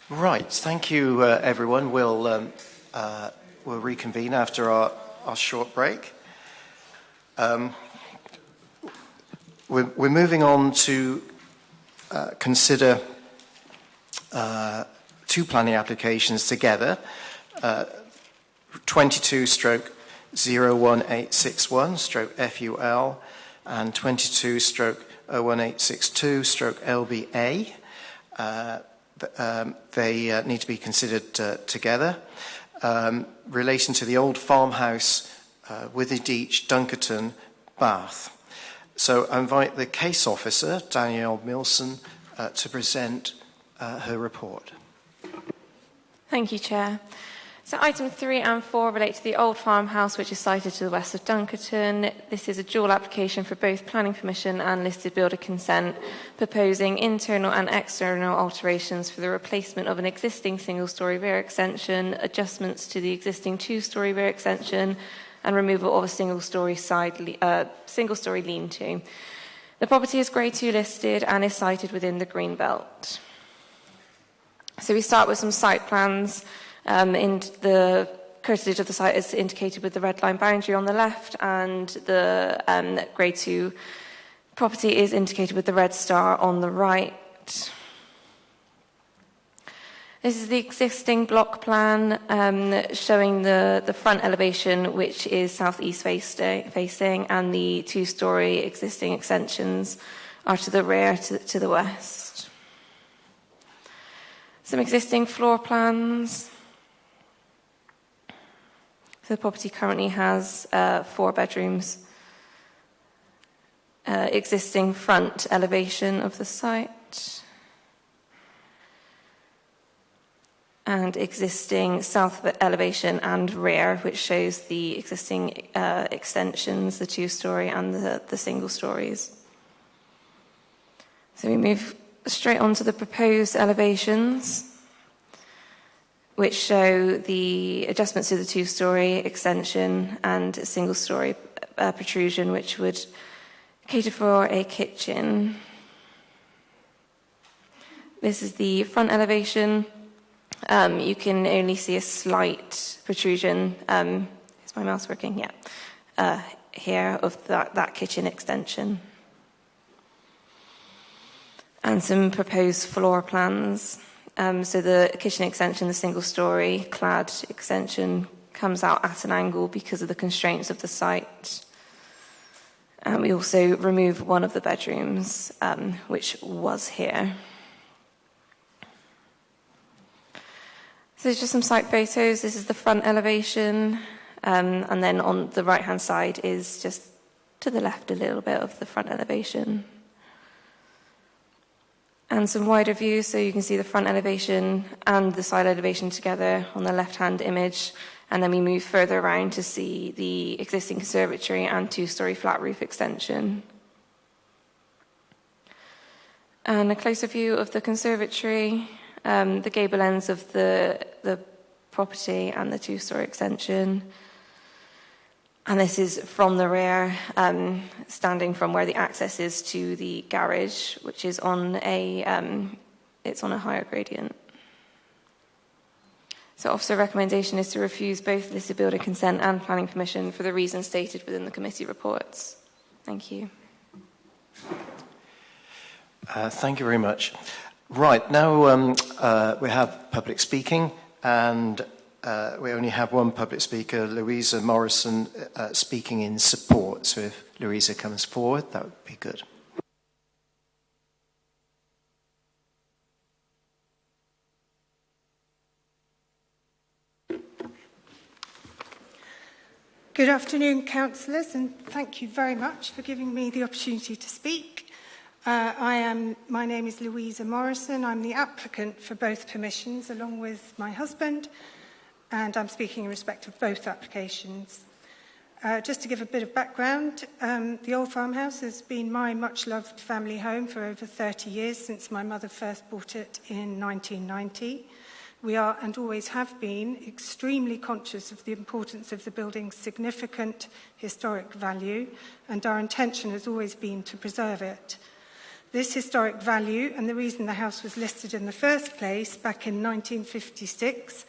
Right, thank you, everyone. We'll reconvene after our short break. We're moving on to consider two planning applications together, 22/01861/FUL and 22/01862/LBA. They need to be considered together. Relating to the old farmhouse Withedeach, Dunkerton, Bath. So I invite the case officer, Danielle Milson, to present her report. Thank you, Chair. So items 3 and 4 relate to the old farmhouse, which is sited to the west of Dunkerton. This is a dual application for both planning permission and listed builder consent, proposing internal and external alterations for the replacement of an existing single-storey rear extension, adjustments to the existing two-storey rear extension, and removal of a single-storey lean-to. The property is Grade 2 listed and is sited within the green belt. So we start with some site plans. In the curtilage of the site is indicated with the red line boundary on the left, and the Grade 2 property is indicated with the red star on the right. This is the existing block plan showing the front elevation, which is southeast facing, and the two-storey existing extensions are to the rear, to the west. Some existing floor plans. So the property currently has 4 bedrooms. Existing front elevation of the site. And existing south elevation and rear, which shows the existing extensions, the two-storey and the single stories. So we move straight on to the proposed elevations, which show the adjustments to the two-storey extension and a single-storey protrusion, which would cater for a kitchen. This is the front elevation. You can only see a slight protrusion. Is my mouse working? Yeah. Here of that kitchen extension. And some proposed floor plans. So the kitchen extension, the single-storey clad extension, comes out at an angle because of the constraints of the site. And we also remove one of the bedrooms, which was here. So there's just some site photos. This is the front elevation. And then on the right-hand side is just to the left a little bit of the front elevation. And some wider views, so you can see the front elevation and the side elevation together on the left-hand image. And then we move further around to see the existing conservatory and two-storey flat roof extension. And a closer view of the conservatory, the gable ends of the property and the two-storey extension. And this is from the rear, standing from where the access is to the garage, which is on it's on a higher gradient. So officer recommendation is to refuse both listed builder consent and planning permission for the reasons stated within the committee reports. Thank you. Thank you very much. Right, now we have public speaking, and we only have one public speaker, Louisa Morrison, speaking in support. So if Louisa comes forward, that would be good. Good afternoon, councillors, and thank you very much for giving me the opportunity to speak. My name is Louisa Morrison. I'm the applicant for both permissions, along with my husband, and I'm speaking in respect of both applications. Just to give a bit of background, the old farmhouse has been my much-loved family home for over 30 years, since my mother first bought it in 1990. We are, and always have been, extremely conscious of the importance of the building's significant historic value, and our intention has always been to preserve it. This historic value, and the reason the house was listed in the first place back in 1956,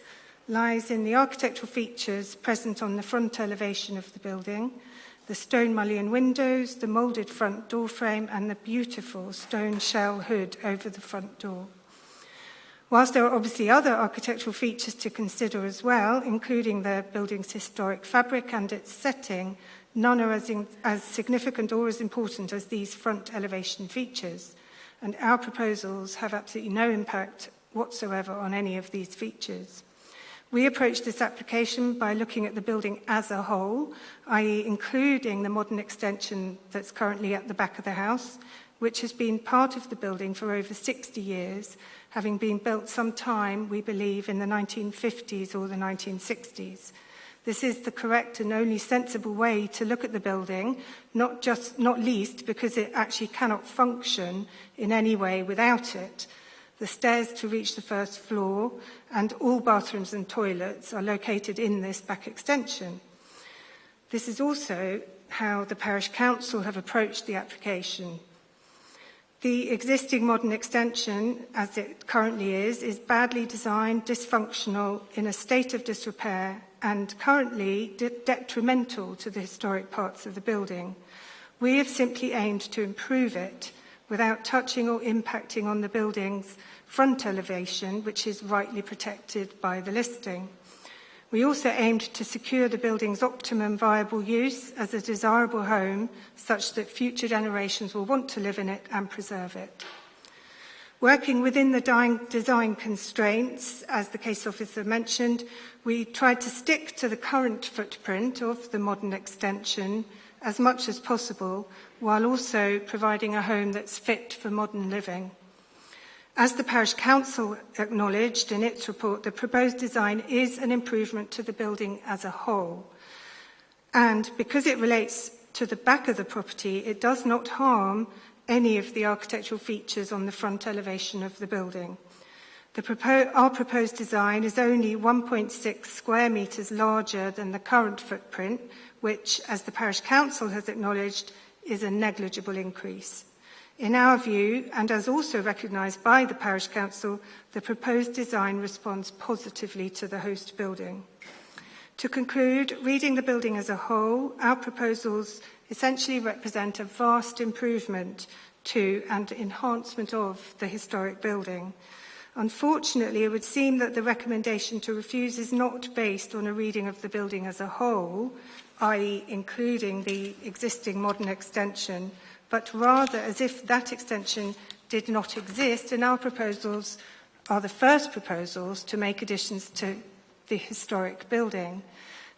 lies in the architectural features present on the front elevation of the building, the stone mullion windows, the moulded front door frame, and the beautiful stone shell hood over the front door. Whilst there are obviously other architectural features to consider as well, including the building's historic fabric and its setting, none are as significant or as important as these front elevation features, and our proposals have absolutely no impact whatsoever on any of these features. We approached this application by looking at the building as a whole, i.e. including the modern extension that's currently at the back of the house, which has been part of the building for over 60 years, having been built sometime, we believe, in the 1950s or the 1960s. This is the correct and only sensible way to look at the building, not least because it actually cannot function in any way without it. The stairs to reach the first floor and all bathrooms and toilets are located in this back extension. This is also how the Parish Council have approached the application. The existing modern extension, as it currently is badly designed, dysfunctional, in a state of disrepair, and currently detrimental to the historic parts of the building. We have simply aimed to improve it without touching or impacting on the building's front elevation, which is rightly protected by the listing. We also aimed to secure the building's optimum viable use as a desirable home, such that future generations will want to live in it and preserve it. Working within the design constraints, as the case officer mentioned, we tried to stick to the current footprint of the modern extension as much as possible, while also providing a home that's fit for modern living. As the Parish Council acknowledged in its report, the proposed design is an improvement to the building as a whole. And because it relates to the back of the property, it does not harm any of the architectural features on the front elevation of the building. Our proposed design is only 1.6 square metres larger than the current footprint, which, as the Parish Council has acknowledged, is a negligible increase. In our view, and as also recognised by the Parish Council, the proposed design responds positively to the host building. To conclude, reading the building as a whole, our proposals essentially represent a vast improvement to and enhancement of the historic building. Unfortunately, it would seem that the recommendation to refuse is not based on a reading of the building as a whole, i.e. including the existing modern extension, but rather as if that extension did not exist, and our proposals are the first proposals to make additions to the historic building.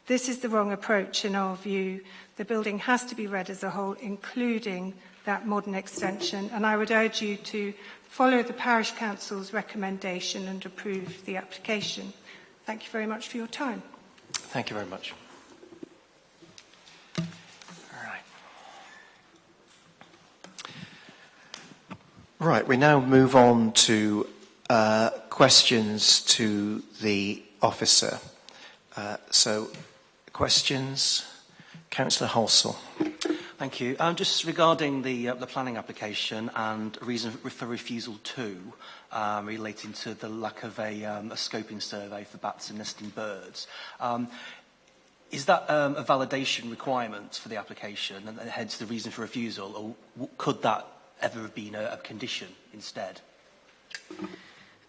This is the wrong approach in our view. The building has to be read as a whole, including that modern extension, and I would urge you to follow the Parish Council's recommendation and approve the application. Thank you very much for your time. Thank you very much. Right, we now move on to questions to the officer. So, questions? Councillor Halsall. Thank you. Just regarding the planning application and reason for refusal 2, relating to the lack of a scoping survey for bats and nesting birds. Is that a validation requirement for the application, and hence the reason for refusal, or could that ever have been a condition instead?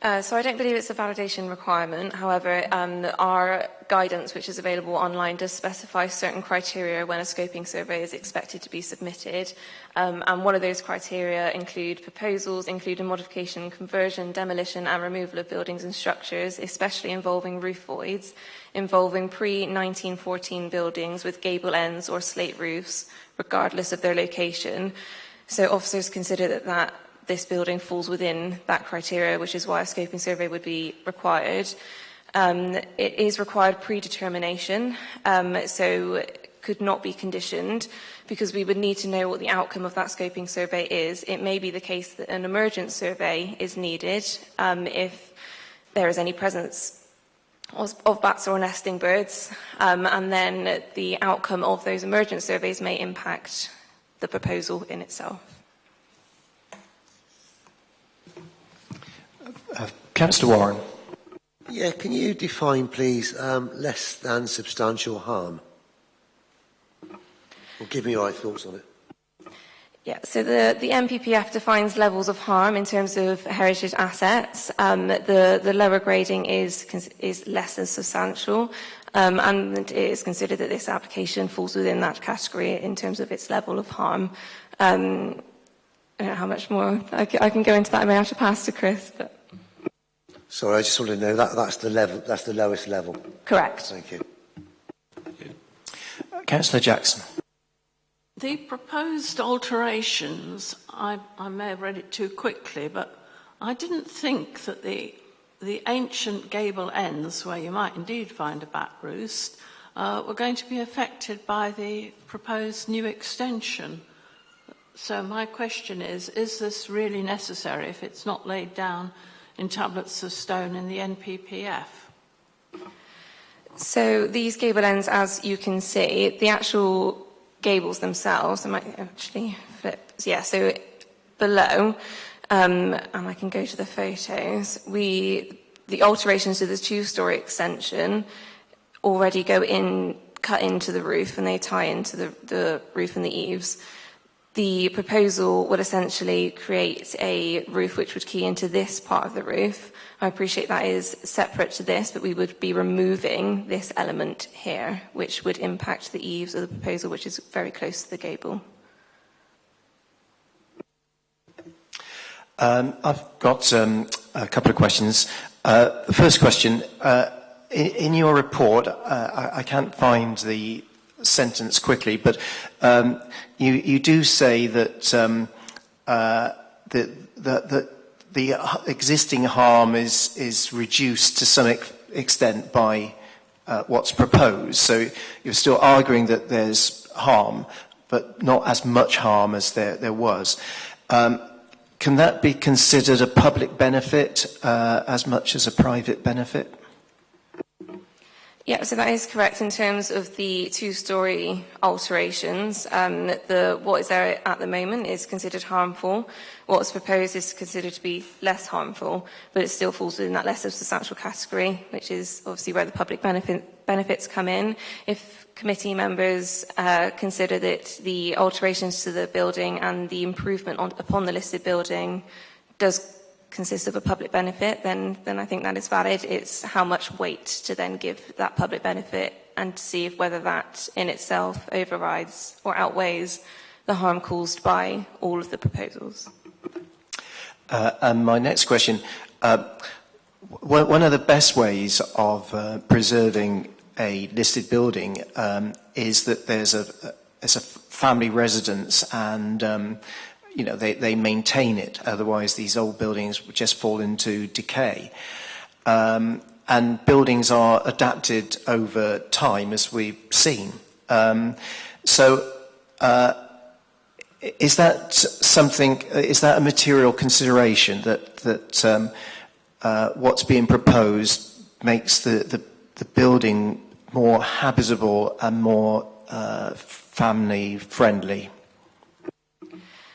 So I don't believe it's a validation requirement. However, our guidance, which is available online, does specify certain criteria when a scoping survey is expected to be submitted. And one of those criteria include proposals, including modification, conversion, demolition and removal of buildings and structures, especially involving roof voids, involving pre-1914 buildings with gable ends or slate roofs, regardless of their location. So officers consider that this building falls within that criteria, which is why a scoping survey would be required. It is required predetermination, so it could not be conditioned, because we would need to know what the outcome of that scoping survey is. It may be the case that an emergent survey is needed if there is any presence of bats or nesting birds, and then the outcome of those emergent surveys may impact the proposal in itself. Councillor Warren. Yeah, can you define, please, less than substantial harm? Or give me your thoughts on it. Yeah, so the NPPF defines levels of harm in terms of heritage assets. The lower grading is less than substantial, and it is considered that this application falls within that category in terms of its level of harm. I don't know how much more I can go into that. I may have to pass to Chris. But... Sorry, I just wanted to know that's the level. That's the lowest level. Correct. Thank you. Councillor Jackson. The proposed alterations, I may have read it too quickly, but I didn't think that the ancient gable ends, where you might indeed find a bat roost, were going to be affected by the proposed new extension. So my question is this really necessary if it's not laid down in tablets of stone in the NPPF? So these gable ends, as you can see, the actual gables themselves, I might actually flip, yeah, so below, and I can go to the photos, the alterations to the two-storey extension already cut into the roof, and they tie into the roof and the eaves. The proposal would essentially create a roof which would key into this part of the roof. I appreciate that is separate to this, but we would be removing this element here, which would impact the eaves of the proposal, which is very close to the gable. I've got a couple of questions. The first question, in your report, I can't find the sentence quickly, but you do say that the existing harm is reduced to some extent by what's proposed. So you're still arguing that there's harm, but not as much harm as there was. Can that be considered a public benefit as much as a private benefit? Yeah, so that is correct in terms of the two-storey alterations. What is there at the moment is considered harmful. What's proposed is considered to be less harmful, but it still falls within that less substantial category, which is obviously where the public benefits come in. If committee members consider that the alterations to the building and the improvement upon the listed building does consist of a public benefit, then I think that is valid. It's how much weight to then give that public benefit and to see whether that in itself overrides or outweighs the harm caused by all of the proposals. And my next question, one of the best ways of preserving a listed building is that there's a family residence and they maintain it. Otherwise, these old buildings would just fall into decay. And buildings are adapted over time, as we've seen. Is that something? Is that a material consideration that what's being proposed makes the building more habitable and more family friendly?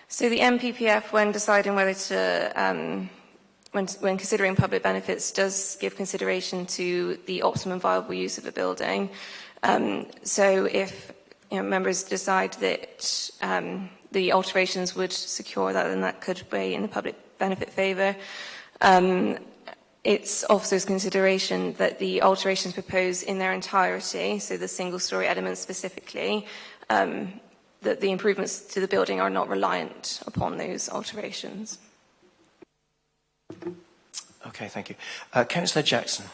So the NPPF, when deciding whether to, when considering public benefits, does give consideration to the optimum viable use of a building. So if members decide that the alterations would secure that, then that could weigh in the public benefit favour. It's officers' consideration that the alterations proposed in their entirety, so the single-storey elements specifically, that the improvements to the building are not reliant upon those alterations. Okay, thank you. Councillor Jackson.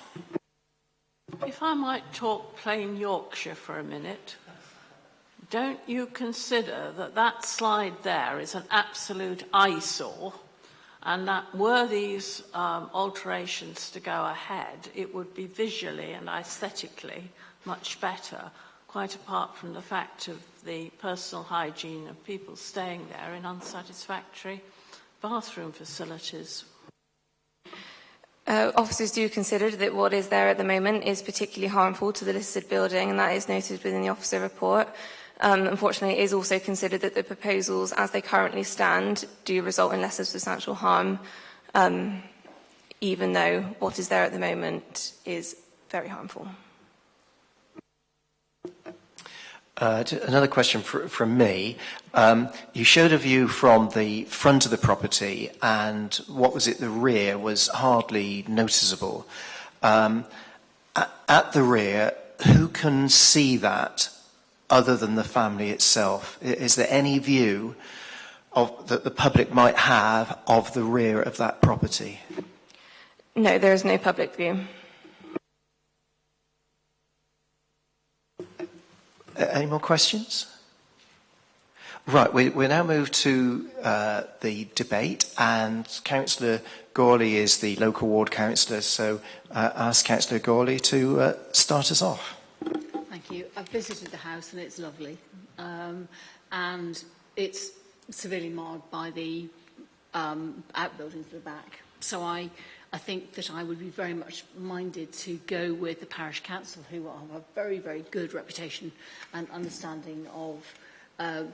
If I might talk plain Yorkshire for a minute, don't you consider that that slide there is an absolute eyesore, and that were these alterations to go ahead, it would be visually and aesthetically much better, quite apart from the fact of the personal hygiene of people staying there in unsatisfactory bathroom facilities? Officers do consider that what is there at the moment is particularly harmful to the listed building, and that is noted within the officer report. Unfortunately, it is also considered that the proposals, as they currently stand, do result in less substantial harm, even though what is there at the moment is very harmful. Another question from me. You showed a view from the front of the property, and what was it, the rear was hardly noticeable. At the rear, who can see that other than the family itself? Is there any view that the public might have of the rear of that property? No, there is no public view. Any more questions? Right, we now move to the debate, and Councillor Gawley is the local ward councillor, so ask Councillor Gawley to start us off. Thank you. I've visited the house and it's lovely, and it's severely marred by the outbuildings at the back. So I think that I would be very much minded to go with the parish council, who have a very, very good reputation and understanding of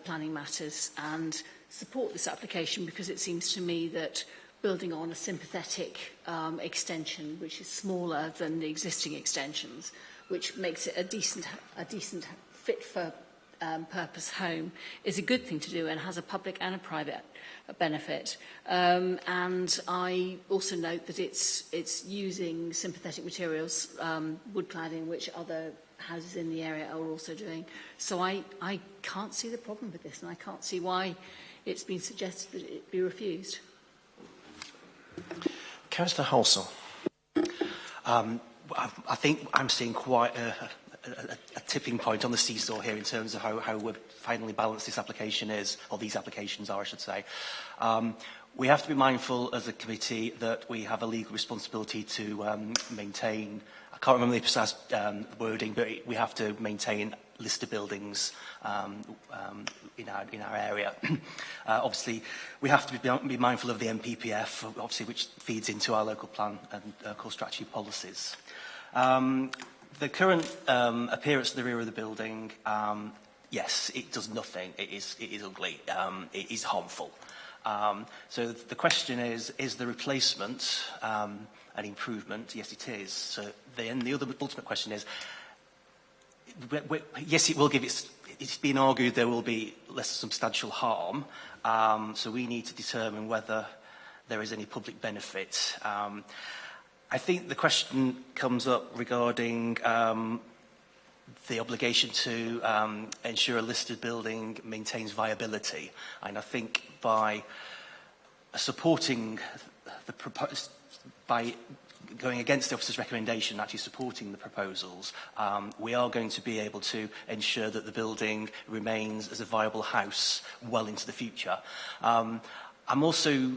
planning matters, and support this application, because it seems to me that building on a sympathetic extension, which is smaller than the existing extensions, which makes it a decent fit for purpose home, is a good thing to do and has a public and a private benefit. And I also note that it's using sympathetic materials, wood cladding, which other houses in the area are also doing. So I can't see the problem with this, and I can't see why it's been suggested that it be refused. Councillor Halsall. I think I'm seeing quite a tipping point on the seesaw here in terms of how we're finally balanced this application is, or these applications are, I should say. We have to be mindful as a committee that we have a legal responsibility to maintain, I can't remember the precise wording, but we have to maintain listed buildings in our area. Obviously, we have to be mindful of the MPPF, obviously, which feeds into our local plan and core strategy policies. The current appearance of the rear of the building, yes, it does nothing. It is ugly. It is harmful. So the question is the replacement an improvement? Yes, it is. So then the other ultimate question is, yes, it will give it's been argued there will be less substantial harm. So we need to determine whether there is any public benefit. I think the question comes up regarding the obligation to ensure a listed building maintains viability. And I think by supporting by going against the officer's recommendation, actually supporting the proposals, we are going to be able to ensure that the building remains as a viable house well into the future. I'm also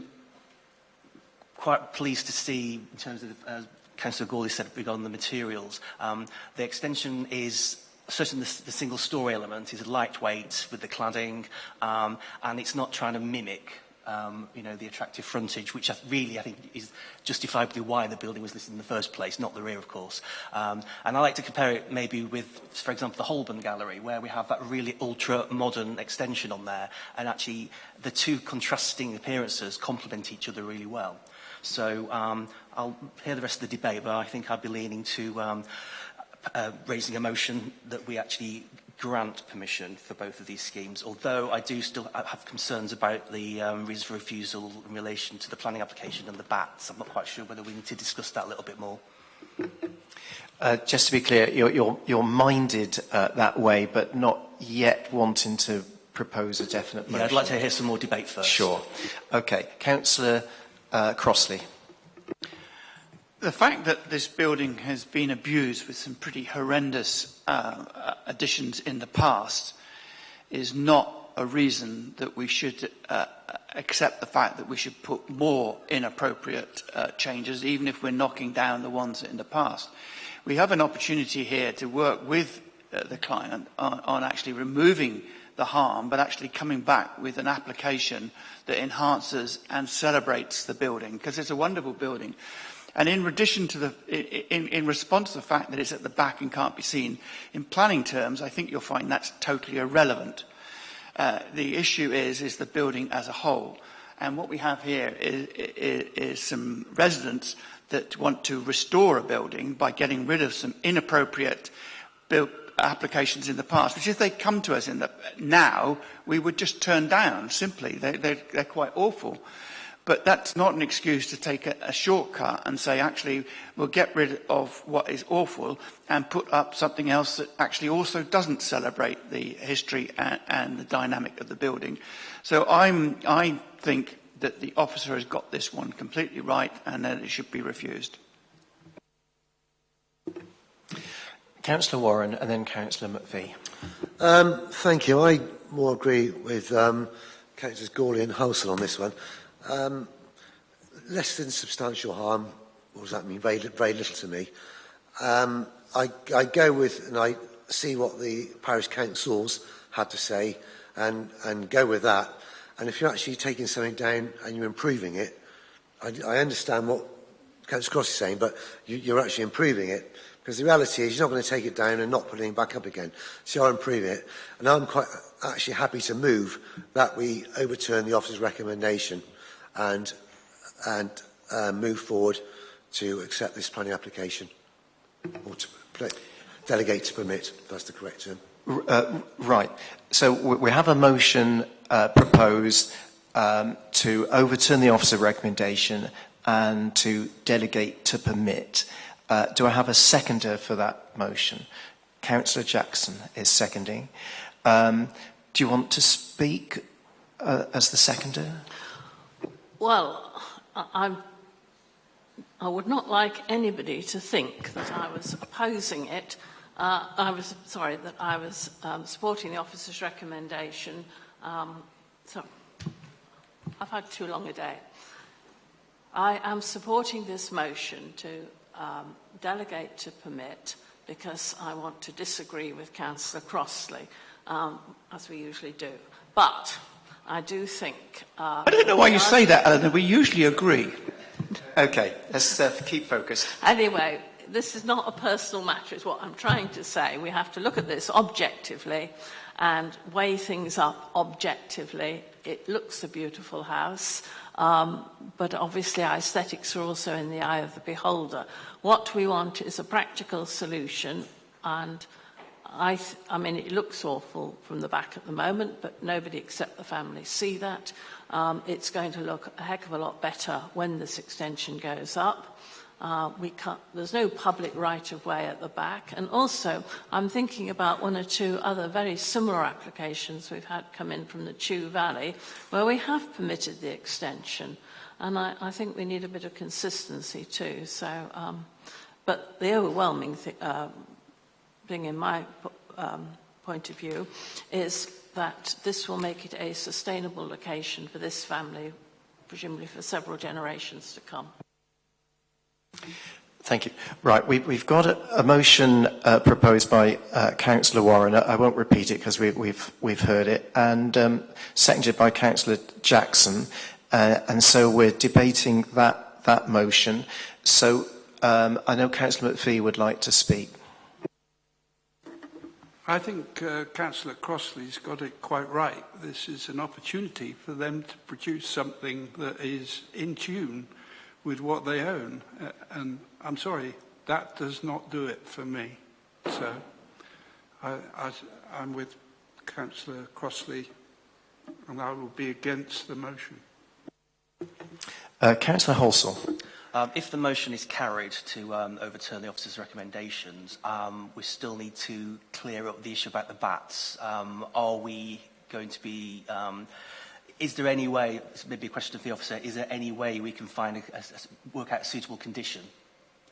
quite pleased to see, in terms of, as Councillor Gawley said regarding the materials, the extension is, certainly the single-storey element is lightweight with the cladding, and it's not trying to mimic the attractive frontage, which I think is justifiably why the building was listed in the first place, not the rear, of course. And I like to compare it maybe with, for example, the Holborn Gallery, where we have that really ultra-modern extension on there, and actually the two contrasting appearances complement each other really well. So I'll hear the rest of the debate, but I think I'd be leaning to raising a motion that we actually grant permission for both of these schemes, although I do still have concerns about the reason for refusal in relation to the planning application and the BATs. I'm not quite sure whether we need to discuss that a little bit more. Just to be clear, you're minded that way, but not yet wanting to propose a definite motion. Yeah, I'd like to hear some more debate first. Sure. Okay. Councillor Crossley. The fact that this building has been abused with some pretty horrendous additions in the past is not a reason that we should accept the fact that we should put more inappropriate changes, even if we're knocking down the ones in the past. We have an opportunity here to work with the client on actually removing the harm, but actually coming back with an application that enhances and celebrates the building, because it's a wonderful building. And in addition to in response to the fact that it's at the back and can't be seen, in planning terms, I think you'll find that's totally irrelevant. The issue is the building as a whole. And what we have here is some residents that want to restore a building by getting rid of some inappropriate applications in the past, which if they come to us now, we would just turn down, simply. They're quite awful. But that's not an excuse to take a shortcut and say, actually, we'll get rid of what is awful and put up something else that actually also doesn't celebrate the history and the dynamic of the building. So I think that the officer has got this one completely right, and that it should be refused. Councillor Warren and then Councillor McVie. Thank you. I more agree with Councillors Gawley and Hulsell on this one. Less than substantial harm, what does that mean? Very little to me. I go with, and I see what the parish councils had to say and go with that. And if you're actually taking something down and you're improving it, I understand what Councillor Cross is saying, but you're actually improving it. Because the reality is you're not going to take it down and not put it back up again. So you're improving it. And I'm quite actually happy to move that we overturn the officer's recommendation and move forward to accept this planning application. Or to delegate to permit, if that's the correct term. Right. So we have a motion proposed to overturn the officer's recommendation and to delegate to permit. Do I have a seconder for that motion? Councillor Jackson is seconding. Do you want to speak as the seconder? Well, I would not like anybody to think that I was opposing it. That I was supporting the officer's recommendation. So I've had too long a day. I am supporting this motion to delegate to permit because I want to disagree with Councillor Crossley, as we usually do. But I do think... I don't know why you say that, Eleanor. We usually agree. Okay, let's keep focused. Anyway, this is not a personal matter, is what I'm trying to say. We have to look at this objectively and weigh things up objectively. It looks a beautiful house. But obviously aesthetics are also in the eye of the beholder. What we want is a practical solution, and I mean, it looks awful from the back at the moment, but nobody except the family see that. It's going to look a heck of a lot better when this extension goes up. There's no public right-of-way at the back. And also, I'm thinking about one or two other very similar applications we've had come in from the Chew Valley, where we have permitted the extension. And I think we need a bit of consistency too. So, but the overwhelming thing in my point of view is that this will make it a sustainable location for this family, presumably for several generations to come. Thank you. Right, we've got a motion proposed by Councillor Warren. I won't repeat it because we've heard it, and seconded by Councillor Jackson. And so we're debating that motion. So I know Councillor McPhee would like to speak. I think Councillor Crossley's got it quite right. This is an opportunity for them to produce something that is in tune with what they own. And I'm sorry, that does not do it for me. So I'm with Councillor Crossley, and I will be against the motion. Councillor Halsall. If the motion is carried to overturn the officer's recommendations, we still need to clear up the issue about the bats. Are we going to be... is there any way, maybe a question of the officer, is there any way we can find work out a suitable condition?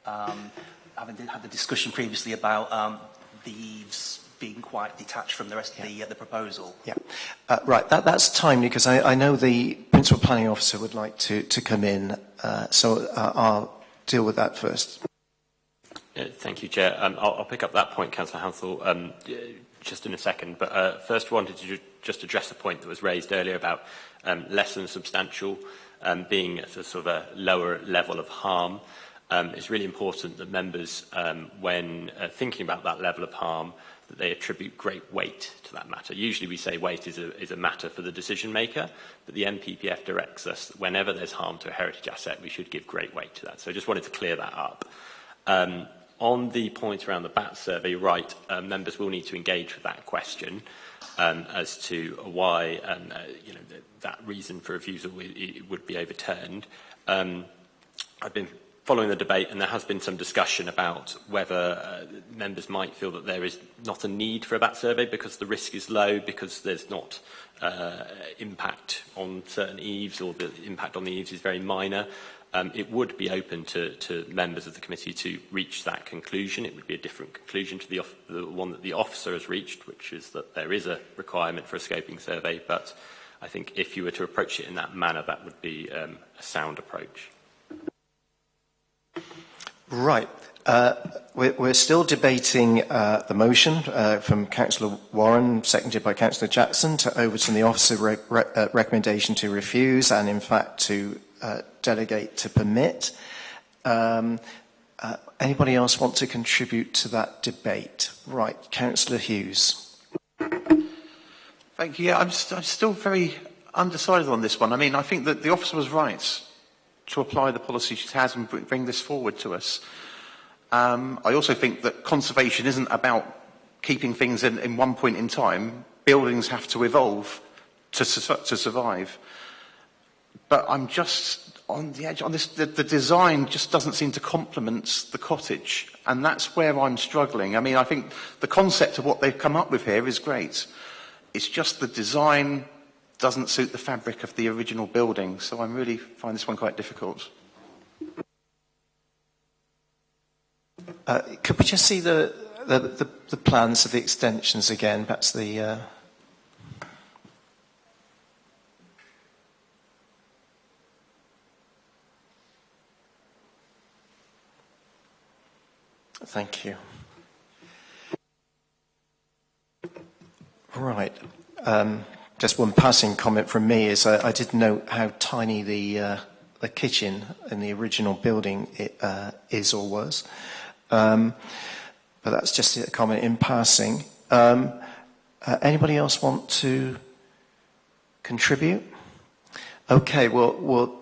Having had the discussion previously about the eaves being quite detached from the rest of the proposal. Yeah, right. That's timely because I know the principal planning officer would like to come in, so I'll deal with that first. Thank you, Chair. I'll pick up that point, Councillor Hansel, just in a second. But first, wanted to just address a point that was raised earlier about less than substantial being at a sort of a lower level of harm. It's really important that members, when thinking about that level of harm, that they attribute great weight to that matter. Usually we say weight is a matter for the decision maker, but the NPPF directs us that whenever there's harm to a heritage asset, we should give great weight to that. So I just wanted to clear that up. On the point around the BAT survey, you're right, members will need to engage with that question as to why that reason for refusal would be overturned. I've been following the debate, and there has been some discussion about whether members might feel that there is not a need for a BAT survey because the risk is low, because there's not impact on certain eaves, or the impact on the eaves is very minor. it would be open to members of the committee to reach that conclusion. It would be a different conclusion to the one that the officer has reached, which is that there is a requirement for a scoping survey. But I think if you were to approach it in that manner, that would be a sound approach. Right. We're still debating the motion from Councillor Warren, seconded by Councillor Jackson, to overturn the officer recommendation to refuse and, in fact, to delegate to permit. Anybody else want to contribute to that debate? Right, Councillor Hughes. Thank you. Yeah, I'm still very undecided on this one. I mean, I think that the officer was right to apply the policy she has and bring this forward to us. I also think that conservation isn't about keeping things in one point in time. Buildings have to evolve to survive. But I'm just on the edge on this. The design just doesn't seem to complement the cottage, and that's where I'm struggling. I mean, I think the concept of what they've come up with here is great. It's just the design doesn't suit the fabric of the original building, so I really find this one quite difficult. Could we just see the plans of the extensions again? Perhaps the... Thank you. Right. Just one passing comment from me is I did note how tiny the kitchen in the original building is or was. But that's just a comment in passing. Anybody else want to contribute? Okay, well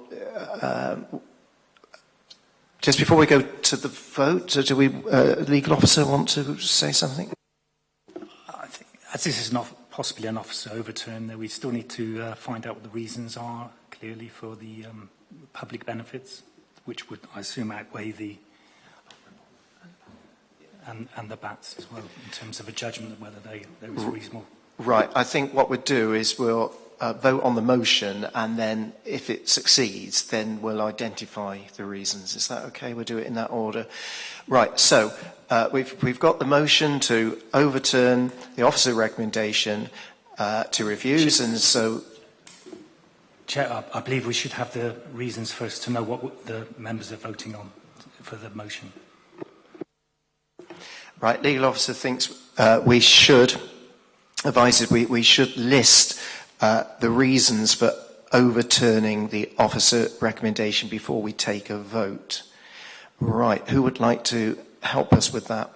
just before we go to the vote, do we, legal officer, want to say something? I think, as this is not possibly an officer overturn, that we still need to find out what the reasons are clearly for the public benefits, which would, I assume, outweigh the and the BATs as well, in terms of a judgment of whether there is reasonable. Right. I think what we'll do is we'll vote on the motion, and then if it succeeds, then we'll identify the reasons. Is that okay? We'll do it in that order. Right. So we've got the motion to overturn the officer recommendation to refuse, and so. Chair, I believe we should have the reasons first to know what the members are voting on for the motion. Right, legal officer thinks we should list the reasons for overturning the officer recommendation before we take a vote. Right, who would like to help us with that?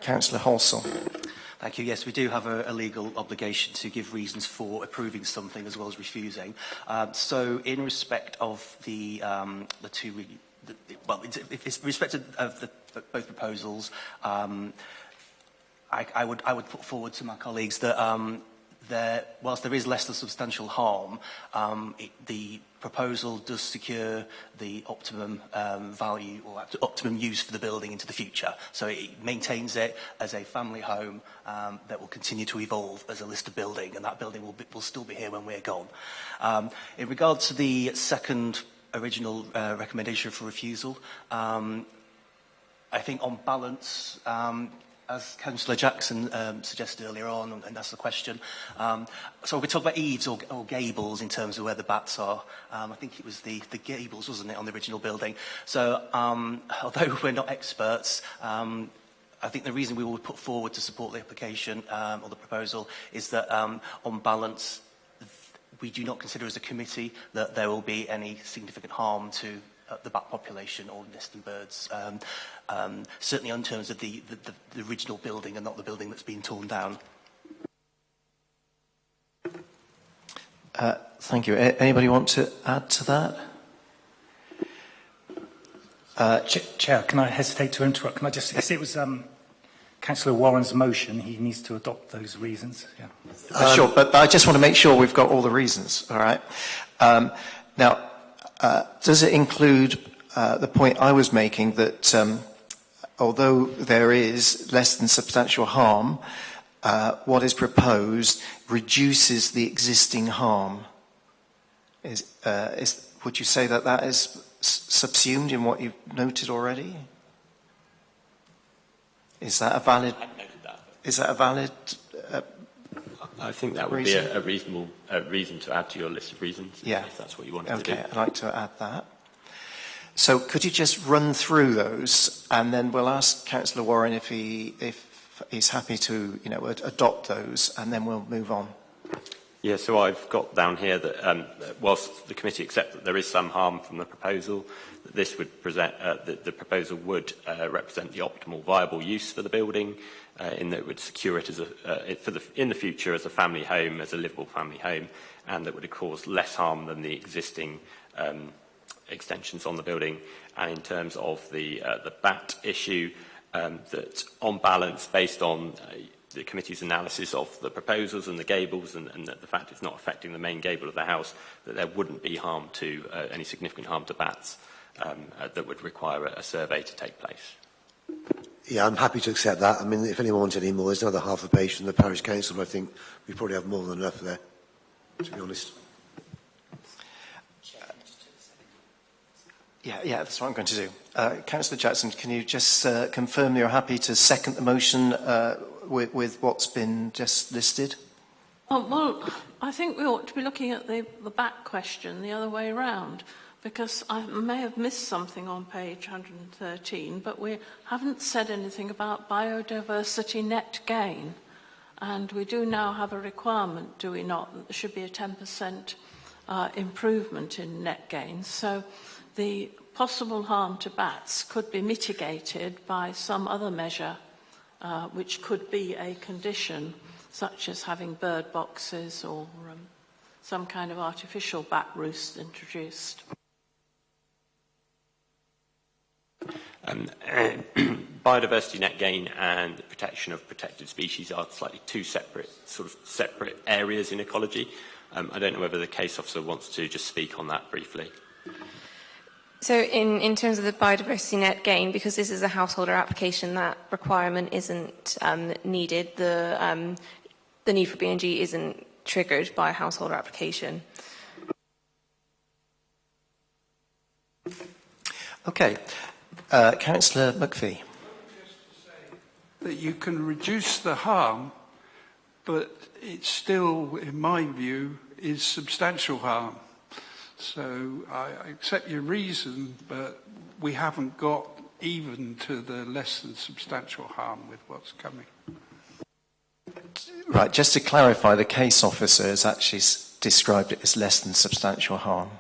Councillor Halsall. Thank you. Yes, we do have a legal obligation to give reasons for approving something as well as refusing. So, in respect of the two, well, in respect of both proposals, I would put forward to my colleagues that whilst there is less than substantial harm, the proposal does secure the optimum value or optimum use for the building into the future. So it maintains it as a family home that will continue to evolve as a listed building, and that building will still be here when we're gone. In regard to the second original recommendation for refusal, I think on balance, as Councillor Jackson suggested earlier on and asked the question, so we talk about eaves or gables in terms of where the bats are. I think it was the gables, wasn't it, on the original building? So although we're not experts, I think the reason we will put forward to support the application or the proposal is that on balance, we do not consider as a committee that there will be any significant harm to the bat population or nesting birds, certainly in terms of the original building and not the building that's been torn down. Thank you. Anybody want to add to that? Chair, can I hesitate to interrupt? Can I just, it was Councillor Warren's motion, he needs to adopt those reasons. Yeah. Sure, but I just want to make sure we've got all the reasons, all right? Now, does it include the point I was making that although there is less than substantial harm, what is proposed reduces the existing harm? would you say that that is subsumed in what you've noted already? Is that a valid? Is that a valid? I think that would reason? be a reasonable reason to add to your list of reasons. Yeah. If that's what you wanted to do. Okay, I'd like to add that. So could you just run through those, and then we'll ask Councillor Warren if he's happy to, adopt those, and then we'll move on. Yeah, so I've got down here that whilst the committee accepts that there is some harm from the proposal, that this would present the proposal would represent the optimal viable use for the building, in that it would secure it as in the future as a family home, as a livable family home, and that would cause less harm than the existing extensions on the building. And in terms of the bat issue, that on balance, based on the committee's analysis of the proposals and the gables, and that the fact it's not affecting the main gable of the house, that there wouldn't be harm to any significant harm to bats that would require a survey to take place. Yeah, I'm happy to accept that. I mean, if anyone wants any more, there's another half a page from the parish council, but I think we probably have more than enough there, to be honest. Yeah, that's what I'm going to do. Councillor Jackson, can you just confirm you're happy to second the motion with what's been just listed? Well, I think we ought to be looking at the back question the other way around, because I may have missed something on page 113, but we haven't said anything about biodiversity net gain. And we do now have a requirement, do we not, that there should be a 10% improvement in net gain. So the possible harm to bats could be mitigated by some other measure, which could be a condition, such as having bird boxes or some kind of artificial bat roost introduced. Biodiversity net gain and the protection of protected species are slightly two separate areas in ecology. I don't know whether the case officer wants to just speak on that briefly. So in terms of the biodiversity net gain, because this is a householder application, that requirement isn't needed. The need for B&G isn't triggered by a householder application. Okay. Councillor McPhee. That you can reduce the harm, but it still, in my view, is substantial harm. So I accept your reason, but we haven't got even to the less than substantial harm with what's coming. Right, just to clarify, the case officer has actually described it as less than substantial harm.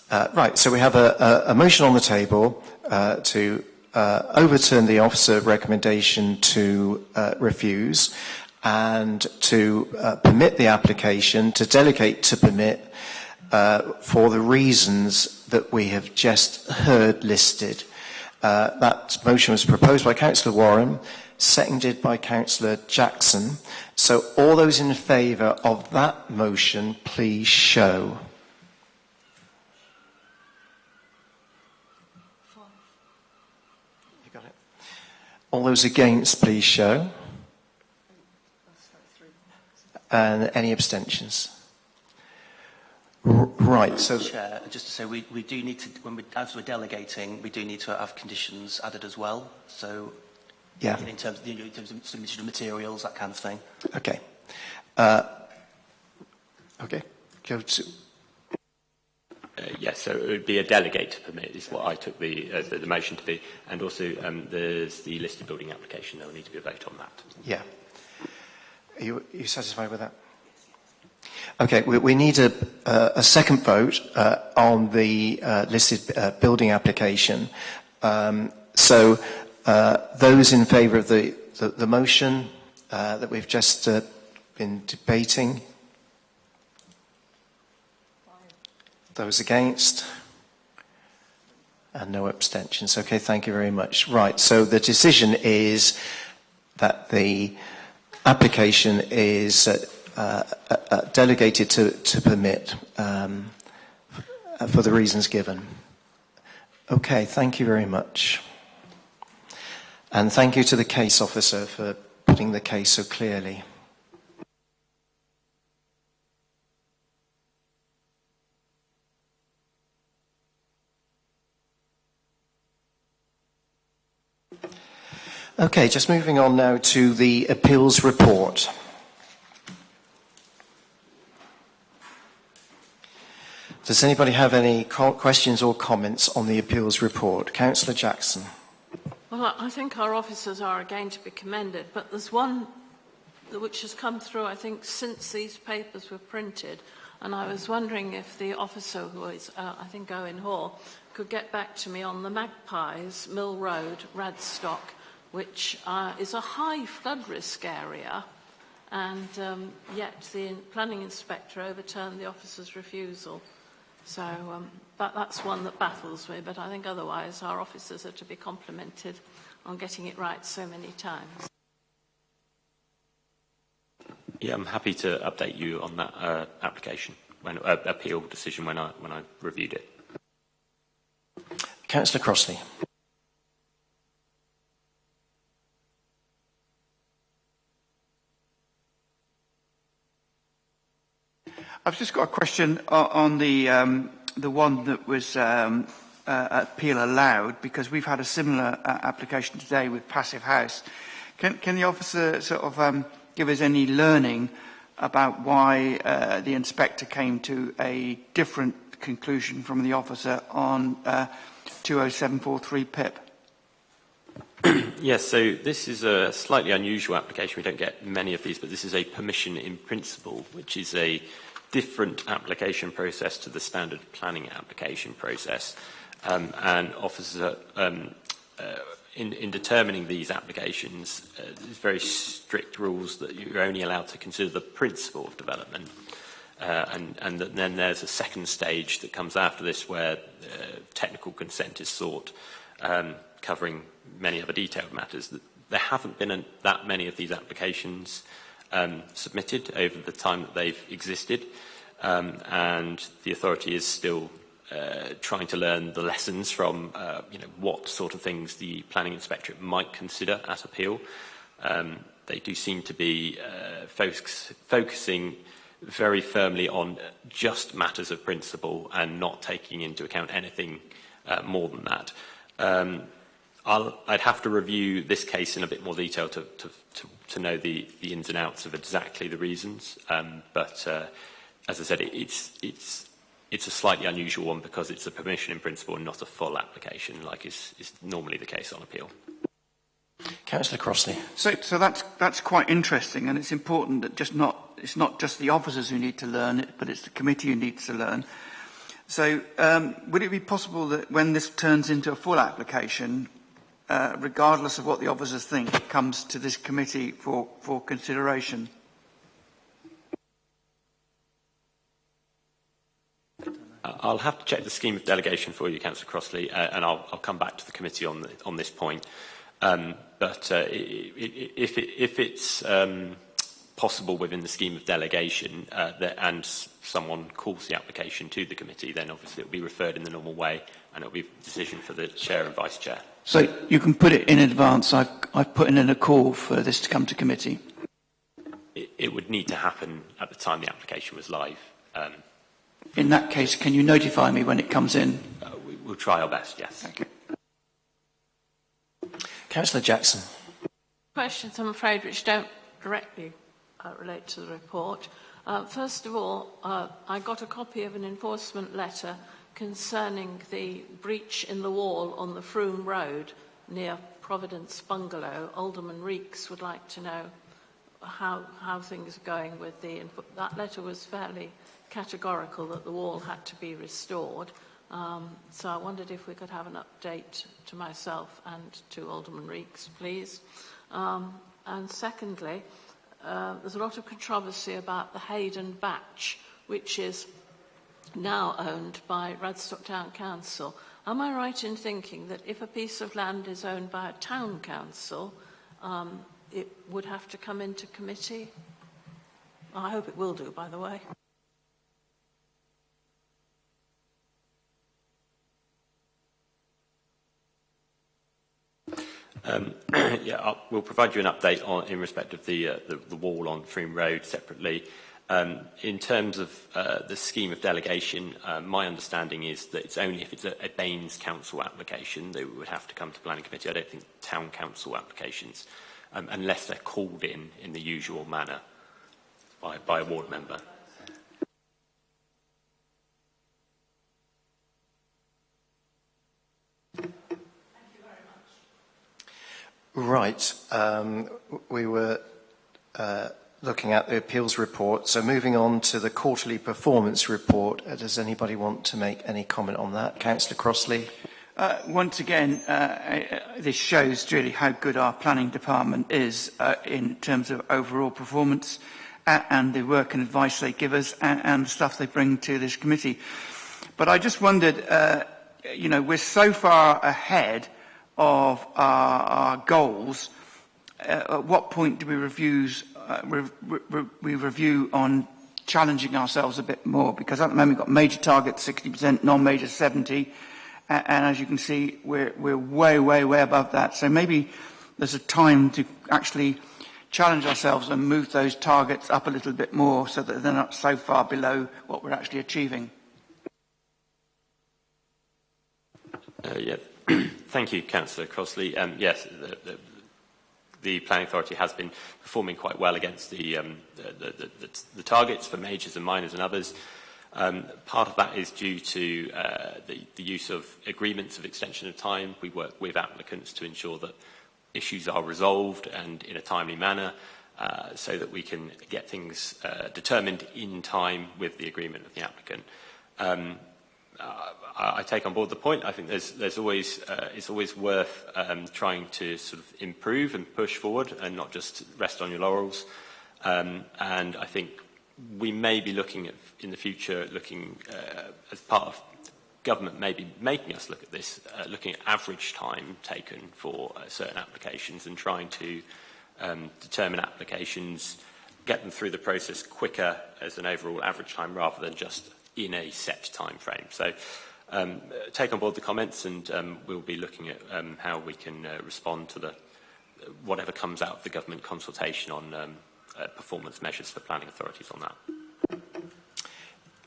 Right, so we have a motion on the table to overturn the officer recommendation to refuse and to permit the application, to delegate to permit for the reasons that we have just heard listed. That motion was proposed by Councillor Warren, seconded by Councillor Jackson. So all those in favour of that motion, please show. You got it. All those against, please show. And any abstentions? Right, so... Chair, just to say, we do need to, as we're delegating, we do need to have conditions added as well. So, yeah. in terms of submission of materials, that kind of thing. Okay. Okay. Go to... Yes, so it would be a delegate to permit, is what I took the motion to be. And also, there's the listed building application. There will need to be a vote on that. Yeah. Are you satisfied with that? Okay, we need a second vote on the listed building application. So those in favour of the motion that we've just been debating? Those against? And no abstentions. Okay, thank you very much. Right, so the decision is that the application is delegated to permit for the reasons given. Okay, thank you very much. And thank you to the case officer for putting the case so clearly. Okay, just moving on now to the appeals report. Does anybody have any questions or comments on the appeals report? Councillor Jackson. Well, I think our officers are again to be commended, but there's one which has come through, I think, since these papers were printed, and I was wondering if the officer, who is, I think, Owen Hall, could get back to me on the Magpies, Mill Road, Radstock, which is a high flood risk area, and yet the planning inspector overturned the officer's refusal. So that's one that baffles me, but I think otherwise our officers are to be complimented on getting it right so many times. Yeah, I'm happy to update you on that application, appeal decision when I reviewed it. Councillor Crossley. I've just got a question on the one that was appeal allowed, because we've had a similar application today with Passive House. Can the officer sort of give us any learning about why the inspector came to a different conclusion from the officer on 20743 PIP? Yes, so this is a slightly unusual application. We don't get many of these, but this is a permission in principle, which is a different application process to the standard planning application process. And officers, in determining these applications, there's very strict rules that you're only allowed to consider the principle of development. And then there's a second stage that comes after this where technical consent is sought, covering many other detailed matters. There haven't been that many of these applications submitted over the time that they've existed, and the authority is still trying to learn the lessons from what sort of things the planning inspectorate might consider at appeal. They do seem to be focusing very firmly on just matters of principle and not taking into account anything more than that. I'd have to review this case in a bit more detail to know the ins and outs of exactly the reasons. But as I said, it's a slightly unusual one because it's a permission in principle and not a full application, like is normally the case on appeal. Councillor Crossley. So that's quite interesting, and it's important that it's not just the officers who need to learn it, but it's the committee who needs to learn. So would it be possible that when this turns into a full application, regardless of what the officers think, it comes to this committee for consideration? I'll have to check the scheme of delegation for you, Councillor Crossley, and I'll come back to the committee on this point. But if it's possible within the scheme of delegation and someone calls the application to the committee, then obviously it will be referred in the normal way and it will be a decision for the chair and vice chair. So you can put it in advance. I've put in a call for this to come to committee. It would need to happen at the time the application was live. In that case, can you notify me when it comes in? We'll try our best, yes. Thank you. Councillor Jackson. Questions, I'm afraid, which don't directly relate to the report. First of all, I got a copy of an enforcement letter concerning the breach in the wall on the Froome Road near Providence Bungalow. Alderman Reeks would like to know how things are going with that letter was fairly categorical that the wall had to be restored. So I wondered if we could have an update to myself and to Alderman Reeks, please. And secondly, there's a lot of controversy about the Hayden Batch, which is now owned by Radstock Town Council. Am I right in thinking that if a piece of land is owned by a town council, it would have to come into committee? I hope it will do, by the way. We'll provide you an update in respect of the wall on Froome Road separately. In terms of the scheme of delegation, my understanding is that it's only if it's a Baines Council application that we would have to come to Planning Committee. I don't think Town Council applications, unless they're called in the usual manner by a ward member. Right. We were looking at the appeals report. So moving on to the quarterly performance report. Does anybody want to make any comment on that? Councillor Crossley. Once again, this shows really how good our planning department is in terms of overall performance and the work and advice they give us and the stuff they bring to this committee. But I just wondered, you know, we're so far ahead of our goals. At what point do we review on challenging ourselves a bit more? Because at the moment we've got major targets 60%, non-major 70%, and as you can see, we're way above that. So maybe there's a time to actually challenge ourselves and move those targets up a little bit more so that they're not so far below what we're actually achieving. Yeah. Thank you, Councillor Crossley. Yes, the Planning Authority has been performing quite well against the targets for majors and minors and others. Part of that is due to the use of agreements of extension of time. We work with applicants to ensure that issues are resolved and in a timely manner so that we can get things determined in time with the agreement of the applicant. I take on board the point. I think it's always worth trying to sort of improve and push forward and not just rest on your laurels. And I think we may be looking at, in the future, as part of government maybe making us look at this, looking at average time taken for certain applications and trying to determine applications, get them through the process quicker as an overall average time rather than just in a set time frame. So take on board the comments and we'll be looking at how we can respond to whatever comes out of the government consultation on performance measures for planning authorities on that.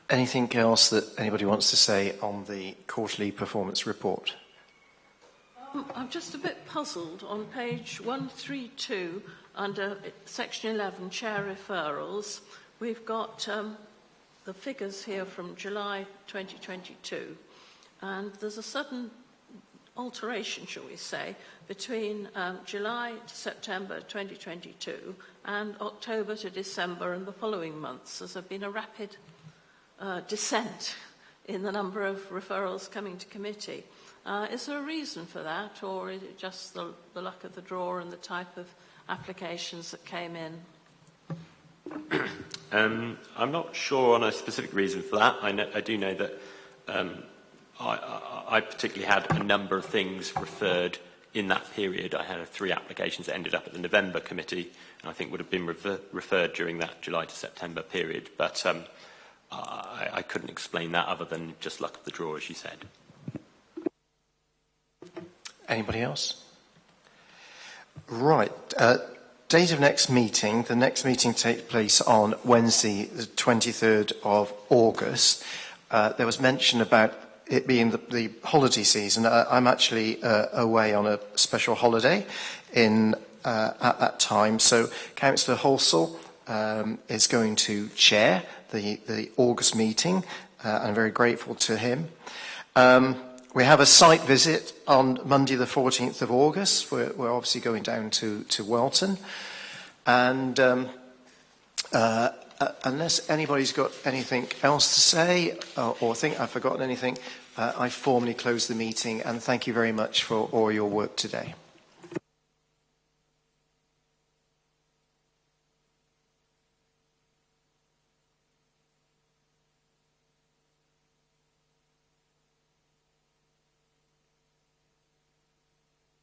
Anything else that anybody wants to say on the quarterly performance report? I'm just a bit puzzled on page 132 under section 11, chair referrals. We've got the figures here from July 2022, and there's a sudden alteration, shall we say, between July to September 2022 and October to December and the following months. There's been a rapid descent in the number of referrals coming to committee. Is there a reason for that, or is it just the luck of the draw and the type of applications that came in? I'm not sure on a specific reason for that. I do know that I particularly had a number of things referred in that period. I had 3 applications that ended up at the November committee, and I think would have been referred during that July to September period. But I couldn't explain that other than just luck of the draw, as you said. Anybody else? Right. Date of next meeting. The next meeting takes place on Wednesday, the 23rd of August. There was mention about it being the holiday season. I'm actually away on a special holiday at that time. So Councillor Halsall is going to chair the August meeting. I'm very grateful to him. We have a site visit on Monday the 14th of August. We're obviously going down to Welton. And unless anybody's got anything else to say or think I've forgotten anything, I formally close the meeting and thank you very much for all your work today.